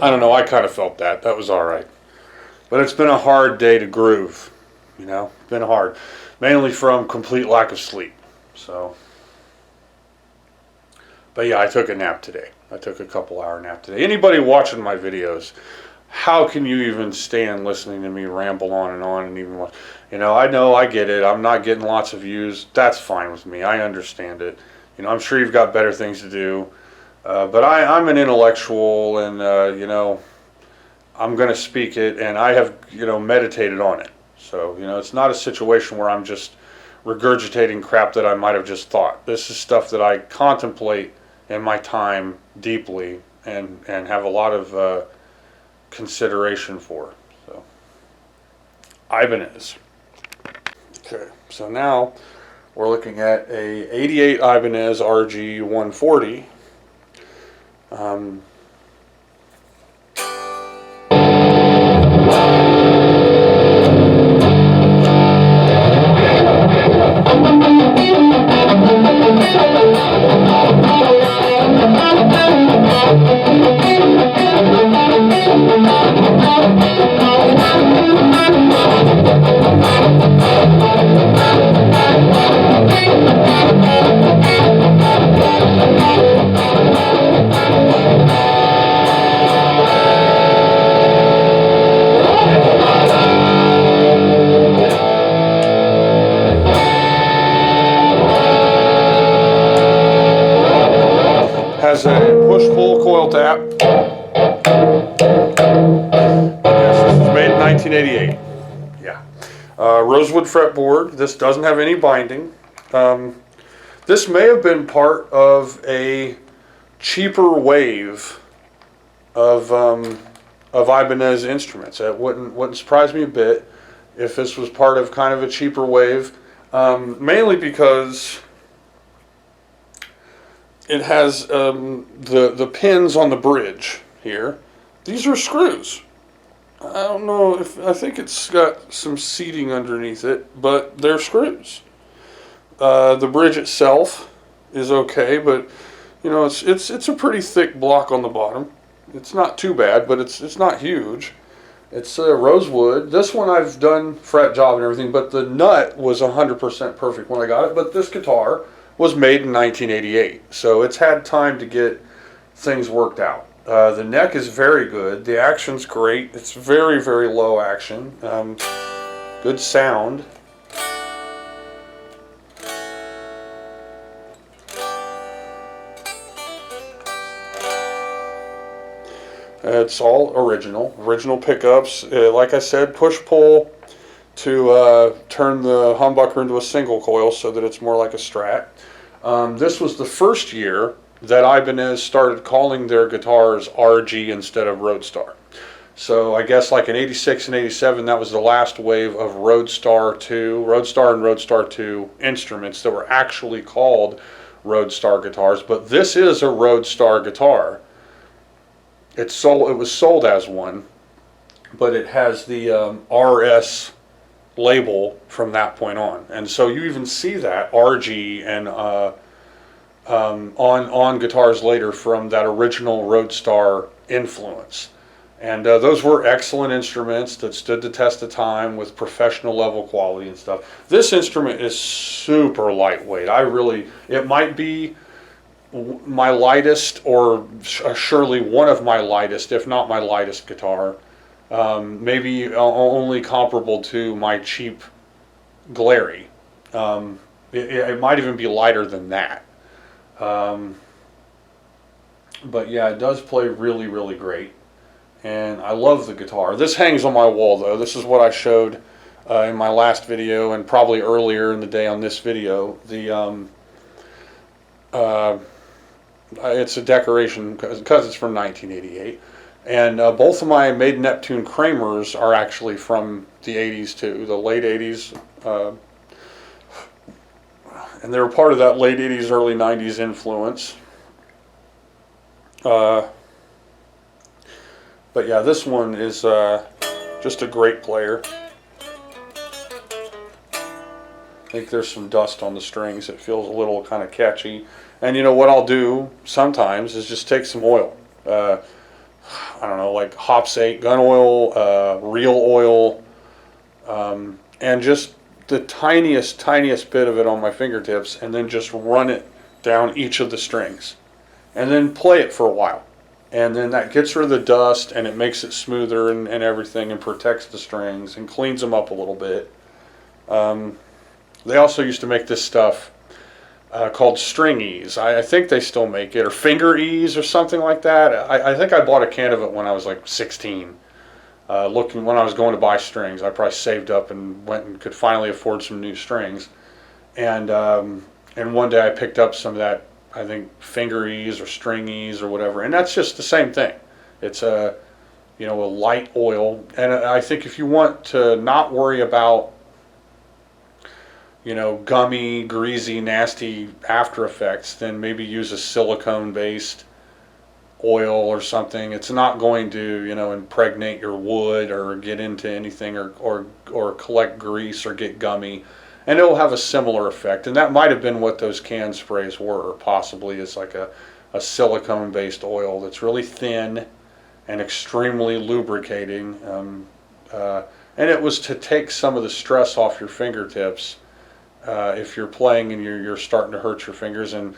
I don't know, I kind of felt that. That was all right. But it's been a hard day to groove, been hard. Mainly from complete lack of sleep. So, but yeah, I took a nap today. I took a couple-hour nap today. Anybody watching my videos, how can you even stand listening to me ramble on and even watch? I know, I get it. I'm not getting lots of views. That's fine with me. I understand it. I'm sure you've got better things to do. But I'm an intellectual, and I'm going to speak it, and I have meditated on it. So it's not a situation where I'm just regurgitating crap that I might have just thought. This is stuff that I contemplate in my time deeply and have a lot of consideration for. So Ibanez. Okay, so now we're looking at a 88 Ibanez RG 140. has a push-pull coil tap. Yes, this was made in 1988. Yeah. Rosewood fretboard. This doesn't have any binding. This may have been part of a cheaper wave of Ibanez instruments. It wouldn't surprise me a bit if this was part of kind of a cheaper wave, mainly because it has the pins on the bridge here. These are screws. I don't know if, I think it's got some seating underneath it, but they're screws. The bridge itself is okay, but you know, it's a pretty thick block on the bottom. It's not too bad, but it's not huge. It's rosewood. This one I've done fret job and everything, but the nut was 100% perfect when I got it. But this guitar was made in 1988, so it's had time to get things worked out. The neck is very good. The action's great. It's very, very low action. Good sound. It's all original pickups. Like I said, push-pull to turn the humbucker into a single coil so that it's more like a Strat. This was the first year that Ibanez started calling their guitars RG instead of Roadstar. So I guess like in 86 and 87, that was the last wave of Roadstar and Roadstar 2 instruments that were actually called Roadstar guitars. But this is a Roadstar guitar. It was sold as one, but it has the RS label from that point on, and so you even see that RG and on guitars later from that original Roadstar influence. And those were excellent instruments that stood the test of time with professional level quality and stuff. This instrument is super lightweight. It might be my lightest, or surely one of my lightest, if not my lightest guitar. Maybe only comparable to my cheap Glary. It might even be lighter than that. But yeah, it does play really, really great. And I love the guitar. This hangs on my wall though. This is what I showed in my last video and probably earlier in the day on this video. It's a decoration because it's from 1988. And both of my Made Neptune Kramers are actually from the 80s too, the late 80s. And they were part of that late 80s, early 90s influence. But yeah, this one is just a great player. I think there's some dust on the strings. It feels a little kind of catchy. And you know what I'll do sometimes is just take some oil. I don't know, like Hops 8 gun oil, real oil, and just the tiniest bit of it on my fingertips, and then just run it down each of the strings. And then play it for a while. And then that gets rid of the dust, and it makes it smoother and everything, and protects the strings, and cleans them up a little bit. They also used to make this stuff called string ease. I think they still make it, or finger ease or something like that. I think I bought a can of it when I was like 16. When I was going to buy strings, I probably saved up and went and could finally afford some new strings. And one day I picked up some of that, I think, finger ease or string ease or whatever, and that's just the same thing. It's a light oil, and I think if you want to not worry about gummy, greasy, nasty after effects, then maybe use a silicone-based oil or something. It's not going to, impregnate your wood or get into anything or collect grease or get gummy, and it'll have a similar effect. And that might have been what those can sprays were, possibly. It's like a silicone-based oil that's really thin and extremely lubricating. And it was to take some of the stress off your fingertips. If you're playing and you're starting to hurt your fingers. And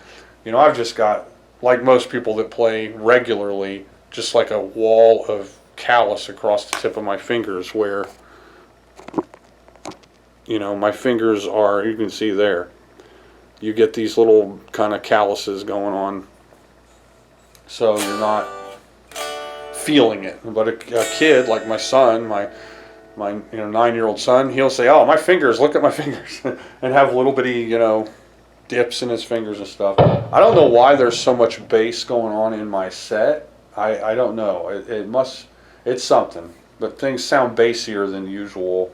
I've just got, like most people that play regularly, just like a wall of callus across the tip of my fingers, where my fingers are, you can see there, you get these little kind of calluses going on so you're not feeling it. But a kid like my son, my 9-year-old son, he'll say, "Oh, my fingers! Look at my fingers," and have little bitty dips in his fingers and stuff. I don't know why there's so much bass going on in my set. I don't know. It's something. But things sound bassier than usual.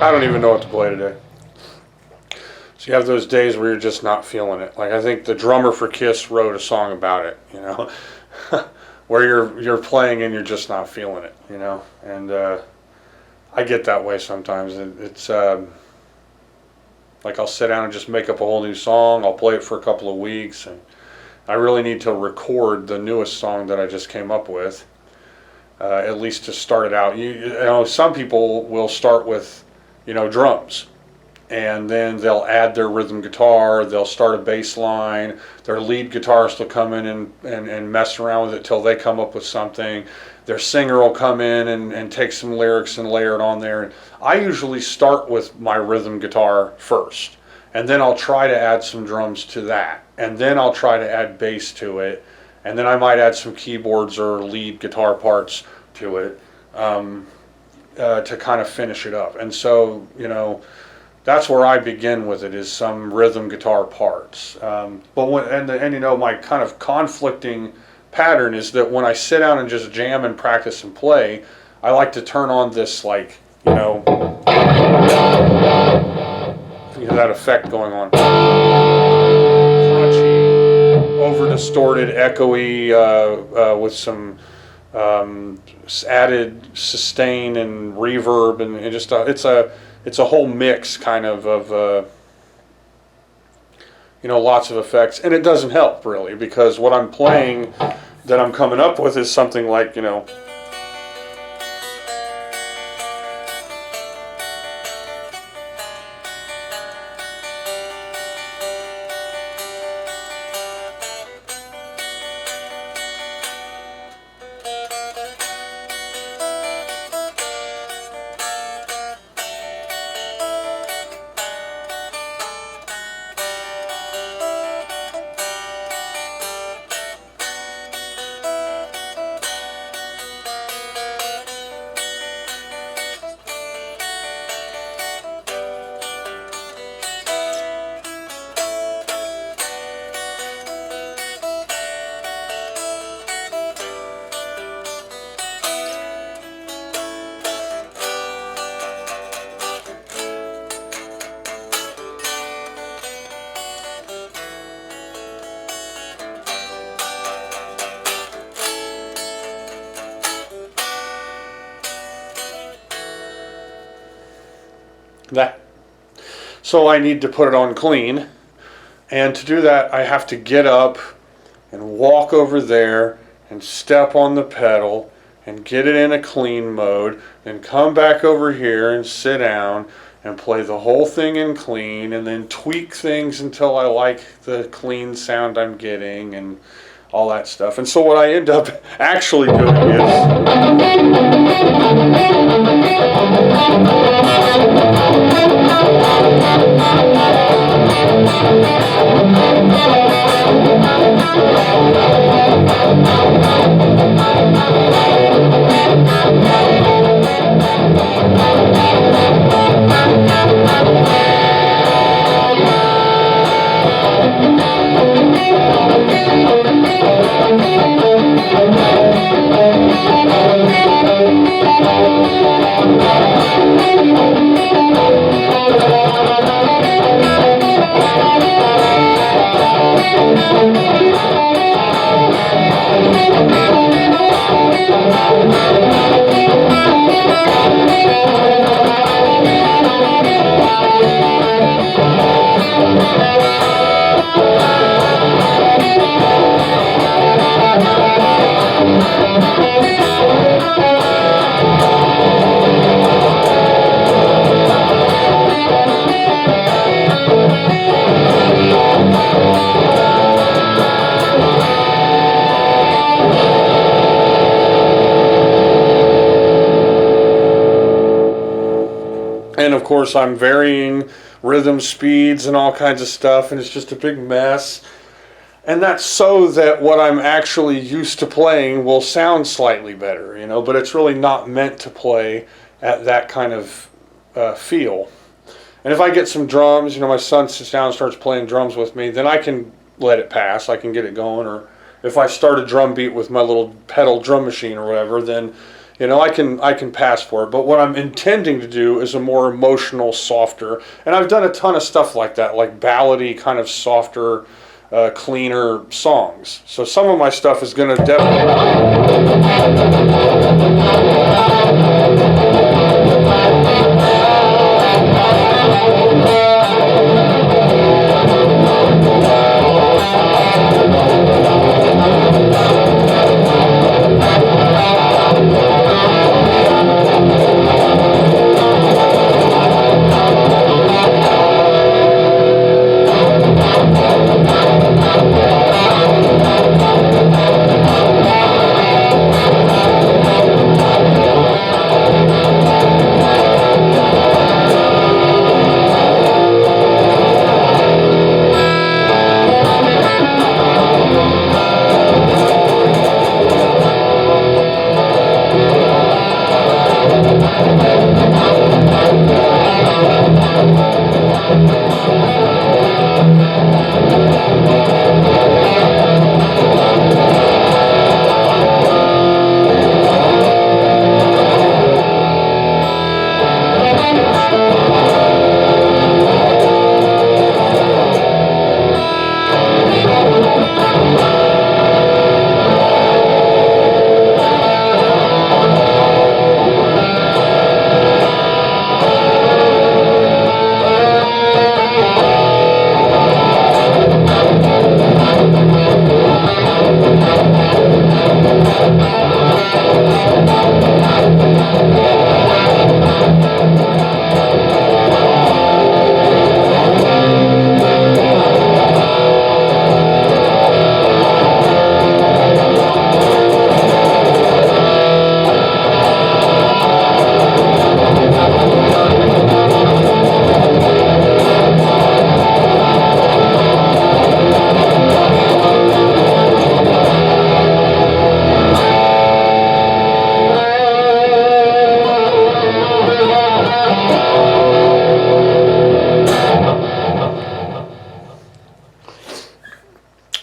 I don't even know what to play today. So you have those days where you're just not feeling it. Like I think the drummer for Kiss wrote a song about it, where you're playing and you're just not feeling it, And I get that way sometimes. It's like I'll sit down and just make up a whole new song. I'll play it for a couple of weeks, and I really need to record the newest song that I just came up with, at least to start it out. Some people will start with drums, and then they'll add their rhythm guitar, they'll start a bass line, their lead guitarist will come in and mess around with it till they come up with something, their singer will come in and take some lyrics and layer it on there. And I usually start with my rhythm guitar first, and then I'll try to add some drums to that, and then I'll try to add bass to it, and then I might add some keyboards or lead guitar parts to it. To kind of finish it up. And so, that's where I begin with it, is some rhythm guitar parts. My kind of conflicting pattern is that when I sit down and just jam and practice and play, I like to turn on this, that effect going on. Crunchy, over distorted, echoey, with some added sustain and reverb, and it's a whole mix kind of lots of effects, and it doesn't help really, because what I'm playing that I'm coming up with is something like That. So I need to put it on clean. And to do that, I have to get up and walk over there and step on the pedal and get it in a clean mode, then come back over here and sit down and play the whole thing in clean, and then tweak things until I like the clean sound I'm getting and all that stuff. And so what I end up actually doing And of course I'm varying rhythm speeds and all kinds of stuff, and it's just a big mess. And that's so that what I'm actually used to playing will sound slightly better, you know, but it's really not meant to play at that kind of feel. And if I get some drums, you know, my son sits down and starts playing drums with me, then I can let it pass, I can get it going. Or if I start a drum beat with my little pedal drum machine or whatever, then, you know, I can pass for it. But what I'm intending to do is a more emotional, softer, and I've done a ton of stuff like that, like ballady, kind of softer, cleaner songs. So some of my stuff is going to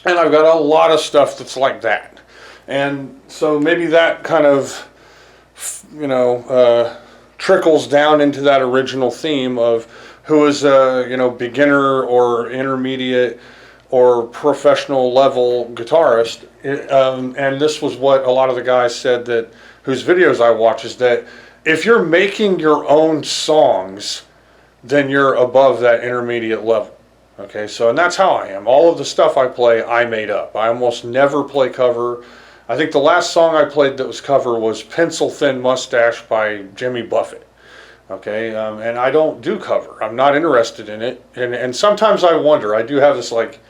and I've got a lot of stuff that's like that. And so maybe that kind of, you know, trickles down into that original theme of who is a, you know, beginner or intermediate or professional level guitarist. And this was what a lot of the guys said, that whose videos I watch, is that if you're making your own songs, then you're above that intermediate level. Okay, so, and that's how I am. All of the stuff I play, I made up. I almost never play cover. I think the last song I played that was cover was Pencil Thin Mustache by Jimmy Buffett. Okay, and I don't do cover. I'm not interested in it. And sometimes I wonder, I do have this like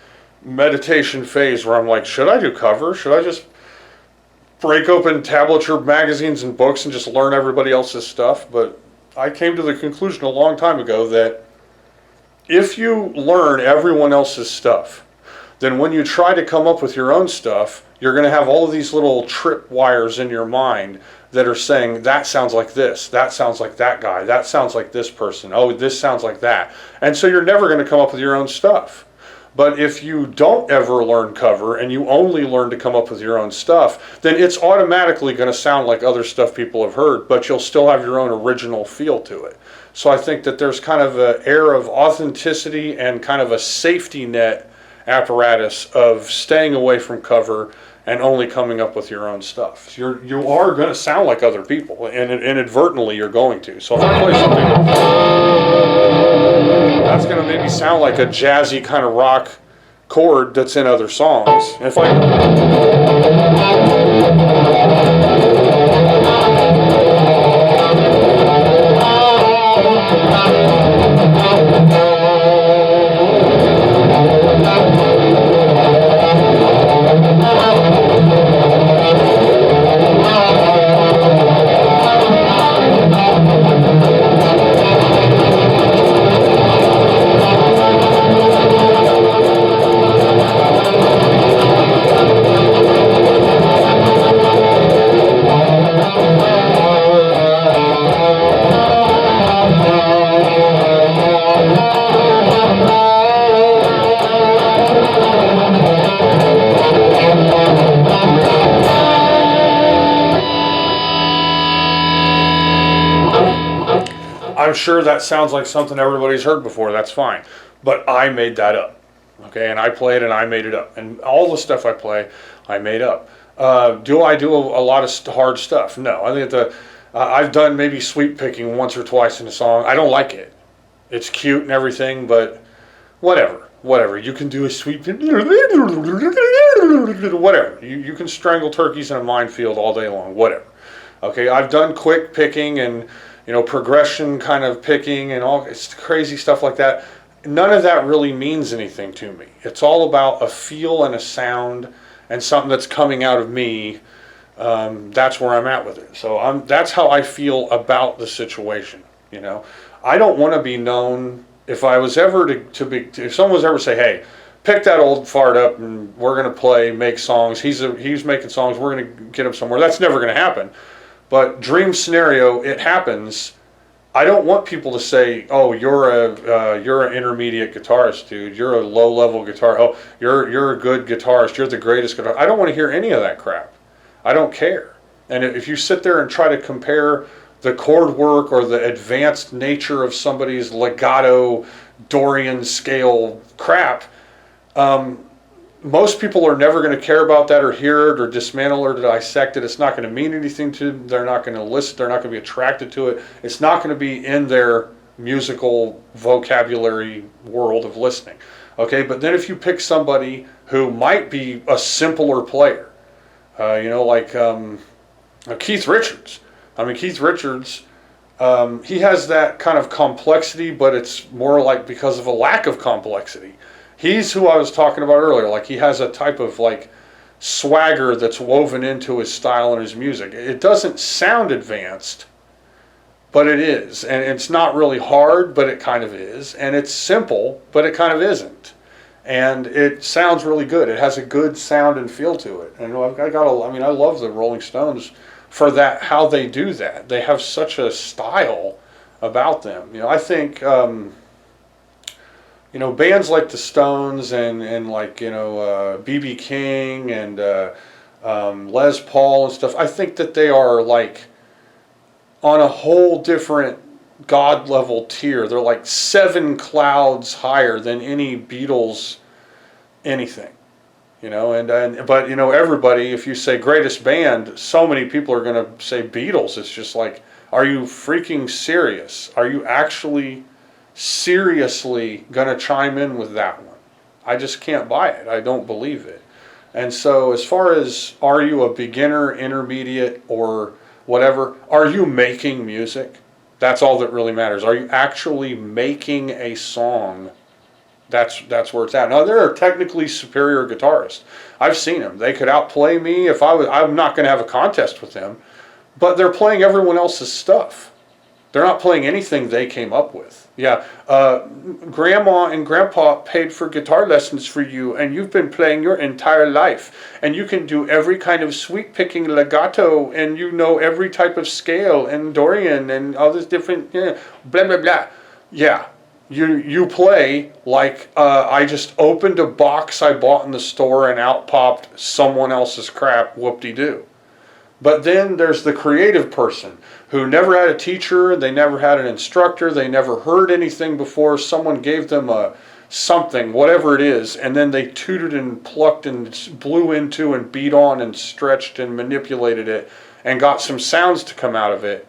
meditation phase where I'm like, should I do cover? Should I just break open tablature magazines and books and just learn everybody else's stuff? But I came to the conclusion a long time ago that if you learn everyone else's stuff, then when you try to come up with your own stuff, you're going to have all of these little trip wires in your mind that are saying, that sounds like this, that sounds like that guy, that sounds like this person, oh, this sounds like that. And so you're never going to come up with your own stuff. But if you don't ever learn cover and you only learn to come up with your own stuff, then it's automatically going to sound like other stuff people have heard, but you'll still have your own original feel to it. So I think that there's kind of an air of authenticity and kind of a safety net apparatus of staying away from cover and only coming up with your own stuff. You are going to sound like other people, and inadvertently you're going to. So if I play something that's going to maybe sound like a jazzy kind of rock chord that's in other songs. And if I'm sure that sounds like something everybody's heard before, that's fine. But I made that up. Okay, and I played and I made it up. And all the stuff I play, I made up. Do I do a lot of hard stuff? No. I think I've done maybe sweep picking once or twice in a song. I don't like it. It's cute and everything, but whatever. You can do a sweep, whatever. You can strangle turkeys in a minefield all day long, whatever. Okay, I've done quick picking and progression kind of picking and all it's crazy stuff like that. None of that really means anything to me. It's all about a feel and a sound and something that's coming out of me. That's where I'm at with it. So that's how I feel about the situation. I don't want to be known. If I was ever if someone was ever say, hey, pick that old fart up and we're going to make songs. He's making songs. We're going to get him somewhere. That's never going to happen. But dream scenario, it happens. I don't want people to say, "Oh, you're an intermediate guitarist, dude. You're a low-level guitar. Oh, you're a good guitarist. You're the greatest guitarist." I don't want to hear any of that crap. I don't care. And if you sit there and try to compare the chord work or the advanced nature of somebody's legato Dorian scale crap, most people are never going to care about that or hear it or dismantle or dissect it. It's not going to mean anything to them. They're not going to listen. They're not going to be attracted to it. It's not going to be in their musical vocabulary world of listening. Okay, but then if you pick somebody who might be a simpler player, like Keith Richards. I mean, Keith Richards, he has that kind of complexity, but it's more like because of a lack of complexity. He's who I was talking about earlier. Like he has a type of like swagger that's woven into his style and his music. It doesn't sound advanced, but it is. And it's not really hard, but it kind of is. And it's simple, but it kind of isn't. And it sounds really good. It has a good sound and feel to it. And I love the Rolling Stones for that, how they do that. They have such a style about them. I think bands like the Stones and like B.B. King and Les Paul and stuff, I think that they are like on a whole different God level tier. They're like 7 clouds higher than any Beatles anything. But everybody, if you say greatest band, so many people are going to say Beatles. It's just like, are you freaking serious? Are you actually seriously going to chime in with that one. I just can't buy it. I don't believe it. And so as far as, are you a beginner, intermediate, or whatever, are you making music? That's all that really matters. Are you actually making a song? That's where it's at. Now, there are technically superior guitarists. I've seen them. They could outplay me if I'm not going to have a contest with them, but they're playing everyone else's stuff. They're not playing anything they came up with. Yeah, Grandma and Grandpa paid for guitar lessons for you, and you've been playing your entire life. And you can do every kind of sweep-picking legato, and you know every type of scale, and Dorian, and all this different, blah, blah, blah. Yeah, you play like I just opened a box I bought in the store, and out popped someone else's crap, whoop-de-doo. But then there's the creative person who never had a teacher, they never had an instructor, they never heard anything before, someone gave them something, whatever it is, and then they tutored and plucked and blew into and beat on and stretched and manipulated it and got some sounds to come out of it.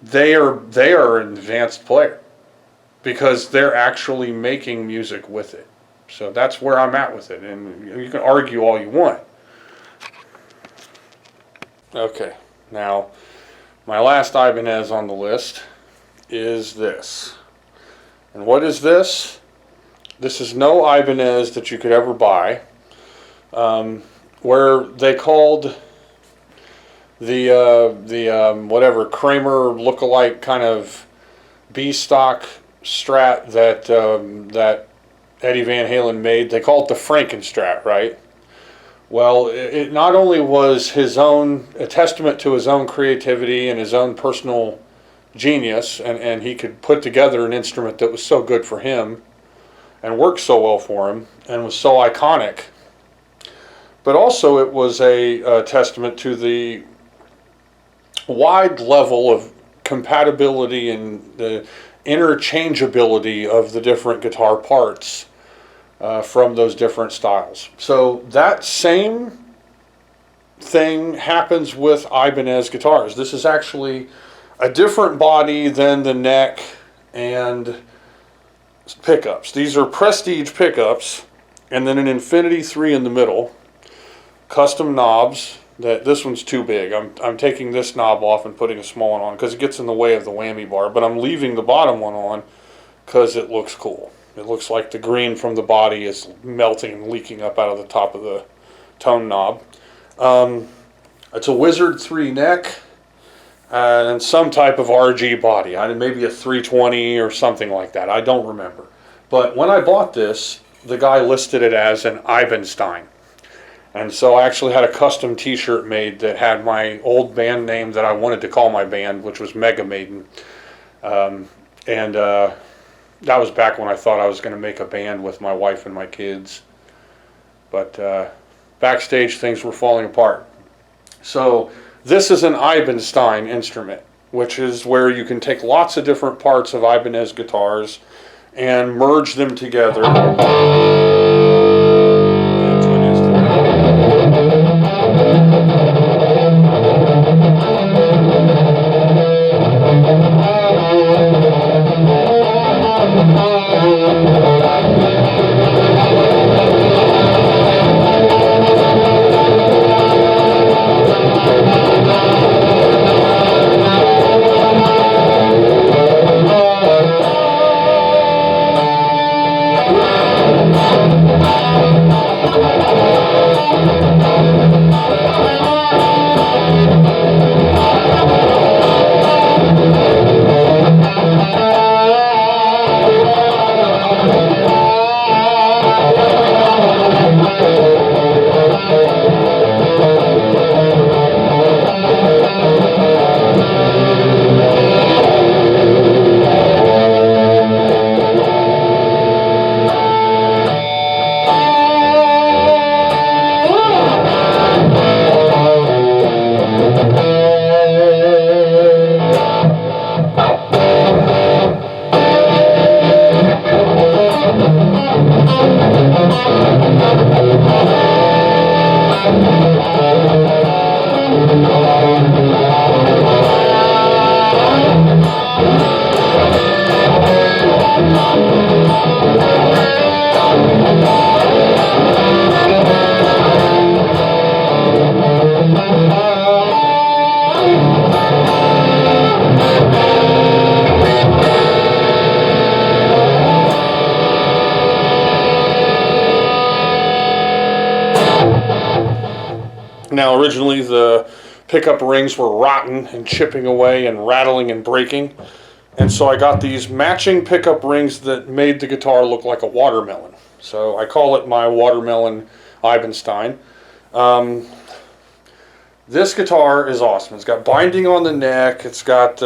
They are an advanced player because they're actually making music with it. So that's where I'm at with it, and you can argue all you want. Okay, now my last Ibanez on the list is this. And what is this? This is no Ibanez that you could ever buy. Where they called the whatever Kramer lookalike kind of B-stock Strat that Eddie Van Halen made, they call it the Frankenstrat, right? Well, it not only was a testament to his own creativity and his own personal genius, and he could put together an instrument that was so good for him and worked so well for him and was so iconic, but also it was a testament to the wide level of compatibility and the interchangeability of the different guitar parts from those different styles. So that same thing happens with Ibanez guitars. This is actually a different body than the neck and pickups. These are Prestige pickups, and then an Infinity 3 in the middle. Custom knobs. This one's too big. I'm taking this knob off and putting a small one on because it gets in the way of the whammy bar, but I'm leaving the bottom one on because it looks cool. It looks like the green from the body is melting and leaking up out of the top of the tone knob. It's a Wizard 3 neck and some type of RG body. Maybe a 320 or something like that. I don't remember. But when I bought this, the guy listed it as an Ibenstein. And so I actually had a custom t-shirt made that had my old band name that I wanted to call my band, which was Mega Maiden. That was back when I thought I was going to make a band with my wife and my kids. But backstage things were falling apart. So this is an Ibenstein instrument, which is where you can take lots of different parts of Ibanez guitars and merge them together. Now, originally the pickup rings were rotten and chipping away and rattling and breaking. And so I got these matching pickup rings that made the guitar look like a watermelon. So I call it my watermelon Ibanez. This guitar is awesome. It's got binding on the neck. It's got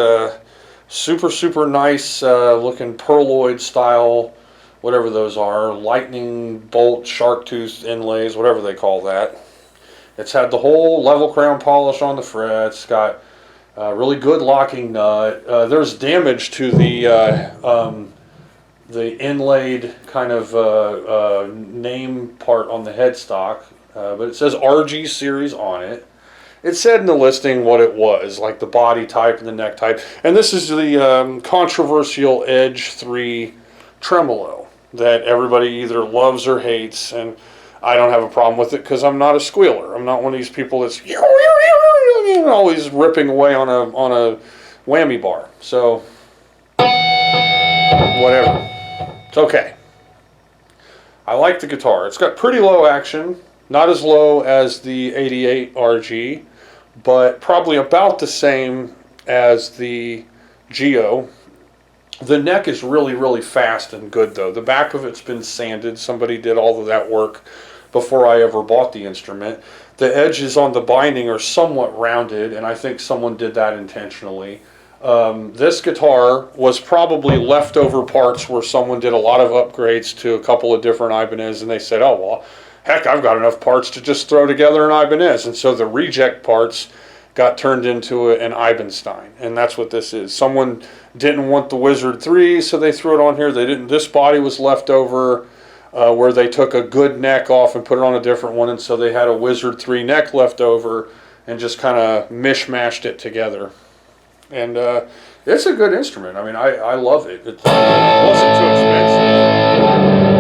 super nice looking pearloid style, whatever those are, lightning bolt, shark tooth inlays, whatever they call that. It's had the whole level crown polish on the frets. It's got really good locking nut. There's damage to the inlaid kind of name part on the headstock, but it says RG series on it. It said in the listing what it was, like the body type and the neck type. And this is the controversial Edge 3 tremolo that everybody either loves or hates. And I don't have a problem with it because I'm not a squealer. I'm not one of these people that's always ripping away on a whammy bar. So, whatever. It's okay. I like the guitar. It's got pretty low action. Not as low as the 88 RG, but probably about the same as the Geo. The neck is really fast and good though. The back of it's been sanded. Somebody did all of that work before I ever bought the instrument. The edges on the binding are somewhat rounded, and I think someone did that intentionally. This guitar was probably leftover parts where someone did a lot of upgrades to a couple of different Ibanez, and they said, oh well, heck, I've got enough parts to just throw together an Ibanez. And so the reject parts got turned into an Ibanez. And that's what this is. Someone didn't want the Wizard 3, so they threw it on here. They didn't. This body was left over where they took a good neck off and put it on a different one. And so they had a Wizard 3 neck left over and just kind of mishmashed it together. And it's a good instrument. I mean, I love it. It wasn't too expensive.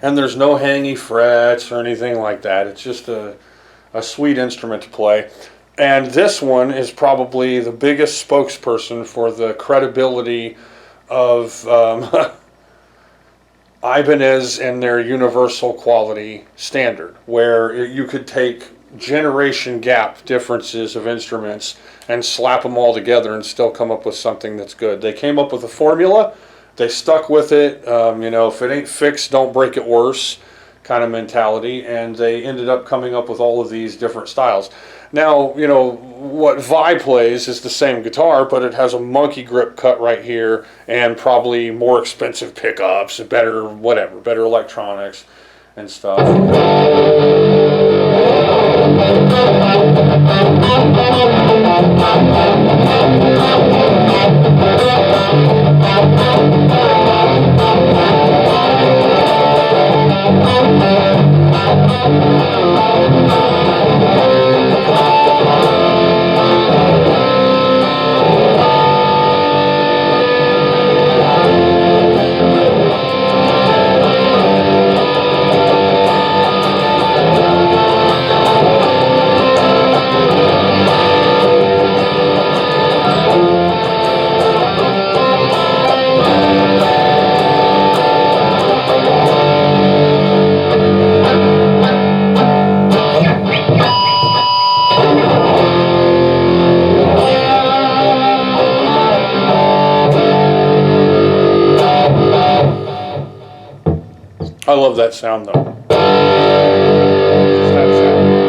And there's no hangy frets or anything like that. It's just a sweet instrument to play. And this one is probably the biggest spokesperson for the credibility of Ibanez and their universal quality standard, where you could take generation gap differences of instruments and slap them all together and still come up with something that's good. They came up with a formula. They stuck with it, if it ain't fixed, don't break it worse kind of mentality, and they ended up coming up with all of these different styles. Now, what Vi plays is the same guitar, but it has a monkey grip cut right here, and probably more expensive pickups, better electronics and stuff. I love that sound though. Just that sound.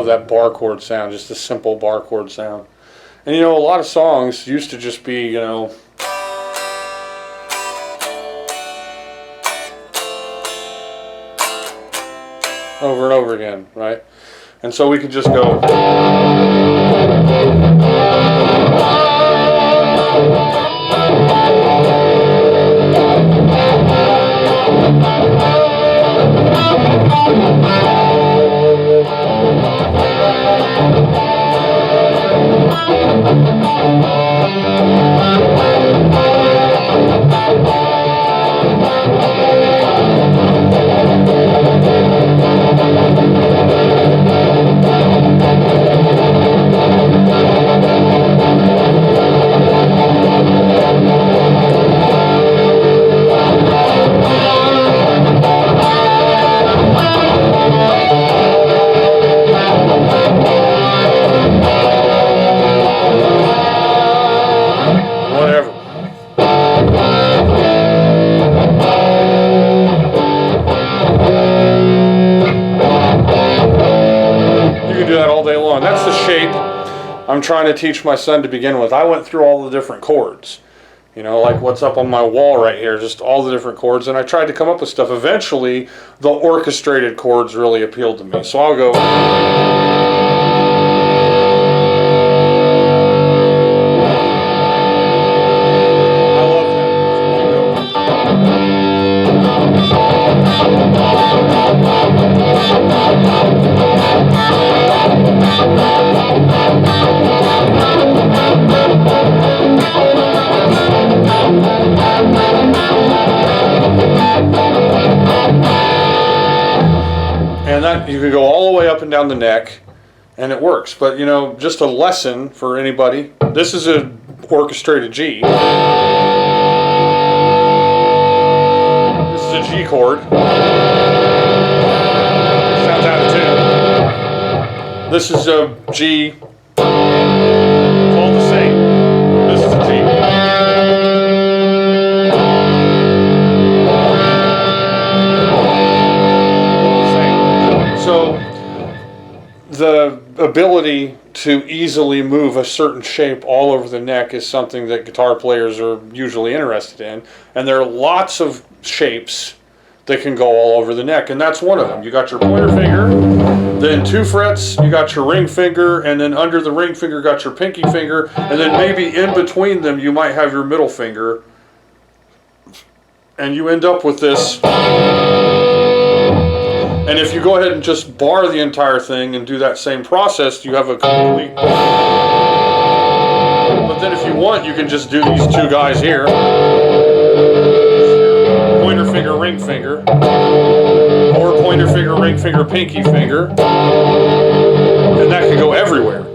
that bar chord sound, just a simple bar chord sound. And you know, a lot of songs used to just be, you know, over and over again, right? And so we could just go. I'm trying to teach my son to begin with. I went through all the different chords, you know, like what's up on my wall right here, just all the different chords, and I tried to come up with stuff. Eventually, the orchestrated chords really appealed to me. So I'll go. I love and that you can go all the way up and down the neck, and it works. But you know, just a lesson for anybody. This is a orchestrated G. This is a G chord. Sounds out of tune. This is a G. It's all the same. This is a G. So the ability to easily move a certain shape all over the neck is something that guitar players are usually interested in. And there are lots of shapes that can go all over the neck, and that's one of them. You got your pointer finger, then 2 frets, you got your ring finger, and then under the ring finger got your pinky finger, and then maybe in between them you might have your middle finger, and you end up with this. And if you go ahead and just bar the entire thing and do that same process, you have a complete. But then if you want, you can just do these 2 guys here. Pointer finger, ring finger. Or pointer finger, ring finger, pinky finger. And that can go everywhere.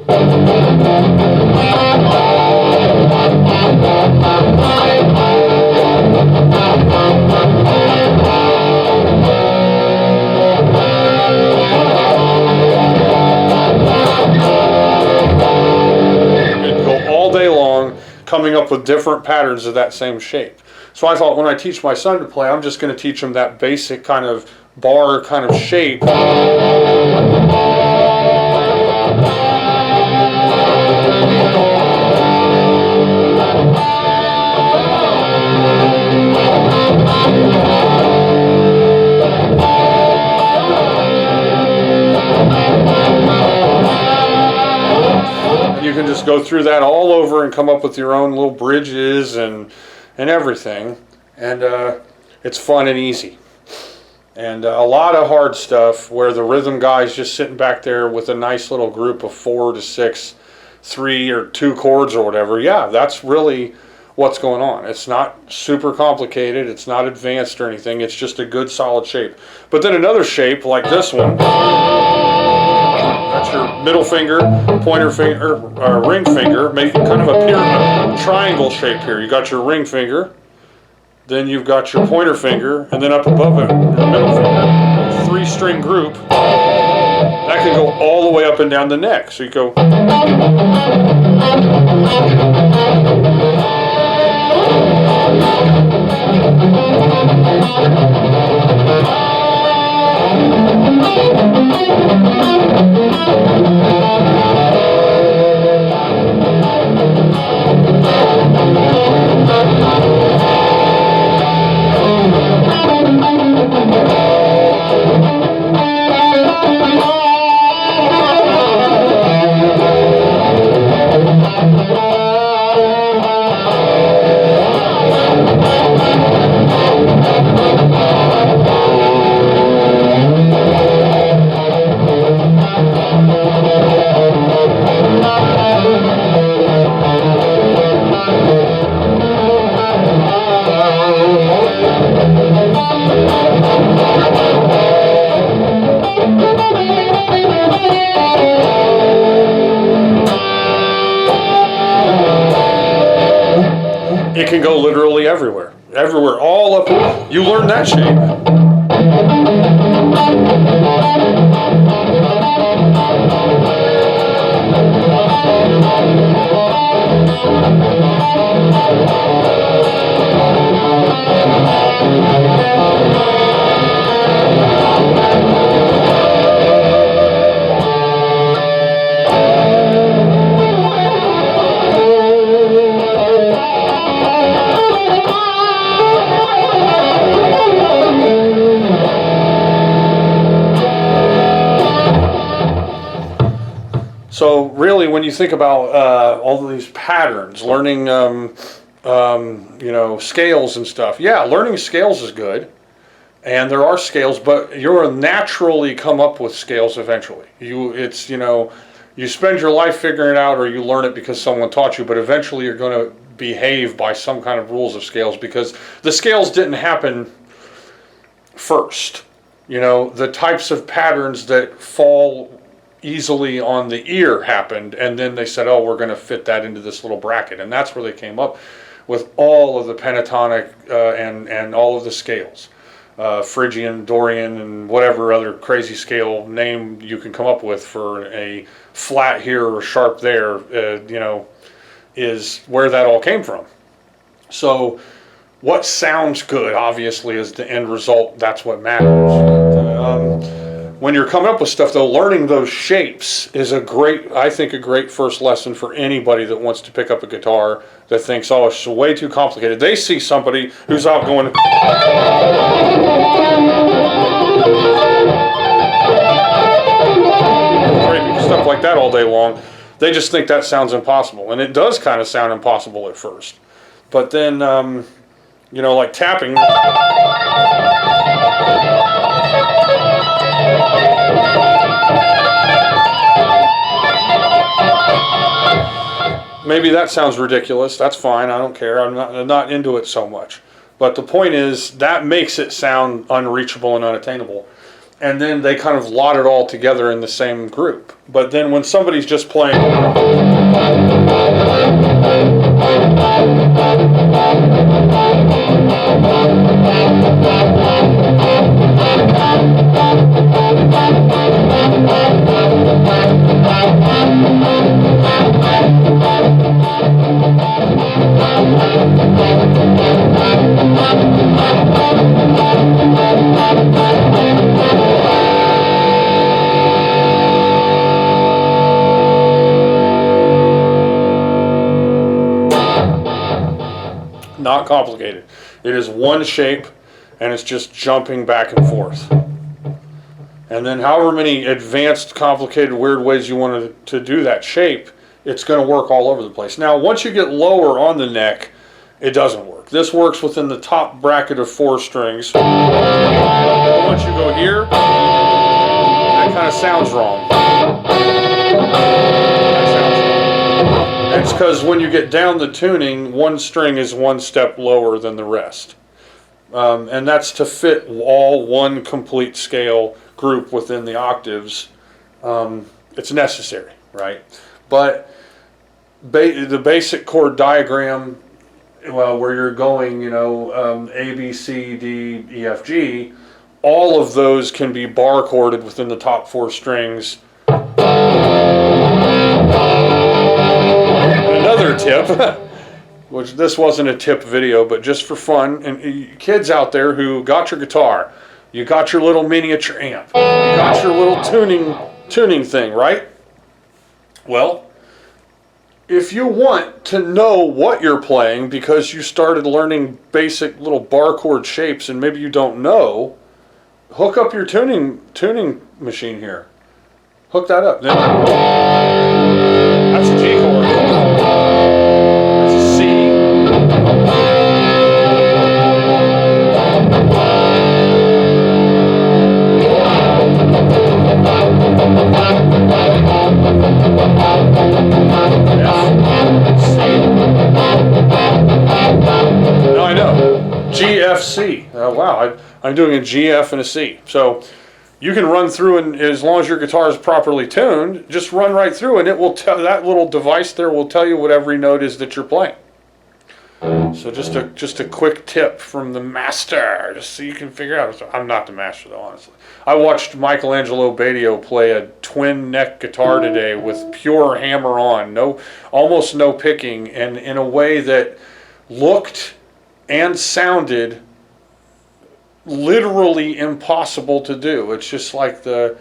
Coming up with different patterns of that same shape. So I thought when I teach my son to play, I'm just going to teach him that basic kind of bar kind of shape. You can just go through that all over and come up with your own little bridges and everything, and it's fun and easy. And a lot of hard stuff where the rhythm guy's just sitting back there with a nice little group of 4 to 6, 3 or 2 chords or whatever. Yeah, that's really what's going on. It's not super complicated, it's not advanced or anything, it's just a good solid shape. But then another shape like this one, that's your middle finger, pointer finger, ring finger, making kind of a triangle shape here. You got your ring finger, then you've got your pointer finger, and then up above it, your middle finger. 3-string group. That can go all the way up and down the neck. So you go. can go literally everywhere. Everywhere, all up. You learn that shape. So really, when you think about all of these patterns, learning, you know, scales and stuff. Yeah, learning scales is good, and there are scales, but you'll naturally come up with scales eventually. It's you know, you spend your life figuring it out, or you learn it because someone taught you. But eventually, you're going to behave by some kind of rules of scales because the scales didn't happen first. You know, the types of patterns that fall easily on the ear happened, and then they said, oh, we're going to fit that into this little bracket, and that's where they came up with all of the pentatonic and all of the scales, Phrygian, Dorian, and whatever other crazy scale name you can come up with for a flat here or sharp there, you know, is where that all came from. So what sounds good, obviously, is the end result. That's what matters. When you're coming up with stuff, though, learning those shapes is I think a great first lesson for anybody that wants to pick up a guitar that thinks, oh, it's way too complicated. They see somebody who's out going, stuff like that all day long. They just think that sounds impossible. And it does kind of sound impossible at first. But then, you know, like tapping. Maybe that sounds ridiculous. That's fine. I don't care. I'm not into it so much. But the point is, that makes it sound unreachable and unattainable. And then they kind of lot it all together in the same group. But then when somebody's just playing... Not complicated. It is one shape, and it's just jumping back and forth. And then however many advanced, complicated, weird ways you want to do that shape, it's going to work all over the place. Now, once you get lower on the neck, it doesn't work. This works within the top bracket of 4 strings. Once you go here, that kind of sounds wrong. It's because when you get down the tuning, one string is one step lower than the rest. And that's to fit all one complete scale group within the octaves. It's necessary, right? But the basic chord diagram, well, where you're going, you know, A, B, C, D, E, F, G, all of those can be bar chorded within the top 4 strings. Another tip, which this wasn't a tip video, but just for fun, and kids out there who got your guitar, you got your little miniature amp, you got your little tuning thing, right? Well, if you want to know what you're playing because you started learning basic little bar chord shapes and maybe you don't know, hook up your tuning machine here. Hook that up. That's a G chord. That's a C. Now I know. G, F, C. Wow, I'm doing a G, F, and a C. So you can run through, and as long as your guitar is properly tuned, just run right through, and it will tell, that little device there will tell you what every note is that you're playing. So just a quick tip from the master, just so you can figure out. I'm not the master though, honestly. I watched Michelangelo Badio play a twin neck guitar today with pure hammer on, almost no picking, and in a way that looked and sounded literally impossible to do. It's just like the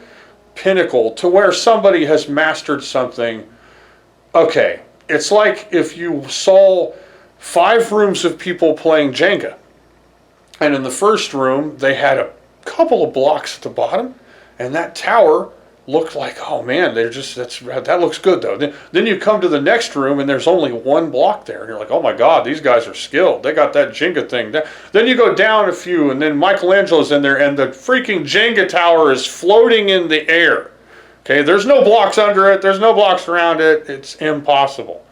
pinnacle to where somebody has mastered something. Okay, it's like if you saw 5 rooms of people playing Jenga, and in the first room they had a couple of blocks at the bottom, and that tower looked like, oh man, that looks good though. Then you come to the next room and there's only 1 block there, and you're like, oh my god, these guys are skilled, they got that Jenga thing. Then you go down a few, and then Michelangelo's in there, and the freaking Jenga tower is floating in the air. Okay, there's no blocks under it, there's no blocks around it, it's impossible.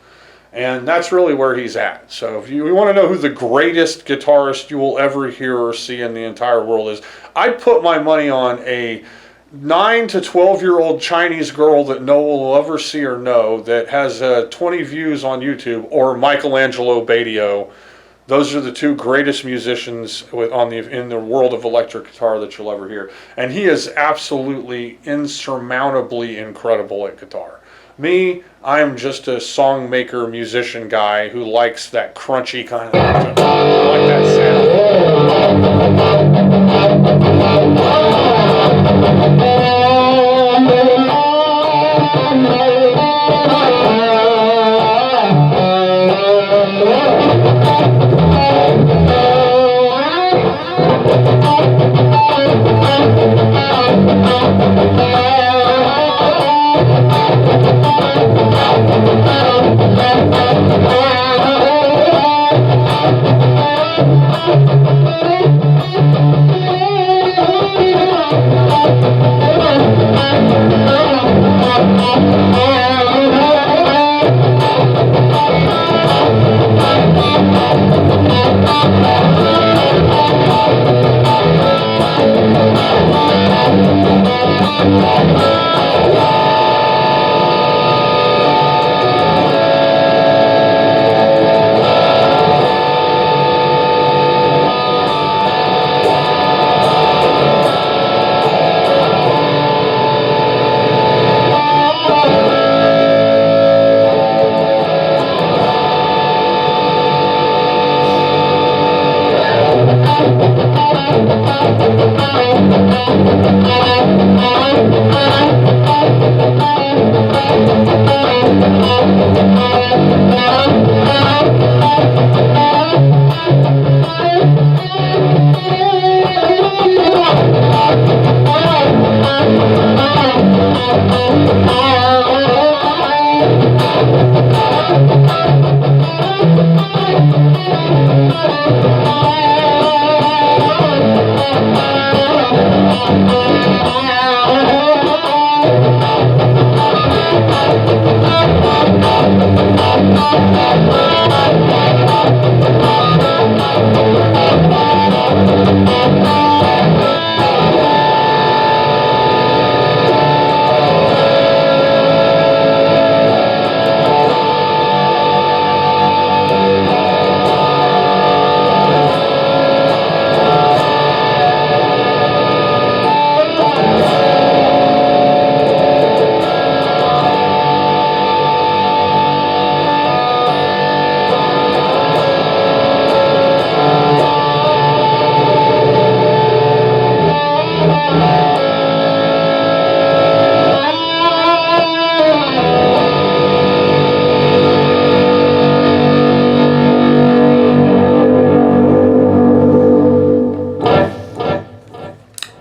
And that's really where he's at. So if you want to know who the greatest guitarist you will ever hear or see in the entire world is, I'd put my money on a 9 to 12-year-old Chinese girl that no one will ever see or know that has 20 views on YouTube, or Michelangelo Badio. Those are the 2 greatest musicians in the world of electric guitar that you'll ever hear. And he is absolutely insurmountably incredible at guitar. Me, I am just a song maker, musician guy who likes that crunchy kind of thing. I like that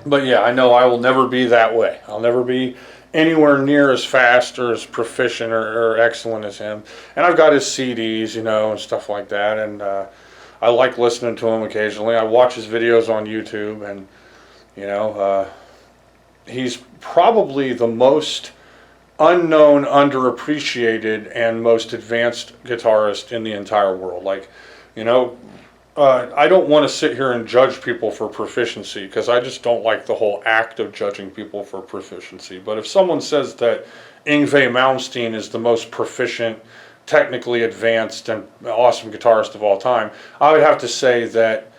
But yeah, I know I will never be that way. I'll never be anywhere near as fast or as proficient or excellent as him. And I've got his CDs, and stuff like that. And I like listening to him occasionally. I watch his videos on YouTube, and he's probably the most unknown, underappreciated, and most advanced guitarist in the entire world. I don't want to sit here and judge people for proficiency, because I just don't like the whole act of judging people for proficiency. But if someone says that Yngwie Malmsteen is the most proficient technically advanced and awesome guitarist of all time, I would have to say that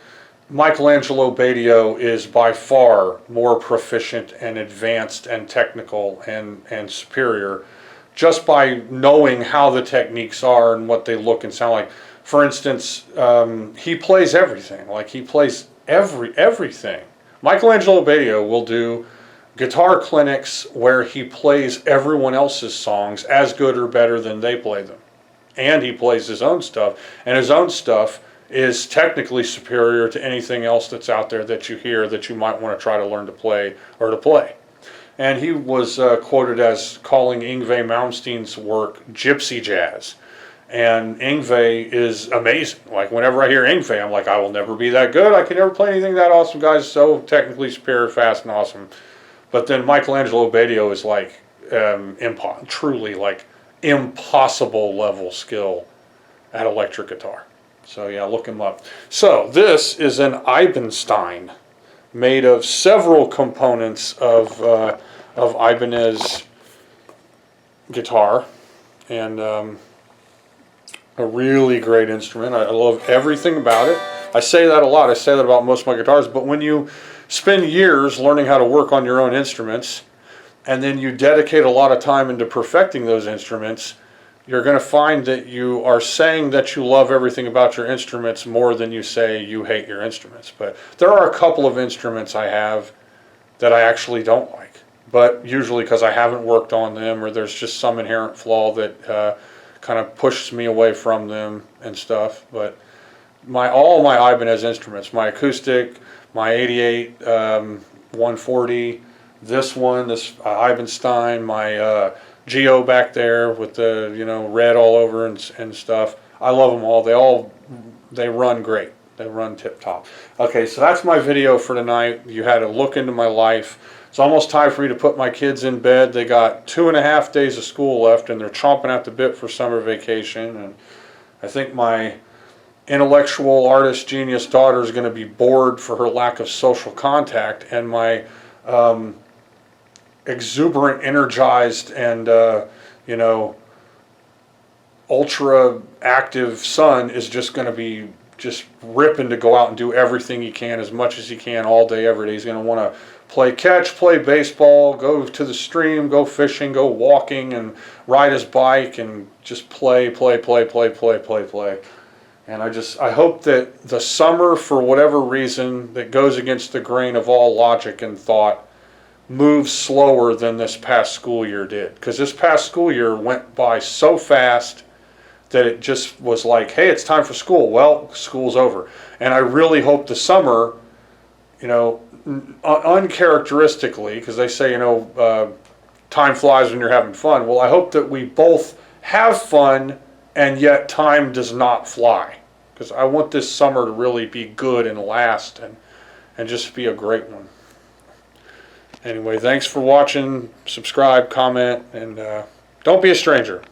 Michelangelo Badio is by far more proficient and advanced and technical and superior just by knowing how the techniques are and what they look and sound like. For instance, he plays everything. Like, he plays everything. Michelangelo Badio will do guitar clinics where he plays everyone else's songs as good or better than they play them. And he plays his own stuff. And his own stuff is technically superior to anything else that's out there that you hear that you might want to try to learn to play or to play. And he was quoted as calling Yngwie Malmsteen's work gypsy jazz. And Yngwie is amazing. Like, whenever I hear Yngwie, I'm like, I will never be that good. I can never play anything that awesome. Guy's so technically superior, fast, and awesome. But then Michelangelo Badio is like truly like impossible level skill at electric guitar. So yeah, look him up. So this is an Ibanez made of several components of Ibanez guitar, and a really great instrument. I love everything about it. I say that a lot. I say that about most of my guitars, but when you spend years learning how to work on your own instruments, and then you dedicate a lot of time into perfecting those instruments, you're going to find that you are saying that you love everything about your instruments more than you say you hate your instruments. But there are a couple of instruments I have that I actually don't like, but usually because I haven't worked on them, or there's just some inherent flaw that kind of pushes me away from them and stuff. But all my Ibanez instruments, my acoustic, my 88 140, this Ibanez, my Geo back there with the red all over and stuff. I love them all. They run great. They run tip top. Okay, so that's my video for tonight. You had a look into my life. It's almost time for me to put my kids in bed. They got 2.5 days of school left, and they're chomping at the bit for summer vacation. And I think my intellectual artist genius daughter is going to be bored for her lack of social contact, and my exuberant, energized, and ultra active son is just going to be just ripping to go out and do everything he can, as much as he can, all day, every day. He's going to want to play catch, play baseball, go to the stream, go fishing, go walking, and ride his bike, and just play. And I hope that the summer, for whatever reason that goes against the grain of all logic and thought, moves slower than this past school year did. Because this past school year went by so fast that it just was like, hey, it's time for school. Well, school's over. And I really hope the summer, uncharacteristically, because they say, time flies when you're having fun. Well, I hope that we both have fun and yet time does not fly. Because I want this summer to really be good and last and just be a great one. Anyway, thanks for watching. Subscribe, comment, and don't be a stranger.